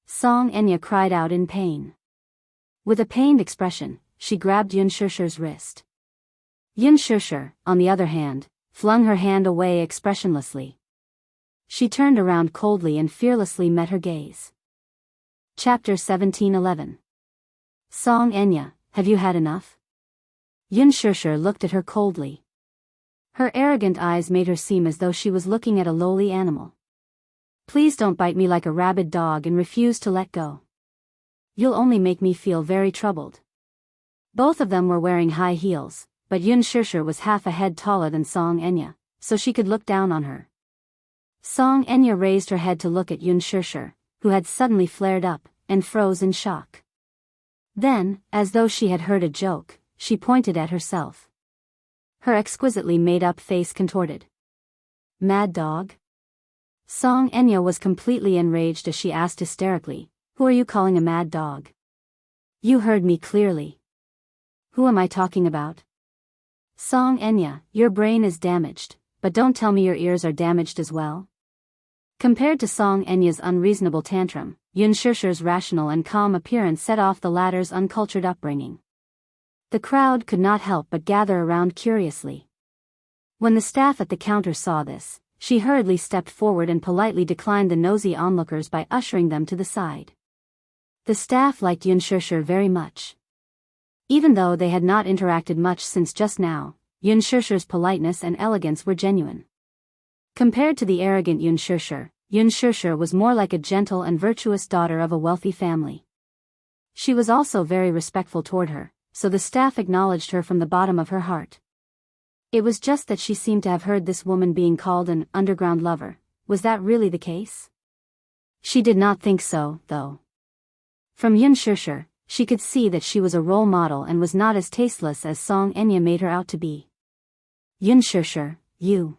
Song Enya cried out in pain. With a pained expression, she grabbed Yun Shishir's wrist. Yun Shishir, on the other hand, flung her hand away expressionlessly. She turned around coldly and fearlessly met her gaze. Chapter 1711. Song Enya, have you had enough? Yun Shishir looked at her coldly. Her arrogant eyes made her seem as though she was looking at a lowly animal. Please don't bite me like a rabid dog and refuse to let go. You'll only make me feel very troubled. Both of them were wearing high heels, but Yun Shishir was half a head taller than Song Enya, so she could look down on her. Song Enya raised her head to look at Yun Shishir, who had suddenly flared up, and froze in shock. Then, as though she had heard a joke, she pointed at herself. Her exquisitely made-up face contorted. Mad dog? Song Enya was completely enraged as she asked hysterically, Who are you calling a mad dog? You heard me clearly. Who am I talking about? Song Enya, your brain is damaged, but don't tell me your ears are damaged as well. Compared to Song Enya's unreasonable tantrum, Yun Shishir's rational and calm appearance set off the latter's uncultured upbringing. The crowd could not help but gather around curiously. When the staff at the counter saw this, she hurriedly stepped forward and politely declined the nosy onlookers by ushering them to the side. The staff liked Yun Shishir very much. Even though they had not interacted much since just now, Yun Shishir's politeness and elegance were genuine. Compared to the arrogant Yun Shishir was more like a gentle and virtuous daughter of a wealthy family. She was also very respectful toward her, so the staff acknowledged her from the bottom of her heart. It was just that she seemed to have heard this woman being called an underground lover. Was that really the case? She did not think so, though. From Yun Shishir, she could see that she was a role model and was not as tasteless as Song Enya made her out to be. Yun Shishir, you.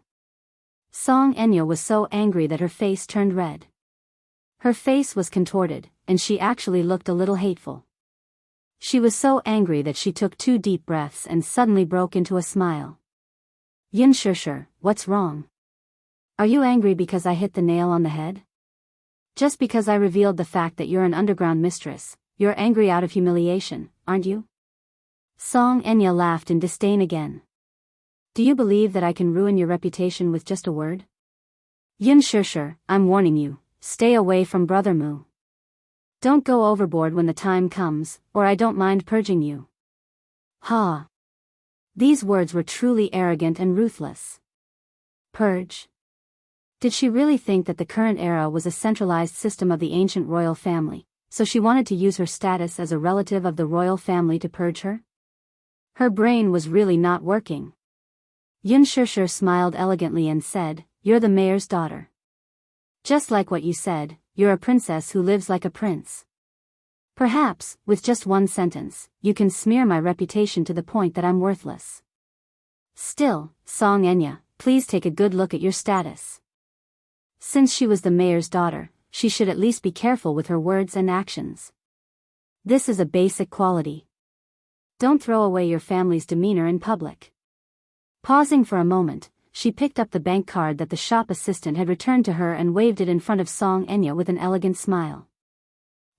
Song Enya was so angry that her face turned red. Her face was contorted, and she actually looked a little hateful. She was so angry that she took 2 deep breaths and suddenly broke into a smile. Yun Shishir, what's wrong? Are you angry because I hit the nail on the head? Just because I revealed the fact that you're an underground mistress, you're angry out of humiliation, aren't you? Song Enya laughed in disdain again. Do you believe that I can ruin your reputation with just a word? Yun Shishir, I'm warning you, stay away from Brother Mu. Don't go overboard when the time comes, or I don't mind purging you. Ha! These words were truly arrogant and ruthless. Purge? Did she really think that the current era was a centralized system of the ancient royal family, so she wanted to use her status as a relative of the royal family to purge her? Her brain was really not working. Yun Shishir smiled elegantly and said, "You're the mayor's daughter. Just like what you said, you're a princess who lives like a prince. Perhaps, with just one sentence, you can smear my reputation to the point that I'm worthless. Still, Song Enya, please take a good look at your status. Since she was the mayor's daughter, she should at least be careful with her words and actions. This is a basic quality. Don't throw away your family's demeanor in public." Pausing for a moment, she picked up the bank card that the shop assistant had returned to her and waved it in front of Song Enya with an elegant smile.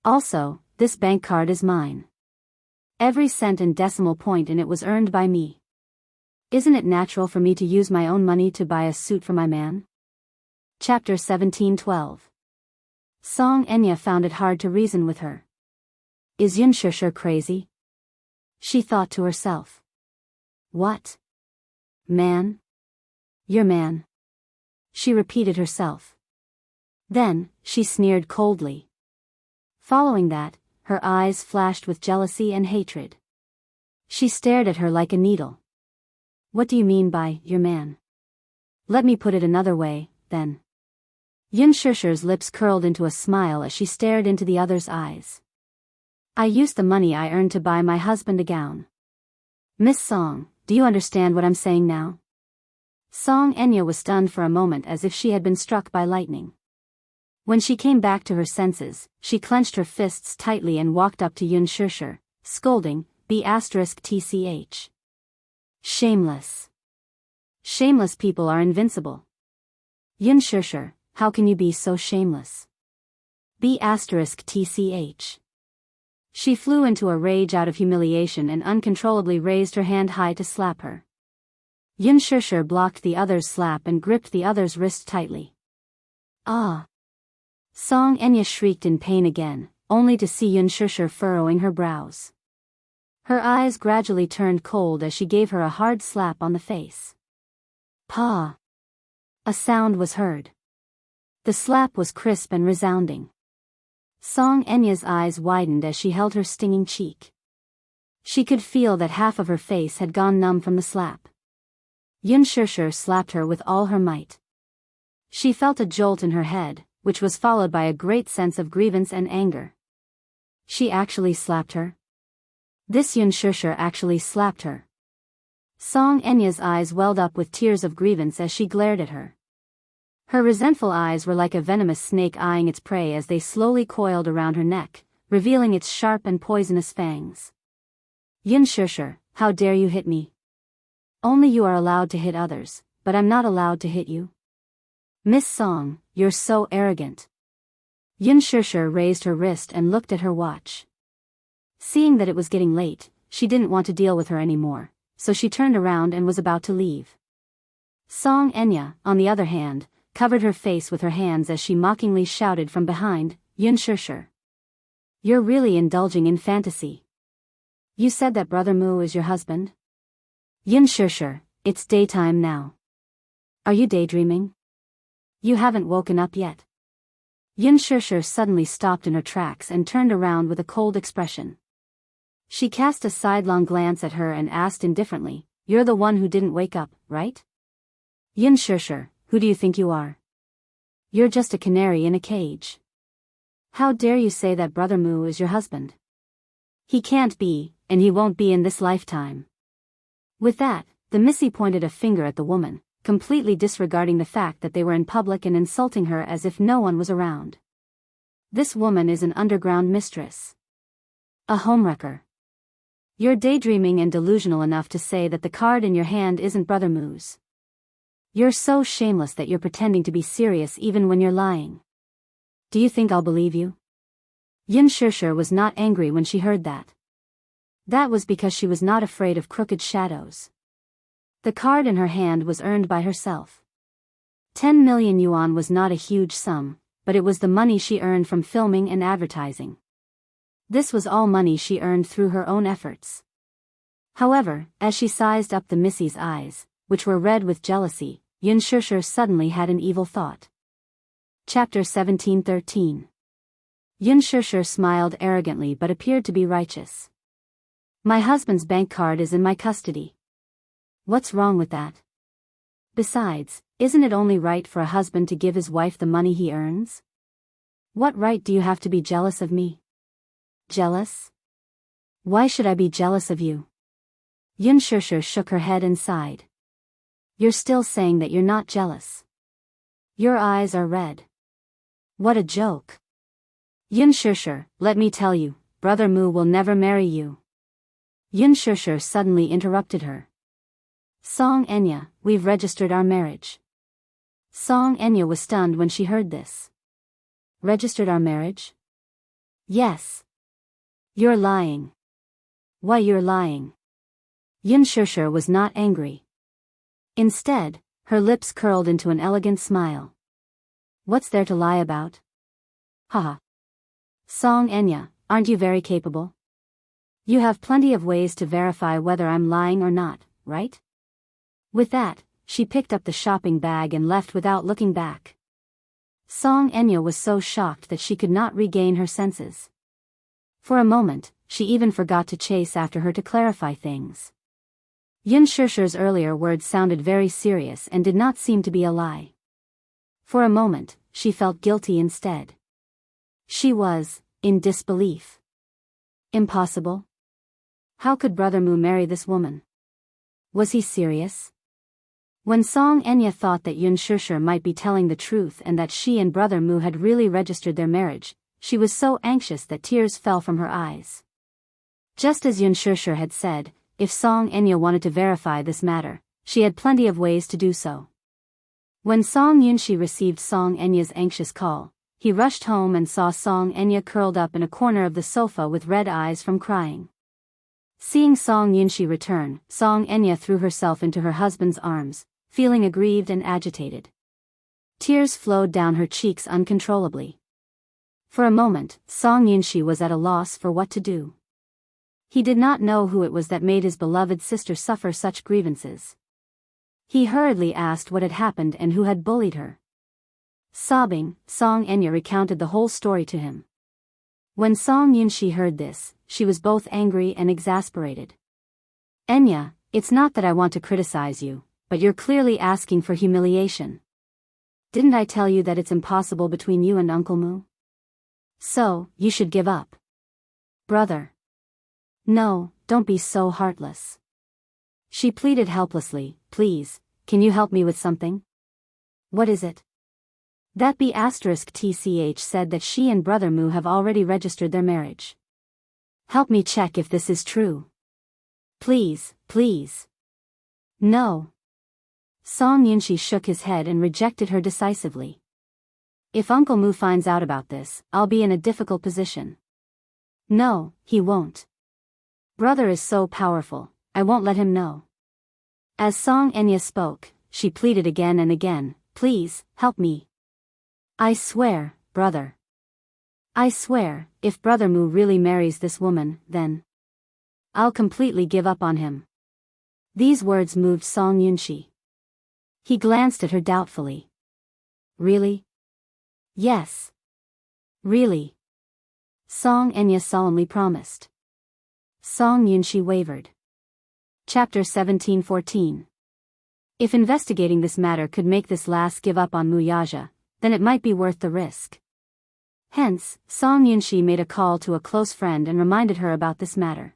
"Also, this bank card is mine. Every cent and decimal point in it was earned by me. Isn't it natural for me to use my own money to buy a suit for my man?" Chapter 17:12. Song Enya found it hard to reason with her. Is Yun Shishir crazy? She thought to herself. What? Man? Your man? She repeated herself. Then, she sneered coldly. Following that, her eyes flashed with jealousy and hatred. She stared at her like a needle. What do you mean by, your man? Let me put it another way, then. Yun Shishir's lips curled into a smile as she stared into the other's eyes. I used the money I earned to buy my husband a gown. Miss Song, do you understand what I'm saying now? Song Enya was stunned for a moment as if she had been struck by lightning. When she came back to her senses, she clenched her fists tightly and walked up to Yun Shishir, scolding, B***TCH. Shameless. Shameless people are invincible. Yun Shishir, how can you be so shameless? B***TCH. She flew into a rage out of humiliation and uncontrollably raised her hand high to slap her. Yun Shishir blocked the other's slap and gripped the other's wrist tightly. Ah! Song Enya shrieked in pain again, only to see Yun Shishir furrowing her brows. Her eyes gradually turned cold as she gave her a hard slap on the face. Pa! A sound was heard. The slap was crisp and resounding. Song Enya's eyes widened as she held her stinging cheek. She could feel that half of her face had gone numb from the slap. Yun Shishir slapped her with all her might. She felt a jolt in her head, which was followed by a great sense of grievance and anger. She actually slapped her? This Yun Shishir actually slapped her. Song Enya's eyes welled up with tears of grievance as she glared at her. Her resentful eyes were like a venomous snake eyeing its prey as they slowly coiled around her neck, revealing its sharp and poisonous fangs. Yun Shishir, how dare you hit me? Only you are allowed to hit others, but I'm not allowed to hit you. Miss Song, you're so arrogant. Yun Shishir raised her wrist and looked at her watch. Seeing that it was getting late, she didn't want to deal with her anymore, so she turned around and was about to leave. Song Enya, on the other hand, covered her face with her hands as she mockingly shouted from behind, Yun Shusher. You're really indulging in fantasy. You said that Brother Mu is your husband? Yun Shusher, it's daytime now. Are you daydreaming? You haven't woken up yet. Yun Shusher suddenly stopped in her tracks and turned around with a cold expression. She cast a sidelong glance at her and asked indifferently, You're the one who didn't wake up, right? Yun Shusher, who do you think you are? You're just a canary in a cage. How dare you say that Brother Mu is your husband? He can't be, and he won't be in this lifetime. With that, the Missy pointed a finger at the woman, completely disregarding the fact that they were in public and insulting her as if no one was around. This woman is an underground mistress. A homewrecker. You're daydreaming and delusional enough to say that the card in your hand isn't Brother Mu's. You're so shameless that you're pretending to be serious even when you're lying. Do you think I'll believe you? Yun Shusher was not angry when she heard that. That was because she was not afraid of crooked shadows. The card in her hand was earned by herself. 10 million yuan was not a huge sum, but it was the money she earned from filming and advertising. This was all money she earned through her own efforts. However, as she sized up the Missy's eyes, which were red with jealousy, Yun Shusher suddenly had an evil thought. Chapter 1713. Yun Shusher smiled arrogantly but appeared to be righteous. My husband's bank card is in my custody. What's wrong with that? Besides, isn't it only right for a husband to give his wife the money he earns? What right do you have to be jealous of me? Jealous? Why should I be jealous of you? Yun Shusher shook her head and sighed. You're still saying that you're not jealous. Your eyes are red. What a joke. Yun Shusher, let me tell you, Brother Mu will never marry you. Yun Shusher suddenly interrupted her. Song Enya, we've registered our marriage. Song Enya was stunned when she heard this. Registered our marriage? Yes. You're lying. Why you're lying? Yun Shusher was not angry. Instead, her lips curled into an elegant smile. What's there to lie about? Haha. Song Enya, aren't you very capable? You have plenty of ways to verify whether I'm lying or not, right? With that, she picked up the shopping bag and left without looking back. Song Enya was so shocked that she could not regain her senses. For a moment, she even forgot to chase after her to clarify things. Yun Shusher's earlier words sounded very serious and did not seem to be a lie. For a moment, she felt guilty instead. She was, in disbelief. Impossible? How could Brother Mu marry this woman? Was he serious? When Song Enya thought that Yun Shusher might be telling the truth and that she and Brother Mu had really registered their marriage, she was so anxious that tears fell from her eyes. Just as Yun Shusher had said, if Song Enya wanted to verify this matter, she had plenty of ways to do so. When Song Yunshi received Song Enya's anxious call, he rushed home and saw Song Enya curled up in a corner of the sofa with red eyes from crying. Seeing Song Yunshi return, Song Enya threw herself into her husband's arms, feeling aggrieved and agitated. Tears flowed down her cheeks uncontrollably. For a moment, Song Yunshi was at a loss for what to do. He did not know who it was that made his beloved sister suffer such grievances. He hurriedly asked what had happened and who had bullied her. Sobbing, Song Enya recounted the whole story to him. When Song Yunshi heard this, she was both angry and exasperated. Enya, it's not that I want to criticize you, but you're clearly asking for humiliation. Didn't I tell you that it's impossible between you and Uncle Mu? So, you should give up. Brother. No, don't be so heartless. She pleaded helplessly, please, can you help me with something? What is it? That B*TCH said that she and Brother Mu have already registered their marriage. Help me check if this is true. Please, please. No. Song Yunshi shook his head and rejected her decisively. If Uncle Mu finds out about this, I'll be in a difficult position. No, he won't. Brother is so powerful, I won't let him know. As Song Enya spoke, she pleaded again and again, Please, help me. I swear, brother. I swear, if Brother Mu really marries this woman, then I'll completely give up on him. These words moved Song Yunshi. He glanced at her doubtfully. Really? Yes. Really. Song Enya solemnly promised. Song Yunshi wavered. Chapter 17:14. If investigating this matter could make this lass give up on Muyaja, then it might be worth the risk. Hence, Song Yunshi made a call to a close friend and reminded her about this matter.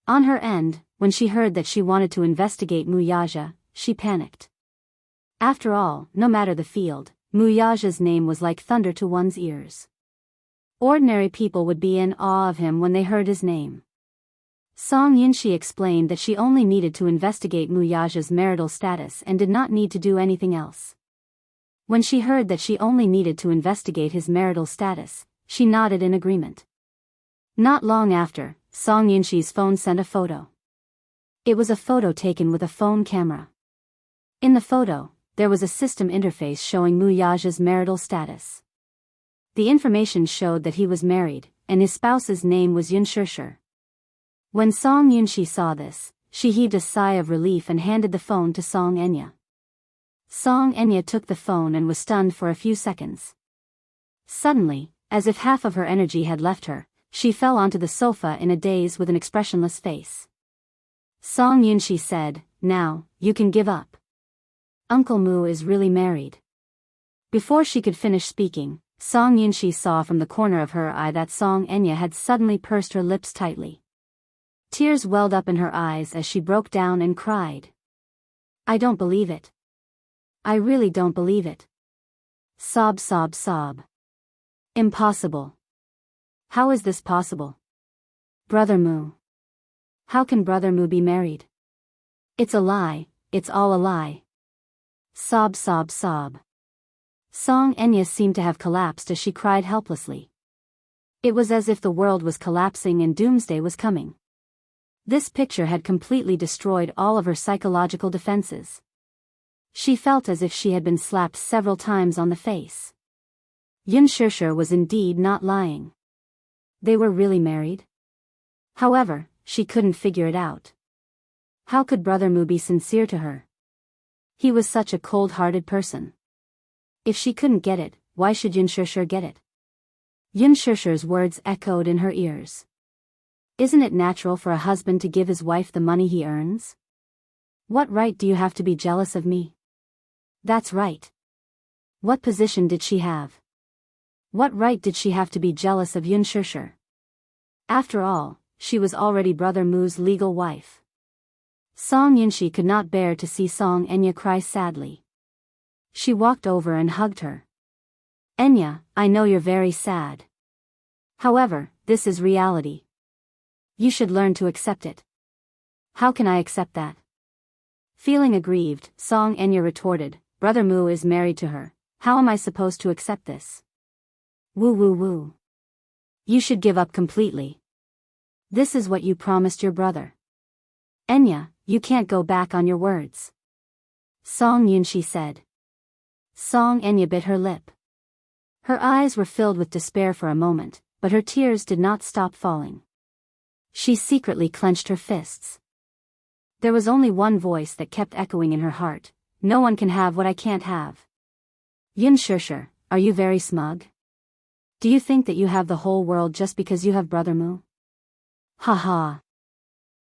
On her end, when she heard that she wanted to investigate Muyaja, she panicked. After all, no matter the field, Muyaja's name was like thunder to one's ears. Ordinary people would be in awe of him when they heard his name. Song Yunshi explained that she only needed to investigate Muyaja's marital status and did not need to do anything else. When she heard that she only needed to investigate his marital status, she nodded in agreement. Not long after, Song Yunshi's phone sent a photo. It was a photo taken with a phone camera. In the photo, there was a system interface showing Muyaja's marital status. The information showed that he was married, and his spouse's name was Yunshishir. When Song Yunshi saw this, she heaved a sigh of relief and handed the phone to Song Enya. Song Enya took the phone and was stunned for a few seconds. Suddenly, as if half of her energy had left her, she fell onto the sofa in a daze with an expressionless face. Song Yunshi said, "Now, you can give up. Uncle Mu is really married." Before she could finish speaking, Song Yunshi saw from the corner of her eye that Song Enya had suddenly pursed her lips tightly. Tears welled up in her eyes as she broke down and cried. "I don't believe it. I really don't believe it. Sob, sob, sob. Impossible. How is this possible? Brother Mu. How can Brother Mu be married? It's a lie, it's all a lie." Sob, sob, sob. Song Enya seemed to have collapsed as she cried helplessly. It was as if the world was collapsing and doomsday was coming. This picture had completely destroyed all of her psychological defenses. She felt as if she had been slapped several times on the face. Yunshishir was indeed not lying. They were really married? However, she couldn't figure it out. How could Brother Mu be sincere to her? He was such a cold-hearted person. If she couldn't get it, why should Yunshishir get it? Yunshishir's words echoed in her ears. Isn't it natural for a husband to give his wife the money he earns? What right do you have to be jealous of me? That's right. What position did she have? What right did she have to be jealous of Yunshishir? After all, she was already Brother Mu's legal wife. Song Yunshi could not bear to see Song Enya cry sadly. She walked over and hugged her. "Enya, I know you're very sad. However, this is reality. You should learn to accept it." "How can I accept that?" Feeling aggrieved, Song Enya retorted, "Brother Mu is married to her. How am I supposed to accept this?" "Woo woo woo. You should give up completely. This is what you promised your brother. Enya, you can't go back on your words," Song Yunshi said. Song Enya bit her lip. Her eyes were filled with despair for a moment, but her tears did not stop falling. She secretly clenched her fists. There was only one voice that kept echoing in her heart: "No one can have what I can't have." "Yunshishir, are you very smug? Do you think that you have the whole world just because you have Brother Mu? Ha ha.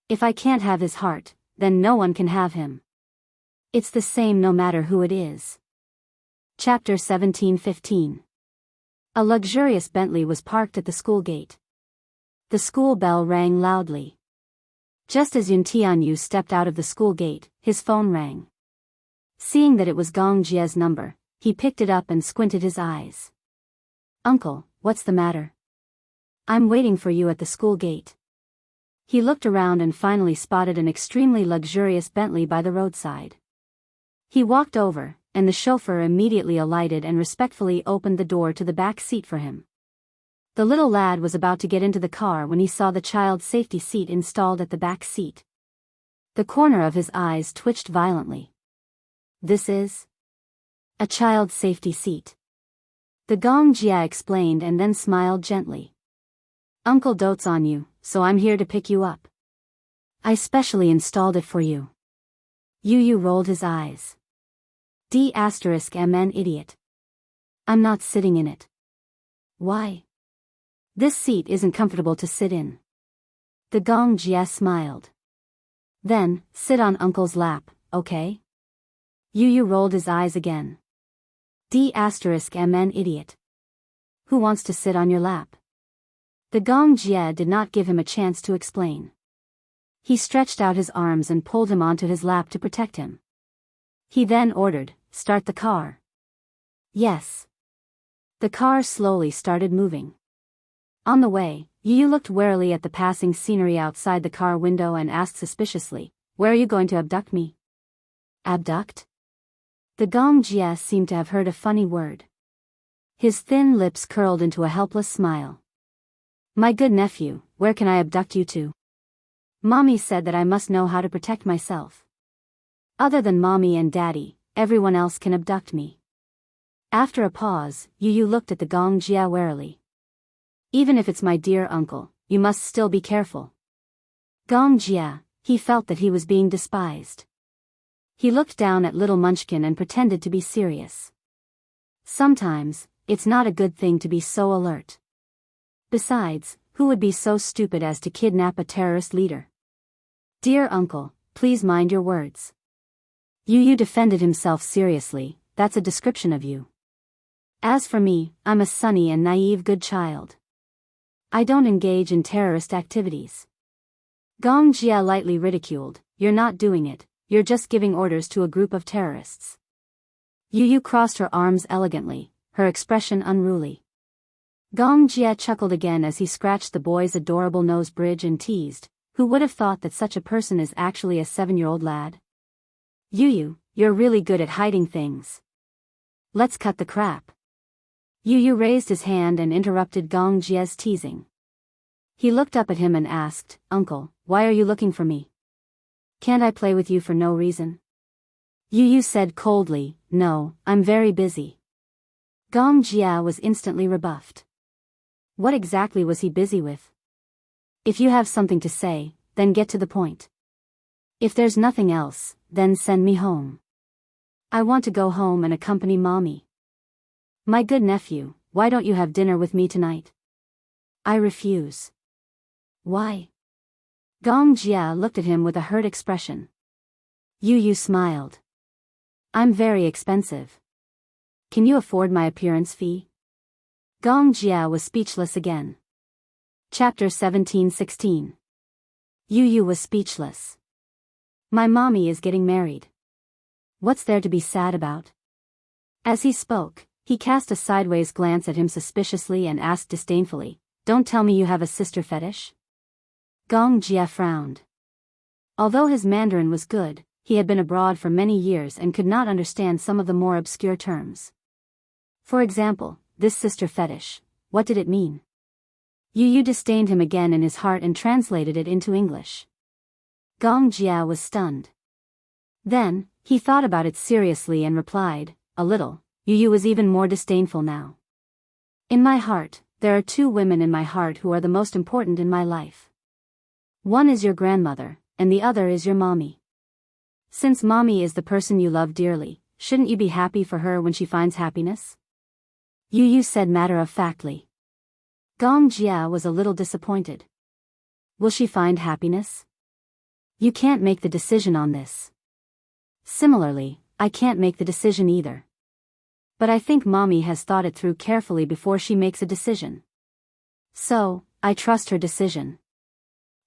If I can't have his heart, then no one can have him. It's the same no matter who it is." Chapter 17:15. A luxurious Bentley was parked at the school gate. The school bell rang loudly. Just as Yun Tianyu stepped out of the school gate, his phone rang. Seeing that it was Gong Jie's number, he picked it up and squinted his eyes. "Uncle, what's the matter?" "I'm waiting for you at the school gate." He looked around and finally spotted an extremely luxurious Bentley by the roadside. He walked over, and the chauffeur immediately alighted and respectfully opened the door to the back seat for him. The little lad was about to get into the car when he saw the child's safety seat installed at the back seat. The corner of his eyes twitched violently. "This is A child's safety seat. The Gong Jia explained and then smiled gently. Uncle dotes on you, so I'm here to pick you up. I specially installed it for you. Yu Yu rolled his eyes. D*MN idiot. I'm not sitting in it. Why? This seat isn't comfortable to sit in. The Gong Jia smiled. Then, sit on Uncle's lap, okay? Yu Yu rolled his eyes again. D*MN idiot. Who wants to sit on your lap? The Gong Jia did not give him a chance to explain. He stretched out his arms and pulled him onto his lap to protect him. He then ordered, "Start the car." Yes. The car slowly started moving. On the way, Yu Yu looked warily at the passing scenery outside the car window and asked suspiciously, "Where are you going to abduct me?" Abduct? The Gong Jia seemed to have heard a funny word. His thin lips curled into a helpless smile. "My good nephew, where can I abduct you to? Mommy said that I must know how to protect myself. Other than Mommy and Daddy, everyone else can abduct me." After a pause, Yu Yu looked at the Gong Jia warily. "Even if it's my dear uncle, you must still be careful." Gong Jia, he felt that he was being despised. He looked down at little Munchkin and pretended to be serious. Sometimes, it's not a good thing to be so alert. Besides, who would be so stupid as to kidnap a terrorist leader? "Dear uncle, please mind your words." Yu Yu defended himself seriously. "That's a description of you. As for me, I'm a sunny and naive good child. I don't engage in terrorist activities." Gong Jia lightly ridiculed, "You're not doing it, you're just giving orders to a group of terrorists." Yu Yu crossed her arms elegantly, her expression unruly. Gong Jia chuckled again as he scratched the boy's adorable nose bridge and teased, "Who would have thought that such a person is actually a 7-year-old lad? Yu Yu, you're really good at hiding things. Let's cut the crap." Yu Yu raised his hand and interrupted Gong Jia's teasing. He looked up at him and asked, "Uncle, why are you looking for me? Can't I play with you for no reason?" Yu Yu said coldly, "No, I'm very busy." Gong Jia was instantly rebuffed. What exactly was he busy with? If you have something to say, then get to the point. If there's nothing else, then send me home. I want to go home and accompany Mommy. My good nephew, why don't you have dinner with me tonight? I refuse. Why? Gong Jia looked at him with a hurt expression. Yu Yu smiled. I'm very expensive. Can you afford my appearance fee? Gong Jia was speechless again. Chapter 17-16. Yu Yu was speechless. My mommy is getting married. What's there to be sad about? As he spoke, he cast a sideways glance at him suspiciously and asked disdainfully, Don't tell me you have a sister fetish? Gong Jia frowned. Although his Mandarin was good, he had been abroad for many years and could not understand some of the more obscure terms. For example, this sister fetish, what did it mean? Yu Yu disdained him again in his heart and translated it into English. Gong Jia was stunned. Then, he thought about it seriously and replied, a little. Yu Yu was even more disdainful now. In my heart, there are two women in my heart who are the most important in my life. One is your grandmother, and the other is your mommy. Since mommy is the person you love dearly, shouldn't you be happy for her when she finds happiness? Yu Yu said matter-of-factly. Gong Jia was a little disappointed. Will she find happiness? You can't make the decision on this. Similarly, I can't make the decision either. But I think mommy has thought it through carefully before she makes a decision. So, I trust her decision.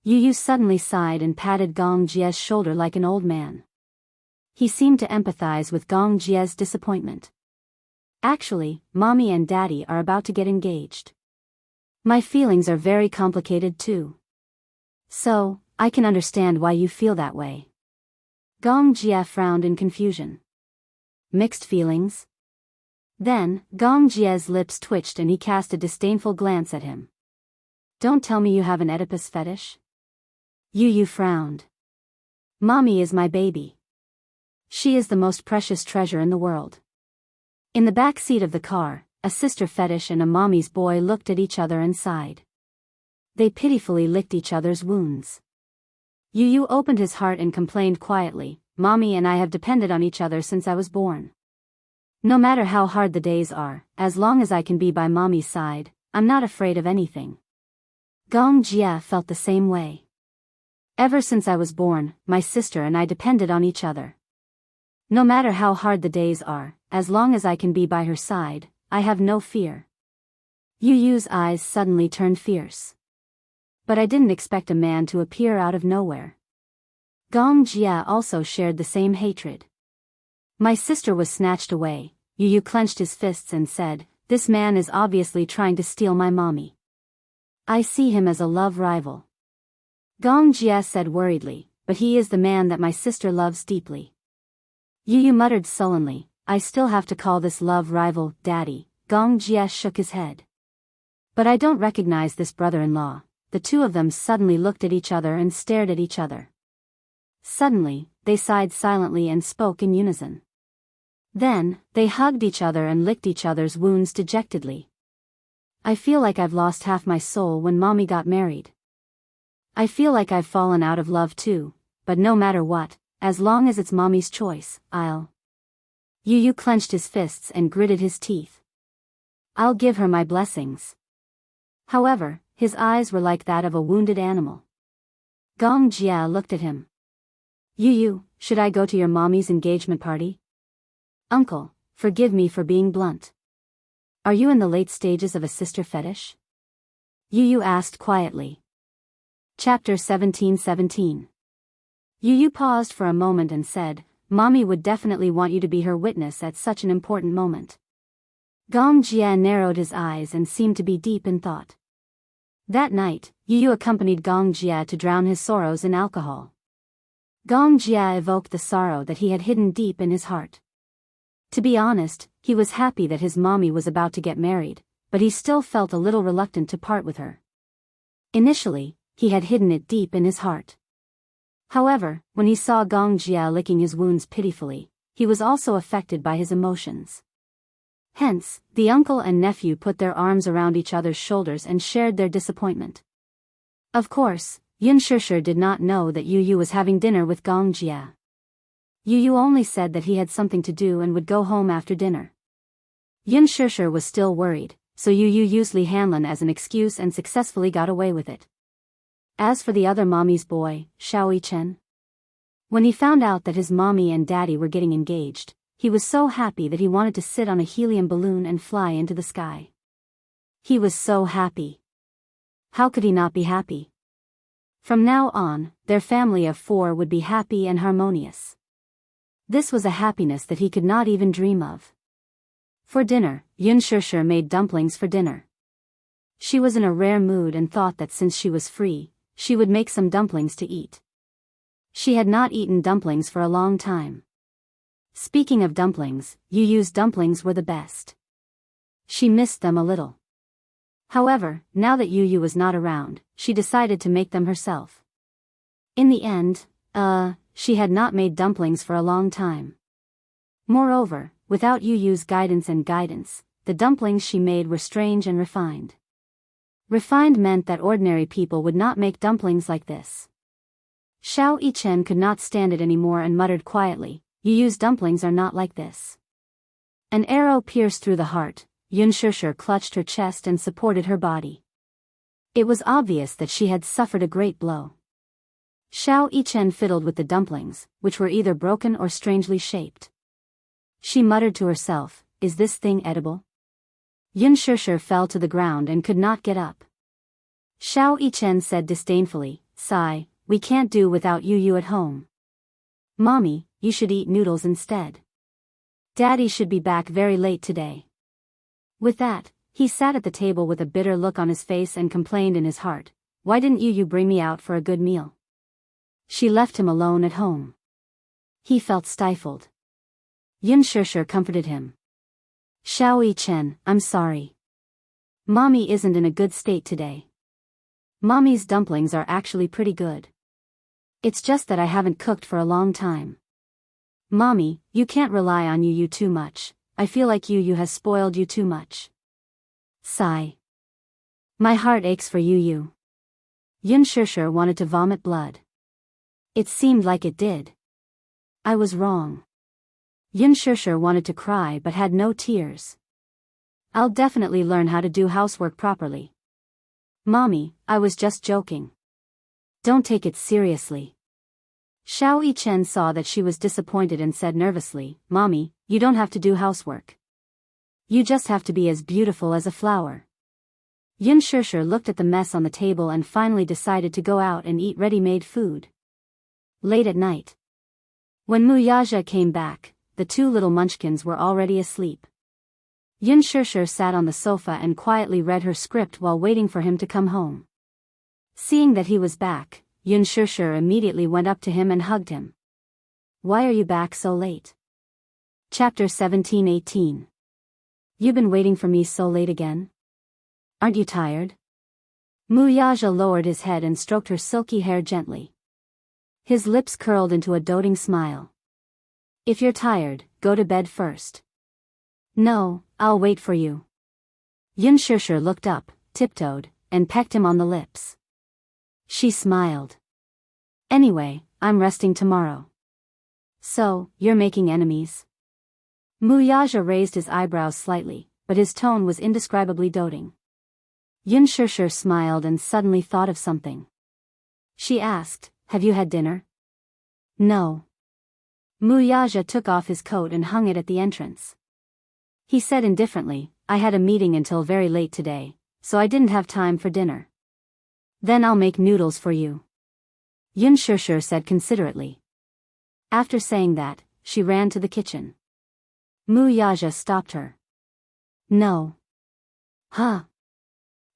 Yu Yu suddenly sighed and patted Gong Jia's shoulder like an old man. He seemed to empathize with Gong Jia's disappointment. Actually, mommy and daddy are about to get engaged. My feelings are very complicated too. So, I can understand why you feel that way. Gong Jia frowned in confusion. Mixed feelings? Then, Gong Jia's lips twitched and he cast a disdainful glance at him. Don't tell me you have an Oedipus fetish? Yu Yu frowned. Mommy is my baby. She is the most precious treasure in the world. In the back seat of the car, a sister fetish and a mommy's boy looked at each other and sighed. They pitifully licked each other's wounds. Yu opened his heart and complained quietly, "Mommy and I have depended on each other since I was born. No matter how hard the days are, as long as I can be by Mommy's side, I'm not afraid of anything." Gong Jia felt the same way. "Ever since I was born, my sister and I depended on each other. No matter how hard the days are, as long as I can be by her side, I have no fear." Yu's eyes suddenly turned fierce. "But I didn't expect a man to appear out of nowhere." Gong Jia also shared the same hatred. "My sister was snatched away." Yu clenched his fists and said, "This man is obviously trying to steal my mommy. I see him as a love rival." Gong Jia said worriedly, "But he is the man that my sister loves deeply." Yu muttered sullenly, "I still have to call this love rival Daddy." Gong Jia shook his head. "But I don't recognize this brother-in-law." The two of them suddenly looked at each other and stared at each other. Suddenly, they sighed silently and spoke in unison. Then, they hugged each other and licked each other's wounds dejectedly. "I feel like I've lost half my soul when Mommy got married. I feel like I've fallen out of love too, but no matter what, as long as it's Mommy's choice, I'll..." Yu clenched his fists and gritted his teeth. "I'll give her my blessings." However, his eyes were like that of a wounded animal. Gong Jia looked at him. "Yu, should I go to your mommy's engagement party?" "Uncle, forgive me for being blunt. Are you in the late stages of a sister fetish?" Yu asked quietly. Chapter 17:17. Yu paused for a moment and said, "Mommy would definitely want you to be her witness at such an important moment." Gong Jia narrowed his eyes and seemed to be deep in thought. That night, Yu accompanied Gong Jia to drown his sorrows in alcohol. Gong Jia evoked the sorrow that he had hidden deep in his heart. To be honest, he was happy that his mommy was about to get married, but he still felt a little reluctant to part with her. Initially, he had hidden it deep in his heart. However, when he saw Gong Jia licking his wounds pitifully, he was also affected by his emotions. Hence, the uncle and nephew put their arms around each other's shoulders and shared their disappointment. Of course, Yun Shishir did not know that Yu was having dinner with Gong Jia. Yu only said that he had something to do and would go home after dinner. Yun Shishir was still worried, so Yu used Li Hanlin as an excuse and successfully got away with it. As for the other mommy's boy, Xiao Chen, when he found out that his mommy and daddy were getting engaged, he was so happy that he wanted to sit on a helium balloon and fly into the sky. He was so happy. How could he not be happy? From now on, their family of 4 would be happy and harmonious. This was a happiness that he could not even dream of. For dinner, Yun Shishir made dumplings for dinner. She was in a rare mood and thought that since she was free, she would make some dumplings to eat. She had not eaten dumplings for a long time. Speaking of dumplings, Yu's dumplings were the best. She missed them a little. However, now that Yu was not around, she decided to make them herself. In the end, she had not made dumplings for a long time. Moreover, without Yu's guidance, the dumplings she made were strange and refined. Refined meant that ordinary people would not make dumplings like this. Xiao Yichen could not stand it anymore and muttered quietly, "Yu's dumplings are not like this." An arrow pierced through the heart. Yun Shishir clutched her chest and supported her body. It was obvious that she had suffered a great blow. Xiao Yichen fiddled with the dumplings, which were either broken or strangely shaped. She muttered to herself, "Is this thing edible?" Yun Shishir fell to the ground and could not get up. Xiao Yichen said disdainfully, "Sigh, we can't do without Yu at home. Mommy, you should eat noodles instead. Daddy should be back very late today." With that, he sat at the table with a bitter look on his face and complained in his heart, "Why didn't you bring me out for a good meal?" She left him alone at home. He felt stifled. Yun Shishir comforted him. "Xiao Yichen, I'm sorry. Mommy isn't in a good state today. Mommy's dumplings are actually pretty good. It's just that I haven't cooked for a long time. Mommy, you can't rely on Yu too much. I feel like you has spoiled you too much. Sigh. My heart aches for you. Yun Shishir wanted to vomit blood. It seemed like it did. I was wrong. Yun Shishir wanted to cry but had no tears. I'll definitely learn how to do housework properly. Mommy, I was just joking. Don't take it seriously. Xiao Yichen saw that she was disappointed and said nervously, Mommy, you don't have to do housework. You just have to be as beautiful as a flower. Yun Shishir looked at the mess on the table and finally decided to go out and eat ready-made food. Late at night. When Muyaja came back, the two little munchkins were already asleep. Yun Shishir sat on the sofa and quietly read her script while waiting for him to come home. Seeing that he was back, Yun Shishir immediately went up to him and hugged him. Why are you back so late? Chapter 17-18. You've been waiting for me so late again? Aren't you tired? Muyaja lowered his head and stroked her silky hair gently. His lips curled into a doting smile. If you're tired, go to bed first. No, I'll wait for you. Yun Shishir looked up, tiptoed, and pecked him on the lips. She smiled. Anyway, I'm resting tomorrow. So, you're making enemies? Muyaja raised his eyebrows slightly, but his tone was indescribably doting. Yun Shishir smiled and suddenly thought of something. She asked, Have you had dinner? No. Muyaja took off his coat and hung it at the entrance. He said indifferently, I had a meeting until very late today, so I didn't have time for dinner. Then I'll make noodles for you. Yun Shishir said considerately. After saying that, she ran to the kitchen. Muyaja stopped her. No. Huh?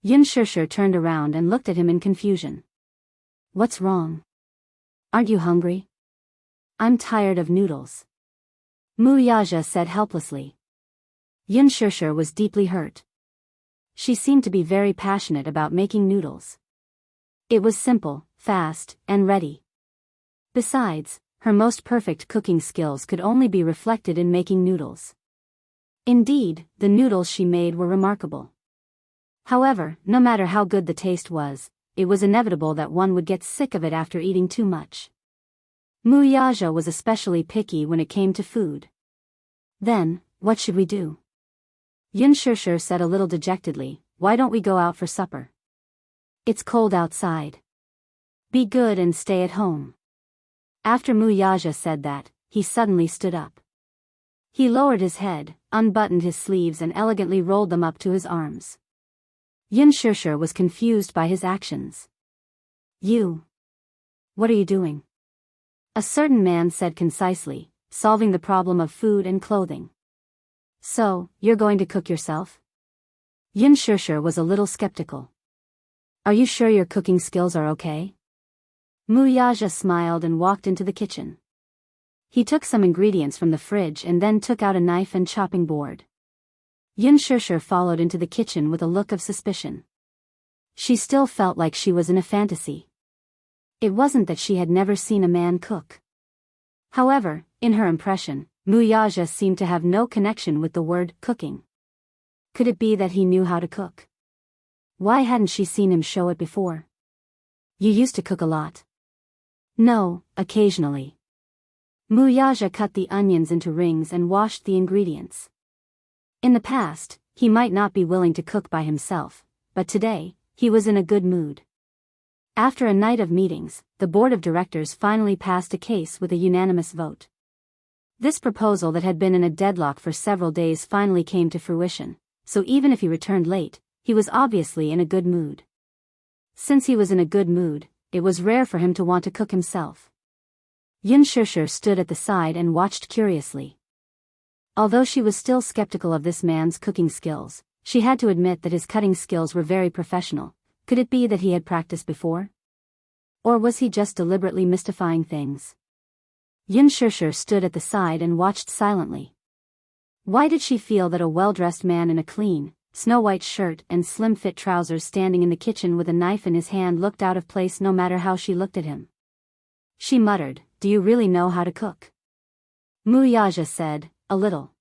Yun Shishir turned around and looked at him in confusion. What's wrong? Aren't you hungry? I'm tired of noodles. Muyaja said helplessly. Yun Shishir was deeply hurt. She seemed to be very passionate about making noodles. It was simple, fast, and ready. Besides, her most perfect cooking skills could only be reflected in making noodles. Indeed, the noodles she made were remarkable. However, no matter how good the taste was, it was inevitable that one would get sick of it after eating too much. Muyaja was especially picky when it came to food. Then, what should we do? Yun Shishir said a little dejectedly, Why don't we go out for supper? It's cold outside. Be good and stay at home. After Muyaja said that, he suddenly stood up. He lowered his head, unbuttoned his sleeves and elegantly rolled them up to his arms. Yun Shishir was confused by his actions. You. What are you doing? A certain man said concisely, solving the problem of food and clothing. So, you're going to cook yourself? Yun Shishir was a little skeptical. Are you sure your cooking skills are okay? Muyaja smiled and walked into the kitchen. He took some ingredients from the fridge and then took out a knife and chopping board. Yun Shishir followed into the kitchen with a look of suspicion. She still felt like she was in a fantasy. It wasn't that she had never seen a man cook. However, in her impression, Muyaja seemed to have no connection with the word cooking. Could it be that he knew how to cook? Why hadn't she seen him show it before? You used to cook a lot. No, occasionally. Muyaja cut the onions into rings and washed the ingredients. In the past, he might not be willing to cook by himself, but today, he was in a good mood. After a night of meetings, the board of directors finally passed a case with a unanimous vote. This proposal that had been in a deadlock for several days finally came to fruition, so even if he returned late, he was obviously in a good mood. Since he was in a good mood, it was rare for him to want to cook himself. Yun Shishir stood at the side and watched curiously. Although she was still skeptical of this man's cooking skills, she had to admit that his cutting skills were very professional. Could it be that he had practiced before? Or was he just deliberately mystifying things? Yun Shishir stood at the side and watched silently. Why did she feel that a well-dressed man in a clean, snow-white shirt and slim-fit trousers standing in the kitchen with a knife in his hand looked out of place no matter how she looked at him? She muttered, Do you really know how to cook? Muyaja said, A little.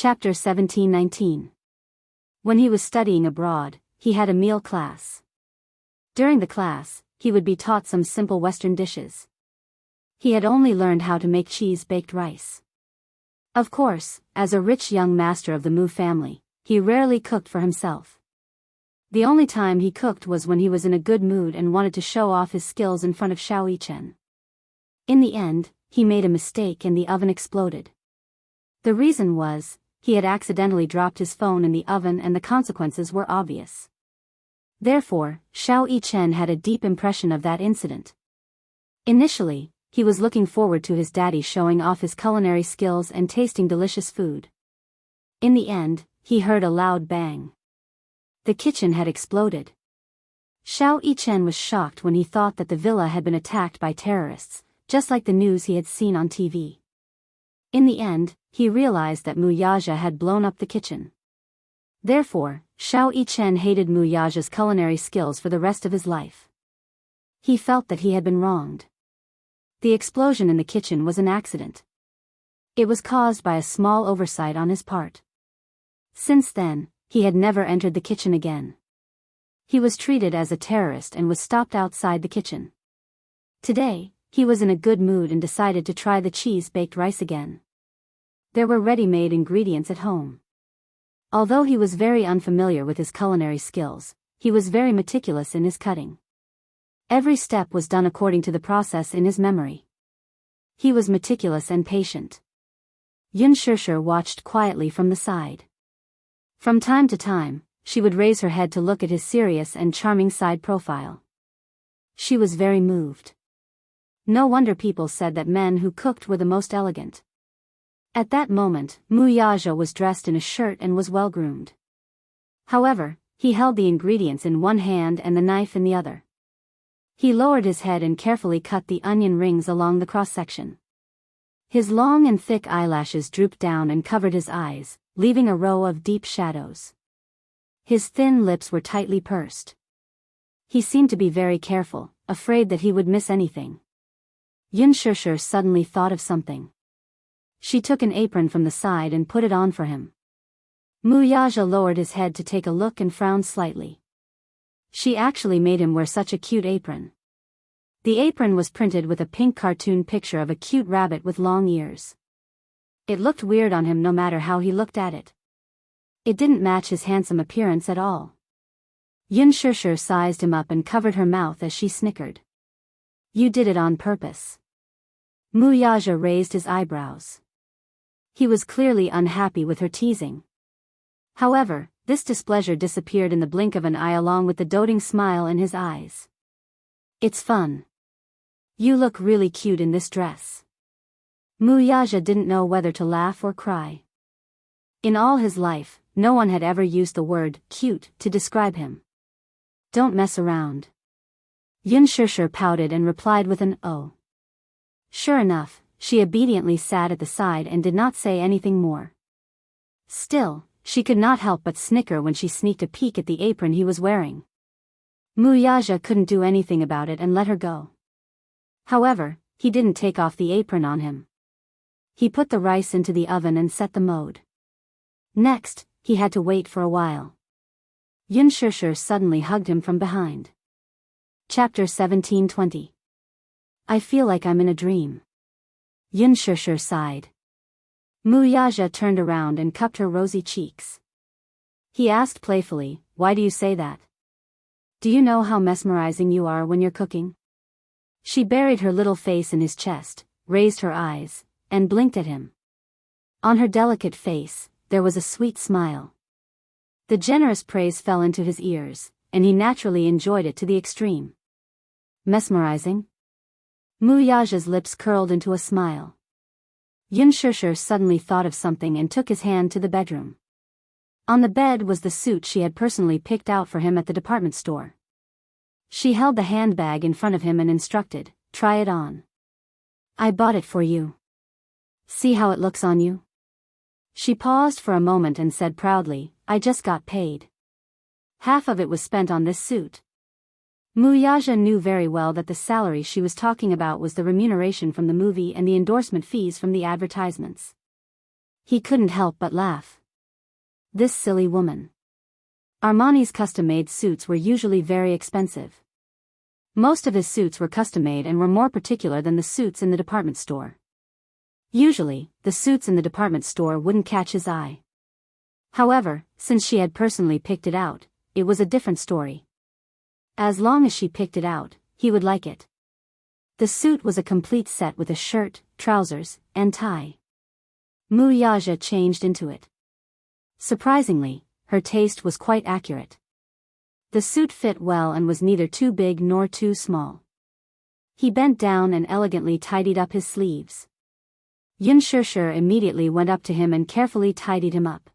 Chapter 1719. When he was studying abroad, he had a meal class. During the class, he would be taught some simple Western dishes. He had only learned how to make cheese-baked rice. Of course, as a rich young master of the Mu family, he rarely cooked for himself. The only time he cooked was when he was in a good mood and wanted to show off his skills in front of Xiao Yichen. In the end, he made a mistake and the oven exploded. The reason was, he had accidentally dropped his phone in the oven and the consequences were obvious. Therefore, Xiao Yichen had a deep impression of that incident. Initially, he was looking forward to his daddy showing off his culinary skills and tasting delicious food. In the end, he heard a loud bang. The kitchen had exploded. Xiao Yichen was shocked when he thought that the villa had been attacked by terrorists, just like the news he had seen on TV. In the end, he realized that Mu Yaja had blown up the kitchen. Therefore, Xiao Yichen hated Mu Yaja's culinary skills for the rest of his life. He felt that he had been wronged. The explosion in the kitchen was an accident. It was caused by a small oversight on his part. Since then, he had never entered the kitchen again. He was treated as a terrorist and was stopped outside the kitchen. Today, he was in a good mood and decided to try the cheese-baked rice again. There were ready-made ingredients at home. Although he was very unfamiliar with his culinary skills, he was very meticulous in his cutting. Every step was done according to the process in his memory. He was meticulous and patient. Yun Shishir watched quietly from the side. From time to time, she would raise her head to look at his serious and charming side profile. She was very moved. No wonder people said that men who cooked were the most elegant. At that moment, Mu Yaja was dressed in a shirt and was well-groomed. However, he held the ingredients in one hand and the knife in the other. He lowered his head and carefully cut the onion rings along the cross-section. His long and thick eyelashes drooped down and covered his eyes, leaving a row of deep shadows. His thin lips were tightly pursed. He seemed to be very careful, afraid that he would miss anything. Yun Shishir suddenly thought of something. She took an apron from the side and put it on for him. Mu Yaja lowered his head to take a look and frowned slightly. She actually made him wear such a cute apron. The apron was printed with a pink cartoon picture of a cute rabbit with long ears. It looked weird on him no matter how he looked at it. It didn't match his handsome appearance at all. Yun Shishir sized him up and covered her mouth as she snickered. You did it on purpose. Mu Yaja raised his eyebrows. He was clearly unhappy with her teasing. However, this displeasure disappeared in the blink of an eye along with the doting smile in his eyes. It's fun. You look really cute in this dress. Mu Yaja didn't know whether to laugh or cry. In all his life, no one had ever used the word cute to describe him. Don't mess around. Yun Shishir pouted and replied with an oh. Sure enough, she obediently sat at the side and did not say anything more. Still, she could not help but snicker when she sneaked a peek at the apron he was wearing. Mu Yaja couldn't do anything about it and let her go. However, he didn't take off the apron on him. He put the rice into the oven and set the mode. Next, he had to wait for a while. Yun Shishir suddenly hugged him from behind. Chapter 1720. I feel like I'm in a dream. Yun Shishir sighed. Mu Yaja turned around and cupped her rosy cheeks. He asked playfully, why do you say that? Do you know how mesmerizing you are when you're cooking? She buried her little face in his chest, raised her eyes, and blinked at him. On her delicate face, there was a sweet smile. The generous praise fell into his ears, and he naturally enjoyed it to the extreme. Mesmerizing? Mu Yaja's lips curled into a smile. Yun Shishir suddenly thought of something and took his hand to the bedroom. On the bed was the suit she had personally picked out for him at the department store. She held the handbag in front of him and instructed, try it on. I bought it for you. See how it looks on you? She paused for a moment and said proudly, I just got paid. Half of it was spent on this suit. Mu Yaja knew very well that the salary she was talking about was the remuneration from the movie and the endorsement fees from the advertisements. He couldn't help but laugh. This silly woman. Armani's custom-made suits were usually very expensive. Most of his suits were custom-made and were more particular than the suits in the department store. Usually, the suits in the department store wouldn't catch his eye. However, since she had personally picked it out, it was a different story. As long as she picked it out, he would like it. The suit was a complete set with a shirt, trousers, and tie. Muyaja changed into it. Surprisingly, her taste was quite accurate. The suit fit well and was neither too big nor too small. He bent down and elegantly tidied up his sleeves. Yunshishir immediately went up to him and carefully tidied him up.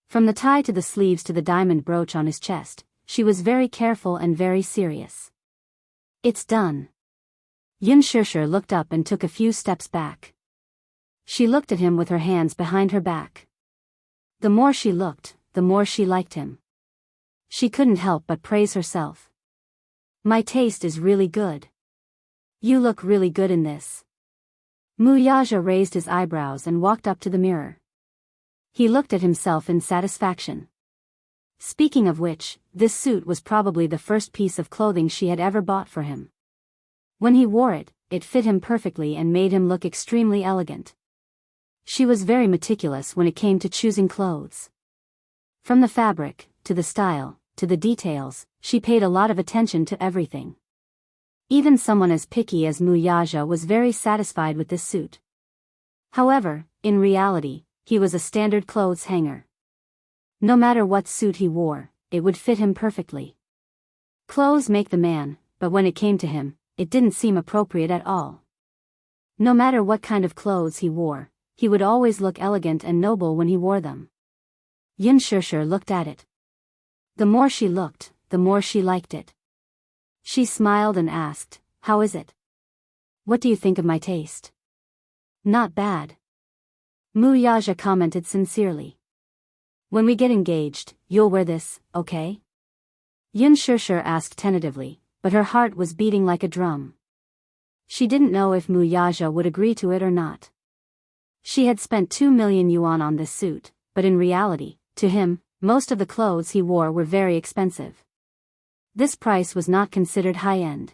From the tie to the sleeves to the diamond brooch on his chest, she was very careful and very serious. It's done. Yunshishir looked up and took a few steps back. She looked at him with her hands behind her back. The more she looked, the more she liked him. She couldn't help but praise herself. My taste is really good. You look really good in this. Muyaja raised his eyebrows and walked up to the mirror. He looked at himself in satisfaction. Speaking of which, this suit was probably the first piece of clothing she had ever bought for him. When he wore it, it fit him perfectly and made him look extremely elegant. She was very meticulous when it came to choosing clothes. From the fabric, to the style, to the details, she paid a lot of attention to everything. Even someone as picky as Muyaja was very satisfied with this suit. However, in reality, he was a standard clothes hanger. No matter what suit he wore, it would fit him perfectly. Clothes make the man, but when it came to him, it didn't seem appropriate at all. No matter what kind of clothes he wore, he would always look elegant and noble when he wore them. Yunshishir looked at it. The more she looked, the more she liked it. She smiled and asked, "How is it? What do you think of my taste?" "Not bad." Muyaja commented sincerely. "When we get engaged, you'll wear this, okay?" Yunshishir asked tentatively, but her heart was beating like a drum. She didn't know if Muyaja would agree to it or not. She had spent 2 million yuan on this suit, but in reality, to him, most of the clothes he wore were very expensive. This price was not considered high-end.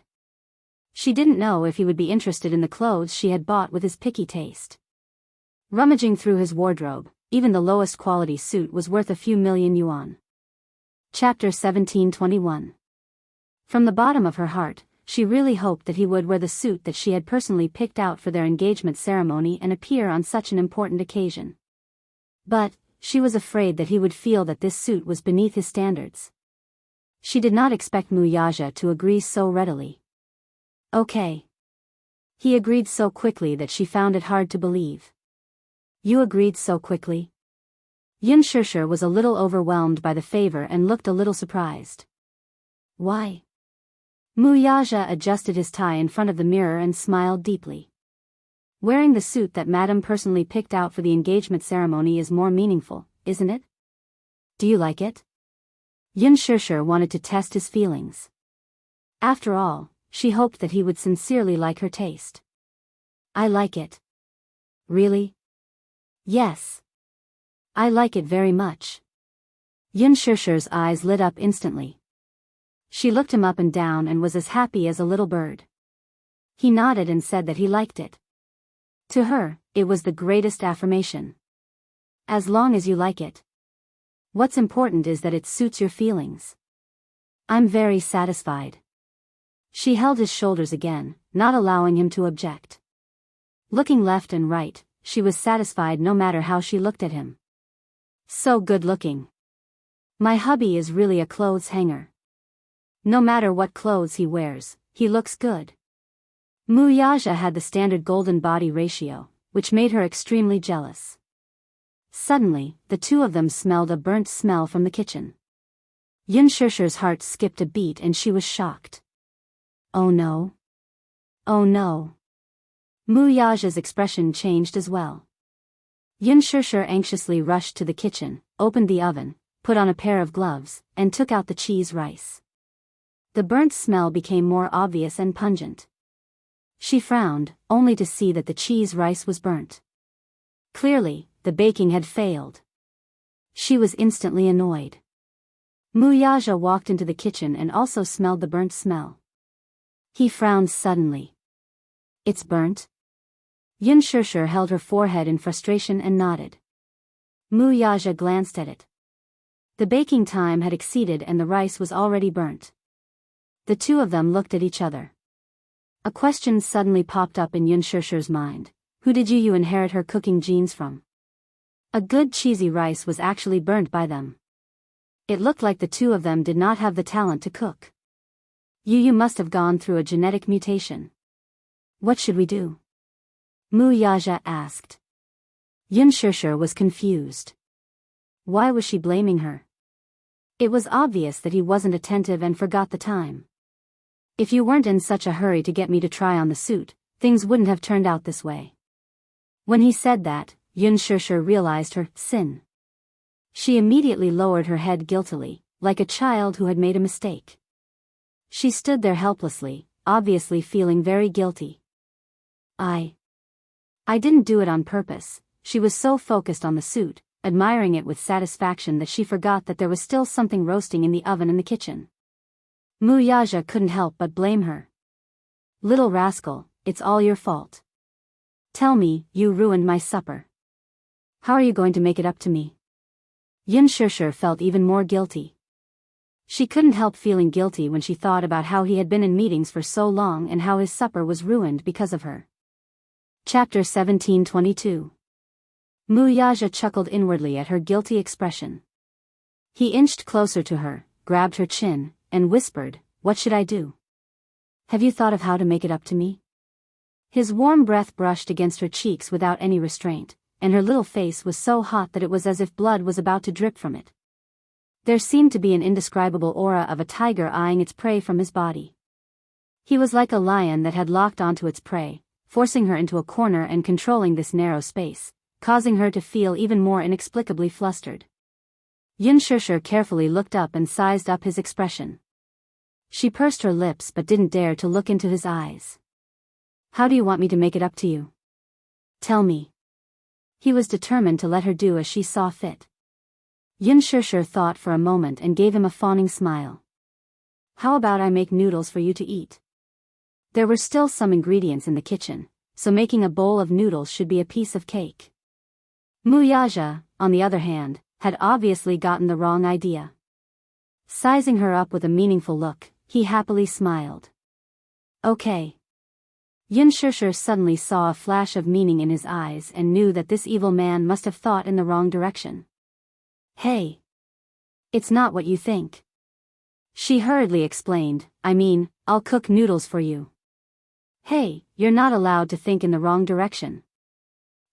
She didn't know if he would be interested in the clothes she had bought with his picky taste. Rummaging through his wardrobe, even the lowest quality suit was worth a few million yuan. Chapter 1721. From the bottom of her heart, she really hoped that he would wear the suit that she had personally picked out for their engagement ceremony and appear on such an important occasion. But, she was afraid that he would feel that this suit was beneath his standards. She did not expect Muyaja to agree so readily. Okay. He agreed so quickly that she found it hard to believe. You agreed so quickly? Yunshishir was a little overwhelmed by the favor and looked a little surprised. Why? Muyaja adjusted his tie in front of the mirror and smiled deeply. Wearing the suit that Madame personally picked out for the engagement ceremony is more meaningful, isn't it? Do you like it? Yunshishir wanted to test his feelings. After all, she hoped that he would sincerely like her taste. I like it. Really? Yes. I like it very much. Yunshishir's eyes lit up instantly. She looked him up and down and was as happy as a little bird. He nodded and said that he liked it. To her, it was the greatest affirmation. As long as you like it. What's important is that it suits your feelings. I'm very satisfied. She held his shoulders again, not allowing him to object. Looking left and right, she was satisfied no matter how she looked at him. So good looking. My hubby is really a clothes hanger. No matter what clothes he wears, he looks good. Muyaja had the standard golden body ratio, which made her extremely jealous. Suddenly, the two of them smelled a burnt smell from the kitchen. Yunshishir's heart skipped a beat and she was shocked. Oh no. Oh no. Muyaja's expression changed as well. Yunshishir anxiously rushed to the kitchen, opened the oven, put on a pair of gloves, and took out the cheese rice. The burnt smell became more obvious and pungent. She frowned, only to see that the cheese rice was burnt. Clearly, the baking had failed. She was instantly annoyed. Muyaja walked into the kitchen and also smelled the burnt smell. He frowned suddenly. It's burnt? Yunshishir held her forehead in frustration and nodded. Muyaja glanced at it. The baking time had exceeded and the rice was already burnt. The two of them looked at each other. A question suddenly popped up in Yunshishir's mind. Who did you inherit her cooking genes from? A good cheesy rice was actually burnt by them. It looked like the two of them did not have the talent to cook. You must have gone through a genetic mutation. What should we do? Muyaja asked. Yunshishir was confused. Why was she blaming her? It was obvious that he wasn't attentive and forgot the time. If you weren't in such a hurry to get me to try on the suit, things wouldn't have turned out this way. When he said that, Yunshishir realized her sin. She immediately lowered her head guiltily, like a child who had made a mistake. She stood there helplessly, obviously feeling very guilty. I didn't do it on purpose. She was so focused on the suit, admiring it with satisfaction that she forgot that there was still something roasting in the oven in the kitchen. Muyaja couldn't help but blame her. Little rascal, it's all your fault. Tell me, you ruined my supper. How are you going to make it up to me? Yunshishir felt even more guilty. She couldn't help feeling guilty when she thought about how he had been in meetings for so long and how his supper was ruined because of her. Chapter 1722. Muyaja chuckled inwardly at her guilty expression. He inched closer to her, grabbed her chin, and whispered, What should I do? Have you thought of how to make it up to me? His warm breath brushed against her cheeks without any restraint, and her little face was so hot that it was as if blood was about to drip from it. There seemed to be an indescribable aura of a tiger eyeing its prey from his body. He was like a lion that had locked onto its prey, forcing her into a corner and controlling this narrow space, causing her to feel even more inexplicably flustered. Yunshishir carefully looked up and sized up his expression. She pursed her lips but didn't dare to look into his eyes. How do you want me to make it up to you? Tell me. He was determined to let her do as she saw fit. Yunshishir thought for a moment and gave him a fawning smile. How about I make noodles for you to eat? There were still some ingredients in the kitchen, so making a bowl of noodles should be a piece of cake. Muyaja, on the other hand, had obviously gotten the wrong idea. Sizing her up with a meaningful look, he happily smiled. Okay. Yunshishir suddenly saw a flash of meaning in his eyes and knew that this evil man must have thought in the wrong direction. Hey. It's not what you think. She hurriedly explained, I'll cook noodles for you. Hey, you're not allowed to think in the wrong direction.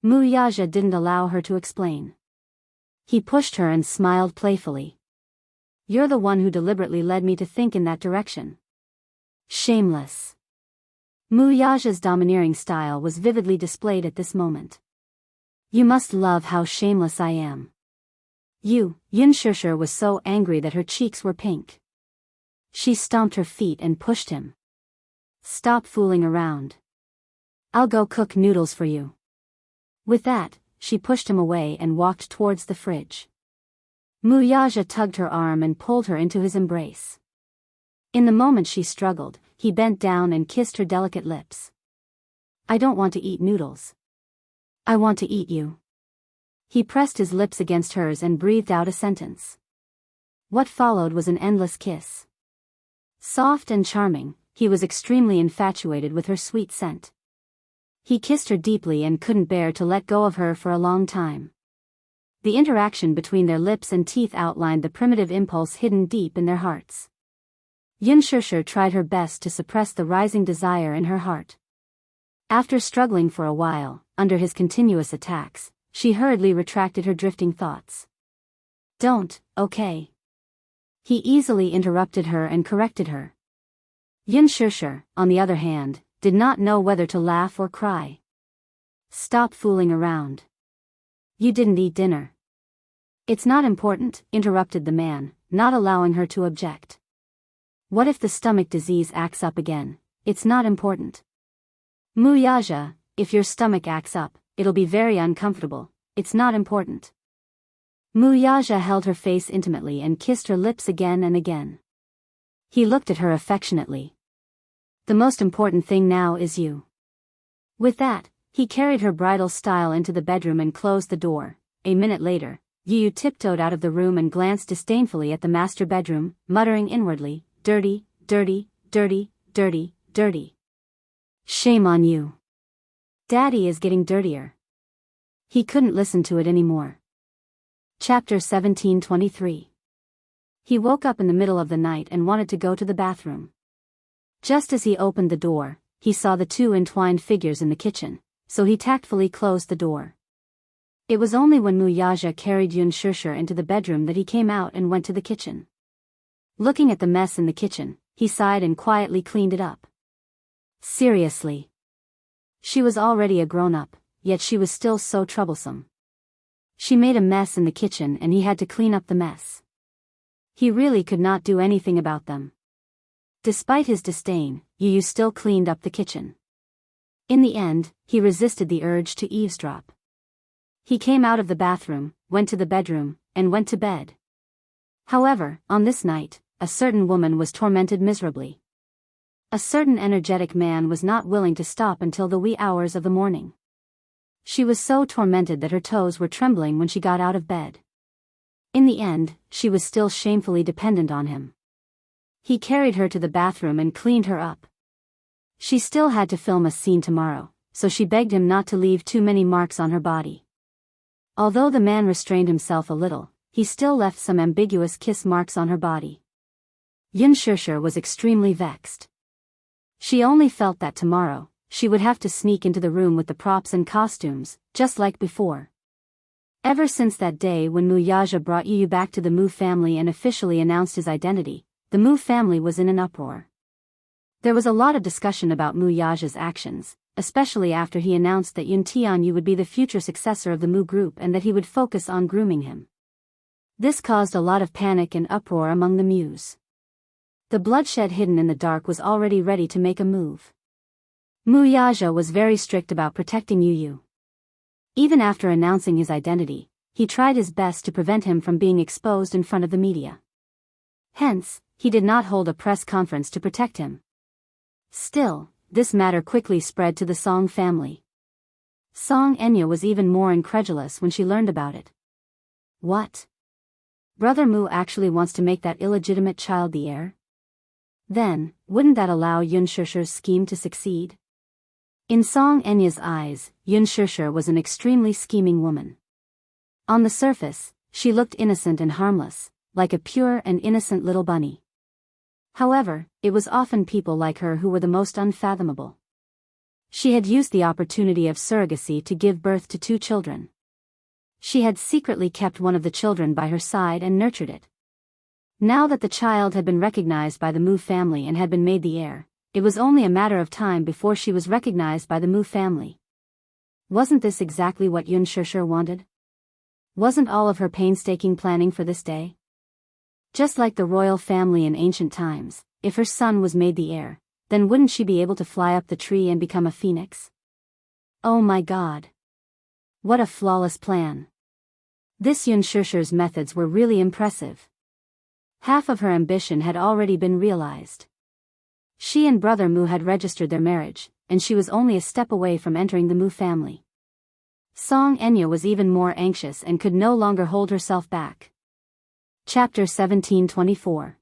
Muyaja didn't allow her to explain. He pushed her and smiled playfully. You're the one who deliberately led me to think in that direction. Shameless. Muyaja's domineering style was vividly displayed at this moment. You must love how shameless I am. Yunshishir was so angry that her cheeks were pink. She stomped her feet and pushed him. Stop fooling around. I'll go cook noodles for you. With that, she pushed him away and walked towards the fridge. Muyaja tugged her arm and pulled her into his embrace. In the moment she struggled, he bent down and kissed her delicate lips. I don't want to eat noodles. I want to eat you. He pressed his lips against hers and breathed out a sentence. What followed was an endless kiss. Soft and charming, he was extremely infatuated with her sweet scent. He kissed her deeply and couldn't bear to let go of her for a long time. The interaction between their lips and teeth outlined the primitive impulse hidden deep in their hearts. Yunshishir tried her best to suppress the rising desire in her heart. After struggling for a while, under his continuous attacks, she hurriedly retracted her drifting thoughts. Don't, okay. He easily interrupted her and corrected her. Yunshishir, on the other hand, did not know whether to laugh or cry. Stop fooling around. You didn't eat dinner. It's not important, interrupted the man, not allowing her to object. What if the stomach disease acts up again? It's not important. Muyaja, if your stomach acts up, it'll be very uncomfortable, it's not important. Muyaja held her face intimately and kissed her lips again and again. He looked at her affectionately. The most important thing now is you. With that, he carried her bridal style into the bedroom and closed the door. A minute later, Yu tiptoed out of the room and glanced disdainfully at the master bedroom, muttering inwardly, "Dirty, dirty, dirty, dirty, dirty. Shame on you. Daddy is getting dirtier." He couldn't listen to it anymore. Chapter 17:23. He woke up in the middle of the night and wanted to go to the bathroom. Just as he opened the door, he saw the two entwined figures in the kitchen, so he tactfully closed the door. It was only when Muyaja carried Yun Shishir into the bedroom that he came out and went to the kitchen. Looking at the mess in the kitchen, he sighed and quietly cleaned it up. Seriously. She was already a grown-up, yet she was still so troublesome. She made a mess in the kitchen and he had to clean up the mess. He really could not do anything about them. Despite his disdain, Yu still cleaned up the kitchen. In the end, he resisted the urge to eavesdrop. He came out of the bathroom, went to the bedroom, and went to bed. However, on this night, a certain woman was tormented miserably. A certain energetic man was not willing to stop until the wee hours of the morning. She was so tormented that her toes were trembling when she got out of bed. In the end, she was still shamefully dependent on him. He carried her to the bathroom and cleaned her up. She still had to film a scene tomorrow, so she begged him not to leave too many marks on her body. Although the man restrained himself a little, he still left some ambiguous kiss marks on her body. Yun Shishir was extremely vexed. She only felt that tomorrow, she would have to sneak into the room with the props and costumes, just like before. Ever since that day when Muyaja brought Yu back to the Mu family and officially announced his identity, the Mu family was in an uproar. There was a lot of discussion about Muyaja's actions, especially after he announced that Yun Tianyu would be the future successor of the Mu group and that he would focus on grooming him. This caused a lot of panic and uproar among the Mus. The bloodshed hidden in the dark was already ready to make a move. Muyaja was very strict about protecting Yu. Even after announcing his identity, he tried his best to prevent him from being exposed in front of the media. Hence, he did not hold a press conference to protect him. Still, this matter quickly spread to the Song family. Song Enya was even more incredulous when she learned about it. What? Brother Mu actually wants to make that illegitimate child the heir? Then, wouldn't that allow Yun Shishir's scheme to succeed? In Song Enya's eyes, Yun Shishir was an extremely scheming woman. On the surface, she looked innocent and harmless, like a pure and innocent little bunny. However, it was often people like her who were the most unfathomable. She had used the opportunity of surrogacy to give birth to 2 children. She had secretly kept one of the children by her side and nurtured it. Now that the child had been recognized by the Mu family and had been made the heir, it was only a matter of time before she was recognized by the Mu family. Wasn't this exactly what Yun Shishir wanted? Wasn't all of her painstaking planning for this day? Just like the royal family in ancient times, if her son was made the heir, then wouldn't she be able to fly up the tree and become a phoenix? Oh my God! What a flawless plan! This Yun Shishir's methods were really impressive. Half of her ambition had already been realized. She and Brother Mu had registered their marriage, and she was only a step away from entering the Mu family. Song Enya was even more anxious and could no longer hold herself back. Chapter 17:24.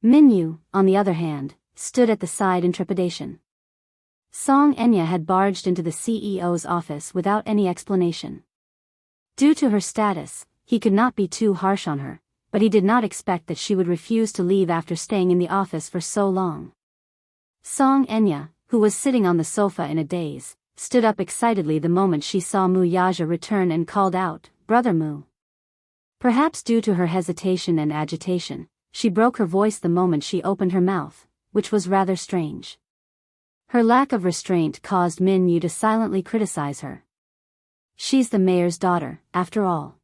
Minyu, on the other hand, stood at the side in trepidation. Song Enya had barged into the CEO's office without any explanation. Due to her status, he could not be too harsh on her, but he did not expect that she would refuse to leave after staying in the office for so long. Song Enya, who was sitting on the sofa in a daze, stood up excitedly the moment she saw Muyaja return and called out, "Brother Mu." Perhaps due to her hesitation and agitation, she broke her voice the moment she opened her mouth, which was rather strange. Her lack of restraint caused Min Yu to silently criticize her. She's the mayor's daughter, after all.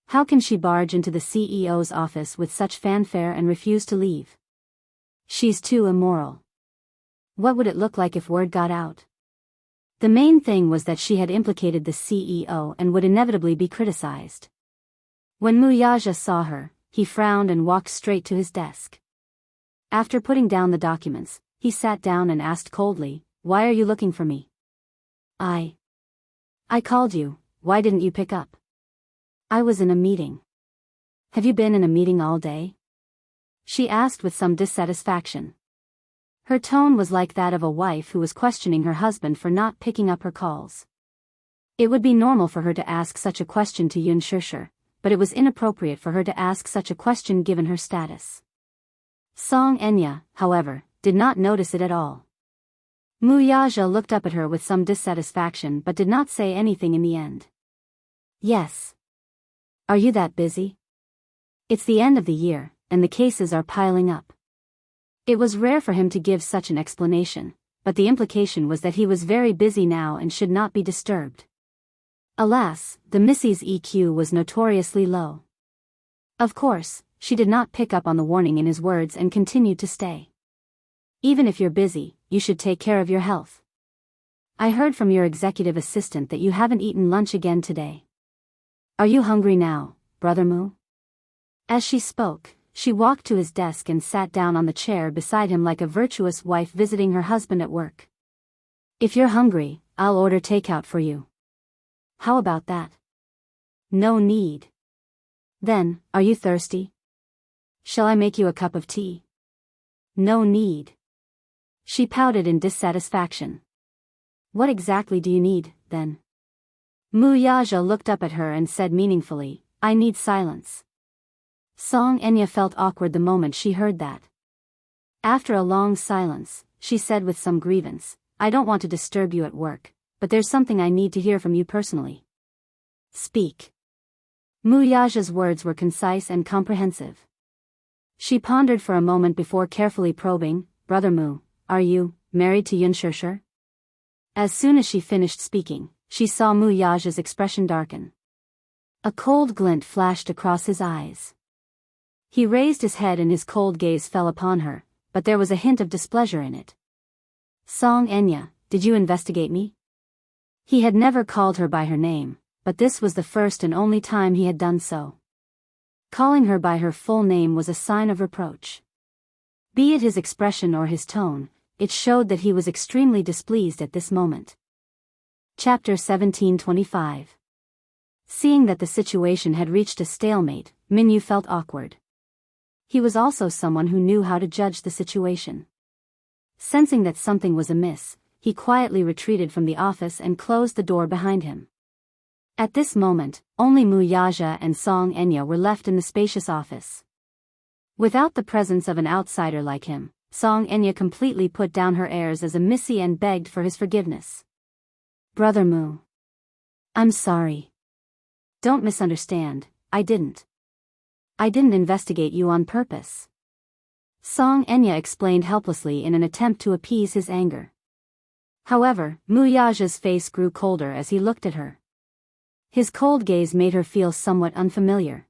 How can she barge into the CEO's office with such fanfare and refuse to leave? She's too immoral. What would it look like if word got out? The main thing was that she had implicated the CEO and would inevitably be criticized. When Muyaja saw her, he frowned and walked straight to his desk. After putting down the documents, he sat down and asked coldly, "Why are you looking for me?" I called you, why didn't you pick up?" "I was in a meeting." "Have you been in a meeting all day?" she asked with some dissatisfaction. Her tone was like that of a wife who was questioning her husband for not picking up her calls. It would be normal for her to ask such a question to Yun Shishir, but it was inappropriate for her to ask such a question given her status. Song Enya, however, did not notice it at all. Muyaja looked up at her with some dissatisfaction but did not say anything in the end. "Yes. Are you that busy? It's the end of the year, and the cases are piling up." It was rare for him to give such an explanation, but the implication was that he was very busy now and should not be disturbed. Alas, the Missy's EQ was notoriously low. Of course, she did not pick up on the warning in his words and continued to stay. "Even if you're busy, you should take care of your health. I heard from your executive assistant that you haven't eaten lunch again today. Are you hungry now, Brother Mu?" As she spoke, she walked to his desk and sat down on the chair beside him like a virtuous wife visiting her husband at work. "If you're hungry, I'll order takeout for you." "How about that?" "No need." "Then, are you thirsty? Shall I make you a cup of tea?" "No need." She pouted in dissatisfaction. "What exactly do you need, then?" Muyaja looked up at her and said meaningfully, "I need silence." Song Enya felt awkward the moment she heard that. After a long silence, she said with some grievance, "I don't want to disturb you at work, but there's something I need to hear from you personally." "Speak." Muyaja's words were concise and comprehensive. She pondered for a moment before carefully probing, "Brother Mu, are you married to Yun Shishir?" As soon as she finished speaking, she saw Muyaja's expression darken. A cold glint flashed across his eyes. He raised his head and his cold gaze fell upon her, but there was a hint of displeasure in it. "Song Enya, did you investigate me?" He had never called her by her name, but this was the first and only time he had done so. Calling her by her full name was a sign of reproach. Be it his expression or his tone, it showed that he was extremely displeased at this moment. Chapter 1725. Seeing that the situation had reached a stalemate, Minyu felt awkward. He was also someone who knew how to judge the situation. Sensing that something was amiss, he quietly retreated from the office and closed the door behind him. At this moment, only Muyaja and Song Enya were left in the spacious office. Without the presence of an outsider like him, Song Enya completely put down her airs as a missy and begged for his forgiveness. "Brother Mu. I'm sorry. Don't misunderstand, I didn't investigate you on purpose." Song Enya explained helplessly in an attempt to appease his anger. However, Muyaja's face grew colder as he looked at her. His cold gaze made her feel somewhat unfamiliar.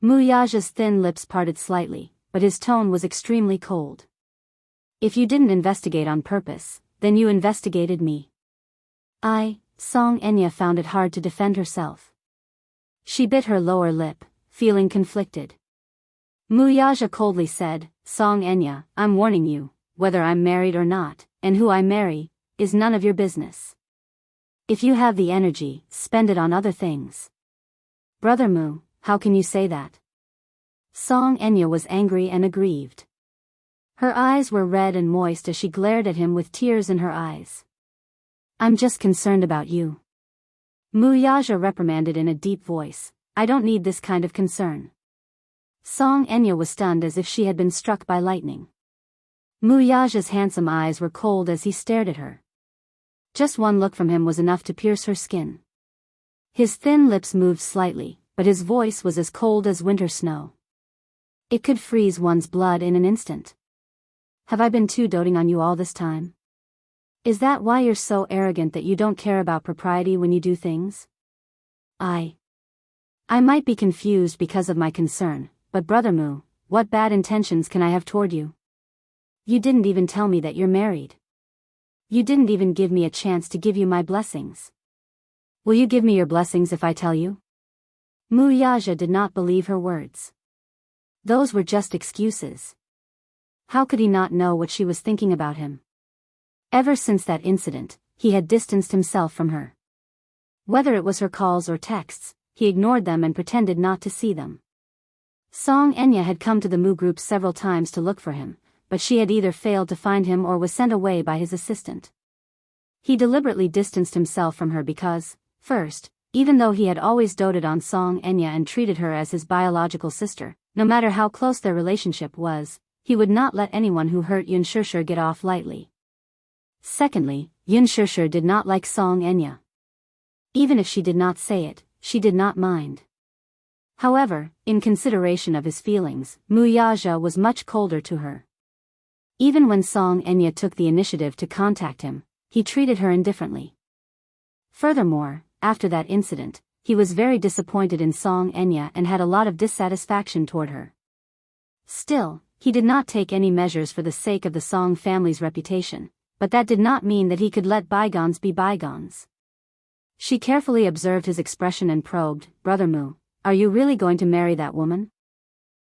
Muyaja's thin lips parted slightly, but his tone was extremely cold. "If you didn't investigate on purpose, then you investigated me." Song Enya found it hard to defend herself. She bit her lower lip, feeling conflicted. Muyaja coldly said, "Song Enya, I'm warning you, whether I'm married or not, and who I marry, is none of your business. If you have the energy, spend it on other things." "Brother Mu, how can you say that?" Song Enya was angry and aggrieved. Her eyes were red and moist as she glared at him with tears in her eyes. "I'm just concerned about you." Muyaja reprimanded in a deep voice, "I don't need this kind of concern." Song Enya was stunned as if she had been struck by lightning. Muyaja's handsome eyes were cold as he stared at her. Just one look from him was enough to pierce her skin. His thin lips moved slightly, but his voice was as cold as winter snow. It could freeze one's blood in an instant. "Have I been too doting on you all this time? Is that why you're so arrogant that you don't care about propriety when you do things?" I might be confused because of my concern, but Brother Mu, what bad intentions can I have toward you? You didn't even tell me that you're married. You didn't even give me a chance to give you my blessings. Will you give me your blessings if I tell you? Mu Yaja did not believe her words. Those were just excuses. How could he not know what she was thinking about him? Ever since that incident, he had distanced himself from her. Whether it was her calls or texts, he ignored them and pretended not to see them. Song Enya had come to the Mu group several times to look for him, but she had either failed to find him or was sent away by his assistant. He deliberately distanced himself from her because, first, even though he had always doted on Song Enya and treated her as his biological sister, no matter how close their relationship was, he would not let anyone who hurt Yun Shishir get off lightly. Secondly, Yun Shishir did not like Song Enya. Even if she did not say it, she did not mind. However, in consideration of his feelings, Mu Yaja was much colder to her. Even when Song Enya took the initiative to contact him, he treated her indifferently. Furthermore, after that incident, he was very disappointed in Song Enya and had a lot of dissatisfaction toward her. Still, he did not take any measures for the sake of the Song family's reputation, but that did not mean that he could let bygones be bygones. She carefully observed his expression and probed, "Brother Mu, are you really going to marry that woman?"